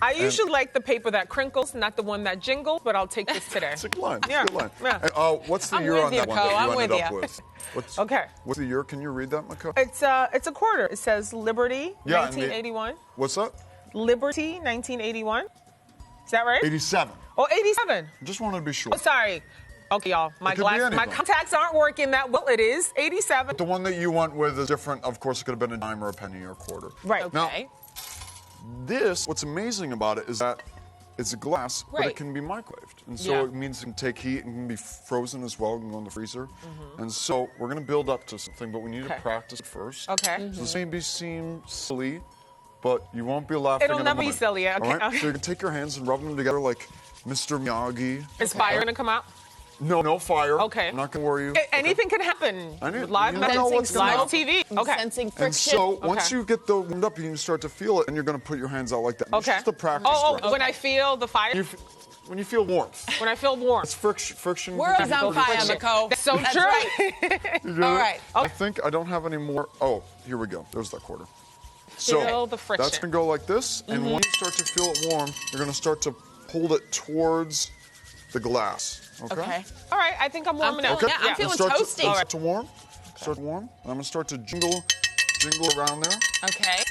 I usually like the paper that crinkles, not the one that jingles, but I'll take this today. It's a good line. Yeah. It's a good line. Yeah. And, what's the I'm year with on you, that one Co. that you I'm ended with up you. with? Okay. What's the year? Can you read that, Mako? It's a quarter. It says Liberty, Yeah, 1981. What's that? Liberty, 1981. Is that right? 87. Oh, 87. Just wanted to be sure. Oh, sorry. Okay, y'all. My It could be my anything. contacts aren't working that well. It is 87. The one that you went with is different. Of course, it could have been a dime or a penny or a quarter. Right. Okay. Now, what's amazing about it is that it's a glass, but Right. it can be microwaved. And so Yeah. it means it can take heat and can be frozen as well, it can go in the freezer. And so we're going to build up to something, but we need to Okay. practice it first. Okay. So this may seem silly, but you won't be laughing It'll in a never be moment. silly, okay. All right? So you can take your hands and rub them together like Mr. Miyagi. Is fire going to come out? No fire. Okay. I'm not going to worry you. Anything can happen. I know- Live you never know what's gonna live happen. TV. Okay. Sensing friction. And so once Okay. you get the warmed up, you can start to feel it, and you're going to put your hands out like that. It's Okay. just a practice. Oh, run. when I feel the fire? When you feel warmth. When I feel warm. It's friction. World's on fire, Mako. That's so That's true. right. You do All it? right. I think I don't have any more. Oh, here we go. There's that quarter. Feel the friction. That's going to go like this, and when you start to feel it warm, you're going to start to hold it towards the glass. Okay? All right, I think I'm warming up. Okay. Yeah, I'm feeling Start toasty. To, start to warm. Start to warm. I'm going to start to jingle around there. Okay.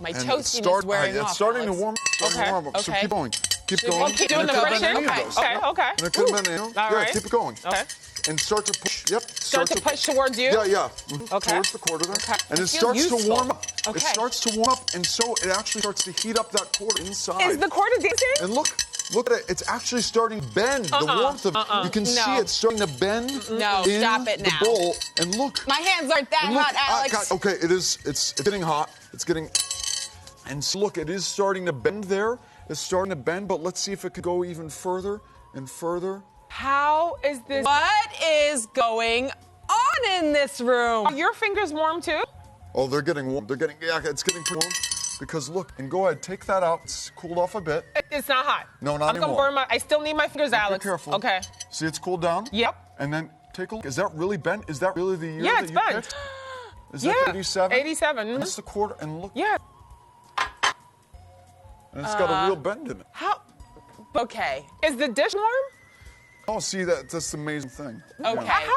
My And toastiness wearing off. It's starting Alex. to warm. Starting to warm up. So Okay. keep going. Keep Should going. we keep doing And the it could have been friction? any of those. Okay. And it could have been, All yeah, right. keep it going. Okay. And start to push. Yep. Start to push towards you? Yeah. Okay. Towards the quarter there. Okay. And it feels starts useful. to warm up. Okay. It starts to warm up, and so it actually starts to heat up that quarter inside. Is the quarter dancing? And look at it. It's actually starting to bend. The warmth of you can see No. it starting to bend No, in stop it the now. bowl. And look. My hands aren't that And look, hot, Alex. okay, it is. It's getting hot. It's getting. And so look, it is starting to bend there. It's starting to bend, but let's see if it could go even further and further. How is this? What is going on in this room? Are your fingers warm too? Oh, they're getting warm. It's getting pretty warm. Because look, and go ahead, take that out. It's cooled off a bit. It's not hot. No, not I'm gonna anymore. burn I still need my fingers, Alex. Be careful. Okay. See, it's cooled down. Yep. And then take a look. Is that really bent? Is that really the year Yeah, that it's you bent. picked? Is Yeah. that 87? 87. That's the quarter. And look, Yeah. and it's got a real bend in it. How? Okay. Is the dish warm? Oh, see, that's the amazing thing. Okay. Yeah.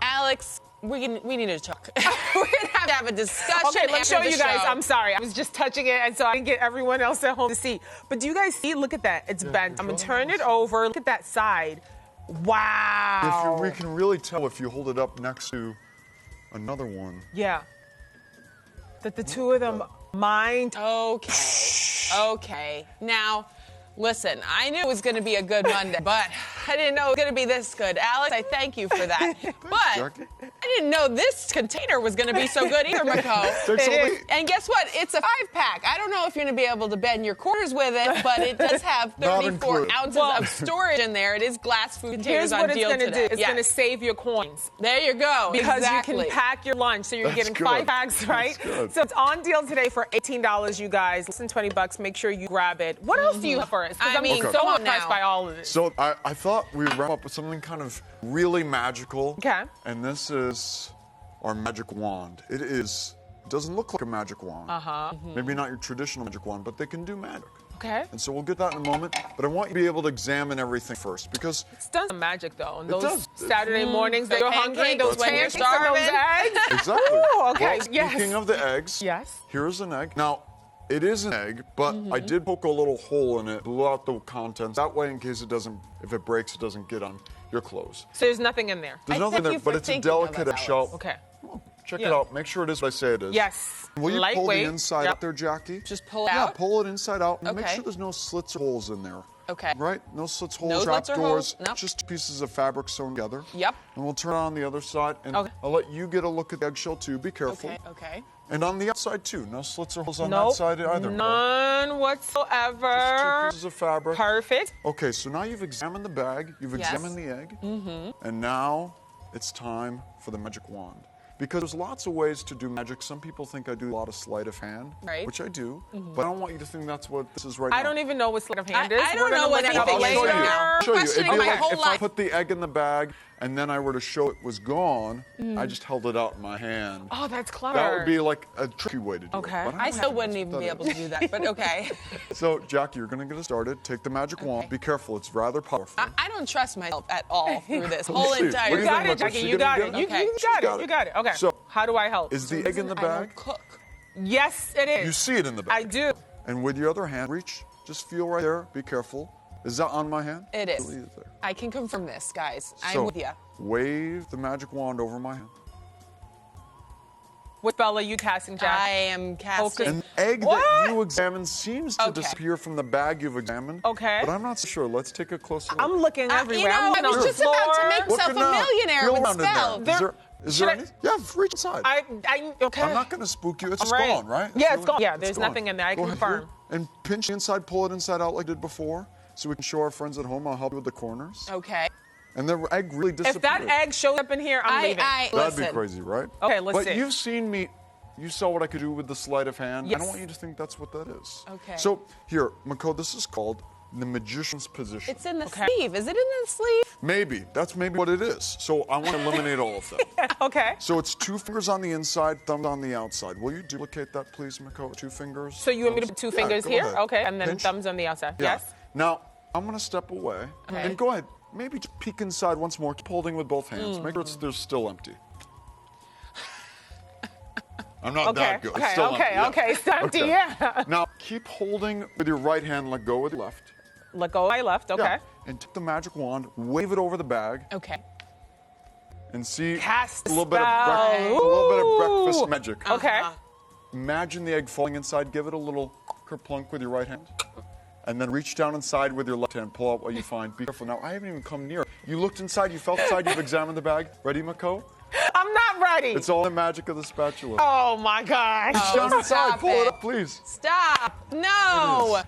Alex, we need to talk. We're gonna have to have a discussion. Okay, let's show after the you guys. show. I'm sorry. I was just touching it, and so I didn't get everyone else at home to see. But do you guys see? Look at that. It's bent. I'm going to turn it over. Look at that side. Wow. We can really tell if you hold it up next to another one. Yeah. That the two of them mind. Okay. Now, listen, I knew it was going to be a good Monday, but I didn't know it was going to be this good. Alex, I thank you for that. But Jackie. I didn't know this container was going to be so good either, Mako. Thanks, Ollie. And guess what? It's a 5-pack. I don't know if you're going to be able to bend your quarters with it, but it does have Not 34 included. ounces of storage in there. It is glass food containers Here's on what it's deal going to today. do. It's Yes. going to save your coins. There you go. Because exactly. you can pack your lunch, so you're That's getting good. 5 packs, right? That's good. So it's on deal today for $18, you guys. Less than $20. Make sure you grab it. What else do you have for us? 'Cause I mean, I'm come so on impressed now. by all of this. So I thought we'd wrap up with something kind of really magical. Okay. And this is our magic wand. It doesn't look like a magic wand. Maybe not your traditional magic wand, but they can do magic. Okay. And so we'll get that in a moment. But I want you to be able to examine everything first because It's done some magic, though. On It those does. Saturday mornings that you're hungry, pancakes those when you're pancakes and those starving. eggs. exactly. Ooh, okay. Well, Yes. speaking of the eggs, Yes. here's an egg. Now, it is an egg, but I did poke a little hole in it, blew out the contents. That way, in case if it breaks, it doesn't get on your clothes. So there's nothing in there. There's I nothing thank there, you but for it's a thinking of delicate us, shell. Alex. Okay. Check Yeah. it out. Make sure it is what I say it is. Yes. Will you pull the Lightweight. inside Yep. out there, Jackie? Just pull it Yeah, out? pull it inside out. And make Okay. sure there's no slits or holes in there. Okay. Right? No slits, holes, No slits or trapdoors. holes. Nope. Just pieces of fabric sewn together. Yep. And we'll turn it on the other side. And Okay. I'll let you get a look at the eggshell too. Be careful. Okay. And on the outside too. No slits or holes on Nope. that side either. None whatsoever. Just 2 pieces of fabric. Perfect. Okay, so now you've examined the bag, you've Yes. examined the egg, and now it's time for the magic wand. Because there's lots of ways to do magic. Some people think I do a lot of sleight of hand, Right. which I do, but I don't want you to think that's what this is right now. I don't even know what sleight of hand I is. don't We're gonna know what look it up anything is later. right now. show you. It'd questioning be my like whole if I life. put the egg in the bag and then I were to show it was gone, I just held it out in my hand. Oh, that's clever. That would be like a tricky way to do it. Okay. but I don't still think wouldn't that's even what be that able is. to do that, but okay. So, Jackie, you're going to get us started. Take the magic wand. Be careful. It's rather powerful. I don't trust myself at all through this Let's whole see. entire What do You you got think, it, Michael? Is Jackie. she You gonna got get it. it? You Okay. got it. You got it. Okay. So, how do I help? Is the egg in the I don't bag? cook. Yes, it is. You see it in the bag. I do. And with your other hand, reach. Just feel right there. Be careful. Is that on my hand? It is. Really there. I can confirm this, guys. I'm So, with you. wave the magic wand over my hand. What spell are you casting, Jack? I am casting. An egg What? that you examined seems to Okay. disappear from the bag you've examined. Okay. But I'm not so sure. Let's take a closer look. I'm looking everywhere. You know, I'm I looking was on the just about to floor. make myself a Looking up. millionaire Feel with around in there. spell. Is there Should any? Yeah, reach inside. Okay. I'm not going to spook you. It's just All right. gone, right? Yeah, Feel it's it? gone. Yeah, It's there's gone. nothing in there. I Go can ahead confirm. here And pinch the inside, pull it inside out like I did before, so we can show our friends at home. I'll help you with the corners. Okay. And the egg really disappeared. If that egg shows up in here, I'm leaving. That'd listen. be crazy, right? Okay, let's but see. you've seen me. You saw what I could do with the sleight of hand. I Yes. don't want you to think that's what that is. Okay. So here, Mako, this is called the magician's position. It's in the sleeve. Is it in the sleeve? Maybe. That's maybe what it is. So I want to eliminate all of that. Okay. So it's 2 fingers on the inside, thumb on the outside. Will you duplicate that, please, Mako? 2 fingers. So you want me to put 2 Yeah, fingers go here? ahead. Okay, and then Pinch. thumbs on the outside. Yeah. Yes? Now, I'm going to step away. Okay. And go ahead. Maybe just peek inside once more. Keep holding with both hands. Make sure they're still empty. I'm not that good. It's still empty. Okay. It's empty, yeah. Now, keep holding with your right hand. Let go with your left. Let go of my left, okay. Yeah. And take the magic wand, wave it over the bag, Okay. and see Cast a little bit spell. of breakfast magic. Okay. Imagine the egg falling inside. Give it a little kerplunk with your right hand. And then reach down inside with your left hand. Pull out what you find. Be careful. Now, I haven't even come near. You looked inside. You felt inside. You've examined the bag. Ready, Mako? I'm not ready. It's all the magic of the spatula. Oh my gosh. Reach down inside. stop Pull it it. up, please. Stop. No.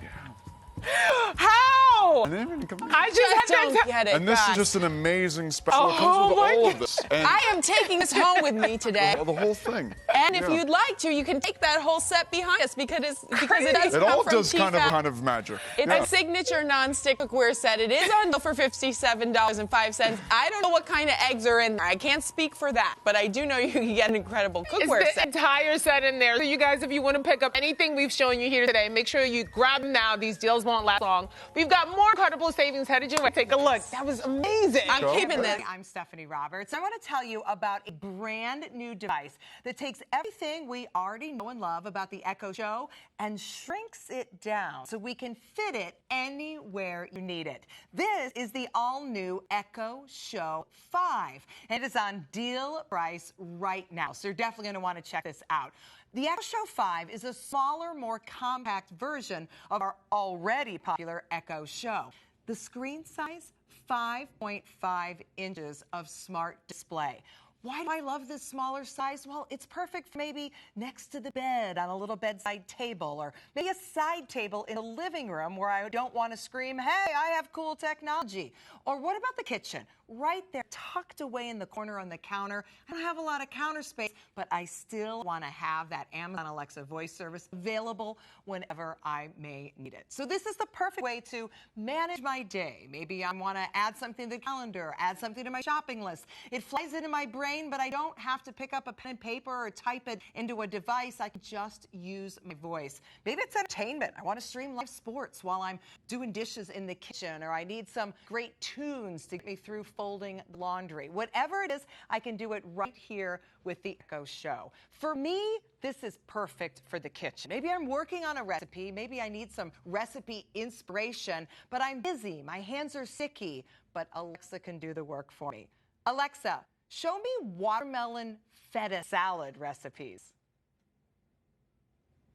How? I didn't even come near. I just Just had don't to. get it, And this is guys. just an amazing spatula. It Oh, comes with my all God. of this. And I am taking this home with me today. the whole thing. And if Yeah. you'd like to, you can take that whole set behind us because it does It come all from does kind Tefal. of magic. It's Yeah. a signature non-stick cookware set. It is on sale for $57.05. I don't know what kind of eggs are in there. I can't speak for that, but I do know you can get an incredible It's cookware the set. entire set in there. So you guys, if you want to pick up anything we've shown you here today, make sure you grab them now. These deals won't last long. We've got more incredible savings headed your way. Take a look. That was amazing. I'm keeping this. I'm Stephanie Roberts. I want to tell you about a brand new device that takes everything we already know and love about the Echo Show and shrinks it down so we can fit it anywhere you need it. This is the all-new Echo Show 5. And it is on deal price right now. So you're definitely going to want to check this out. The Echo Show 5 is a smaller, more compact version of our already popular Echo Show. The screen size, 5.5 inches of smart display. Why do I love this smaller size? Well, it's perfect for maybe next to the bed on a little bedside table, or maybe a side table in the living room where I don't want to scream, hey, I have cool technology. Or what about the kitchen? Right there, tucked away in the corner on the counter. I don't have a lot of counter space, but I still want to have that Amazon Alexa voice service available whenever I may need it. So this is the perfect way to manage my day. Maybe I want to add something to the calendar, add something to my shopping list. It flies into my brain, but I don't have to pick up a pen and paper or type it into a device. I can just use my voice. Maybe it's entertainment. I want to stream live sports while I'm doing dishes in the kitchen, or I need some great tunes to get me through folding laundry. Whatever it is, I can do it right here with the Echo Show. For me, this is perfect for the kitchen. Maybe I'm working on a recipe. Maybe I need some recipe inspiration, but I'm busy. My hands are sticky, but Alexa can do the work for me. Alexa, show me watermelon feta salad recipes.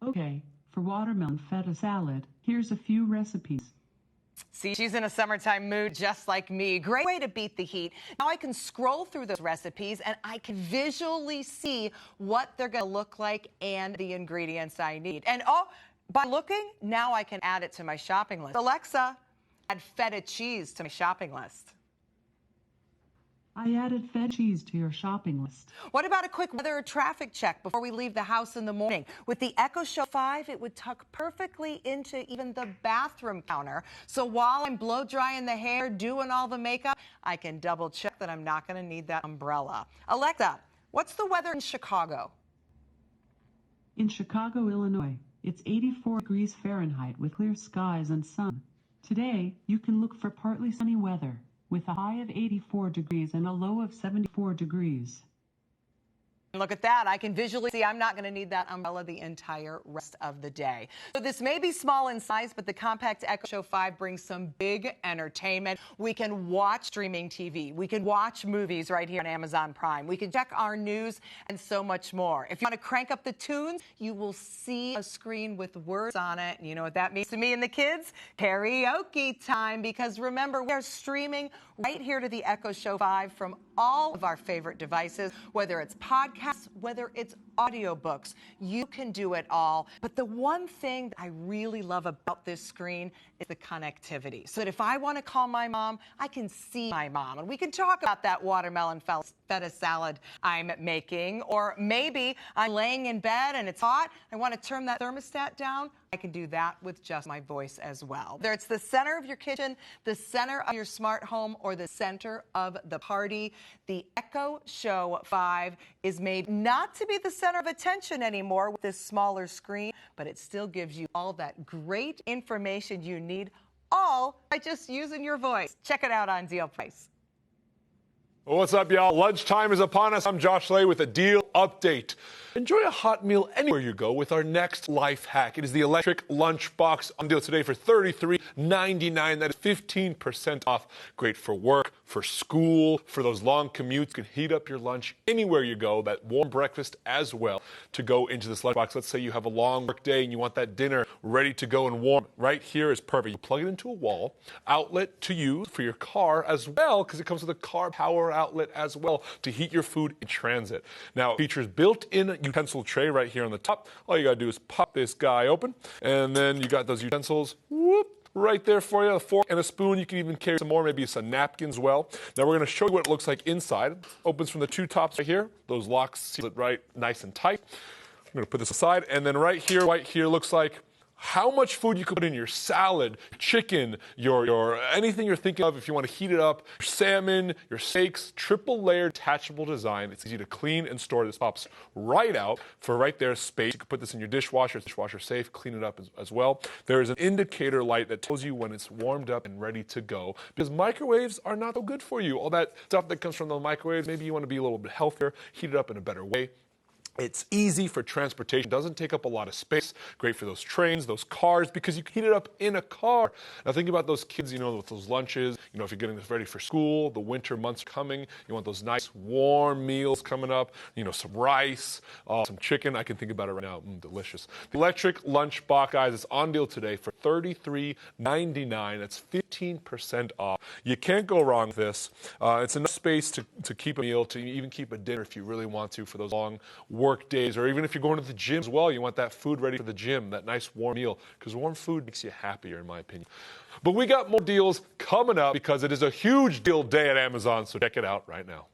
Okay, for watermelon feta salad, here's a few recipes. See, she's in a summertime mood just like me. Great way to beat the heat. Now I can scroll through those recipes and I can visually see what they're going to look like and the ingredients I need. And by looking, now I can add it to my shopping list. Alexa, add feta cheese to my shopping list. I added fed cheese to your shopping list. What about a quick weather or traffic check before we leave the house in the morning? With the Echo Show 5, it would tuck perfectly into even the bathroom counter. So while I'm blow drying the hair, doing all the makeup, I can double check that I'm not going to need that umbrella. Alexa, what's the weather in Chicago? In Chicago, Illinois, it's 84 degrees Fahrenheit with clear skies and sun. Today, you can look for partly sunny weather, with a high of 84 degrees and a low of 74 degrees. Look at that. I can visually see I'm not going to need that umbrella the entire rest of the day. So this may be small in size, but the compact Echo Show 5 brings some big entertainment. We can watch streaming TV. We can watch movies right here on Amazon Prime. We can check our news and so much more. If you want to crank up the tunes, you will see a screen with words on it. And you know what that means to me and the kids? Karaoke time. Because remember, we are streaming right here to the Echo Show 5 from all of our favorite devices, whether it's podcasts, whether it's audiobooks. You can do it all. But the one thing that I really love about this screen is the connectivity. So that if I want to call my mom, I can see my mom. And we can talk about that watermelon feta salad I'm making. Or maybe I'm laying in bed and it's hot. I want to turn that thermostat down. I can do that with just my voice as well. Whether it's the center of your kitchen, the center of your smart home, or the center of the party, the Echo Show 5 is made not to be the center of attention anymore with this smaller screen, but it still gives you all that great information you need, all by just using your voice. Check it out on Deal Price. What's up, y'all? Lunchtime is upon us. I'm Josh Lay with a deal update. Enjoy a hot meal anywhere you go with our next life hack. It is the electric lunchbox on deal today for $33.99. That is 15% off. Great for work, for school, for those long commutes. You can heat up your lunch anywhere you go. That warm breakfast as well to go into this lunchbox. Let's say you have a long work day and you want that dinner ready to go and warm. Right here is perfect. You plug it into a wall, outlet to use for your car as well, because it comes with a car power outlet as well to heat your food in transit. Now, it features built-in utensil tray right here on the top. All you gotta do is pop this guy open, and then you got those utensils, right there for you, a fork and a spoon. You can even carry some more, maybe some napkins as well. Now we're gonna show you what it looks like inside. Opens from the two tops right here. Those locks seal it right nice and tight. I'm gonna put this aside, and then right here looks like how much food you could put in your salad, chicken, your anything you're thinking of if you want to heat it up, your salmon, your steaks, triple layered detachable design. It's easy to clean and store. This pops right out for right there space. You can put this in your dishwasher. It's dishwasher safe. Clean it up as well. There is an indicator light that tells you when it's warmed up and ready to go, because microwaves are not so good for you. All that stuff that comes from the microwaves, maybe you want to be a little bit healthier, heat it up in a better way. It's easy for transportation, doesn't take up a lot of space, great for those trains, those cars, because you can heat it up in a car. Now think about those kids, with those lunches, if you're getting this ready for school, the winter months are coming, you want those nice warm meals coming up, some rice, some chicken. I can think about it right now, delicious. The electric lunchbox, guys, it's on deal today for $33.99. That's 15% off. You can't go wrong with this. It's enough space to keep a meal, to even keep a dinner if you really want to for those long work days, or even if you're going to the gym as well, you want that food ready for the gym, that nice warm meal, because warm food makes you happier, in my opinion. But we got more deals coming up because it is a huge deal day at Amazon, so check it out right now.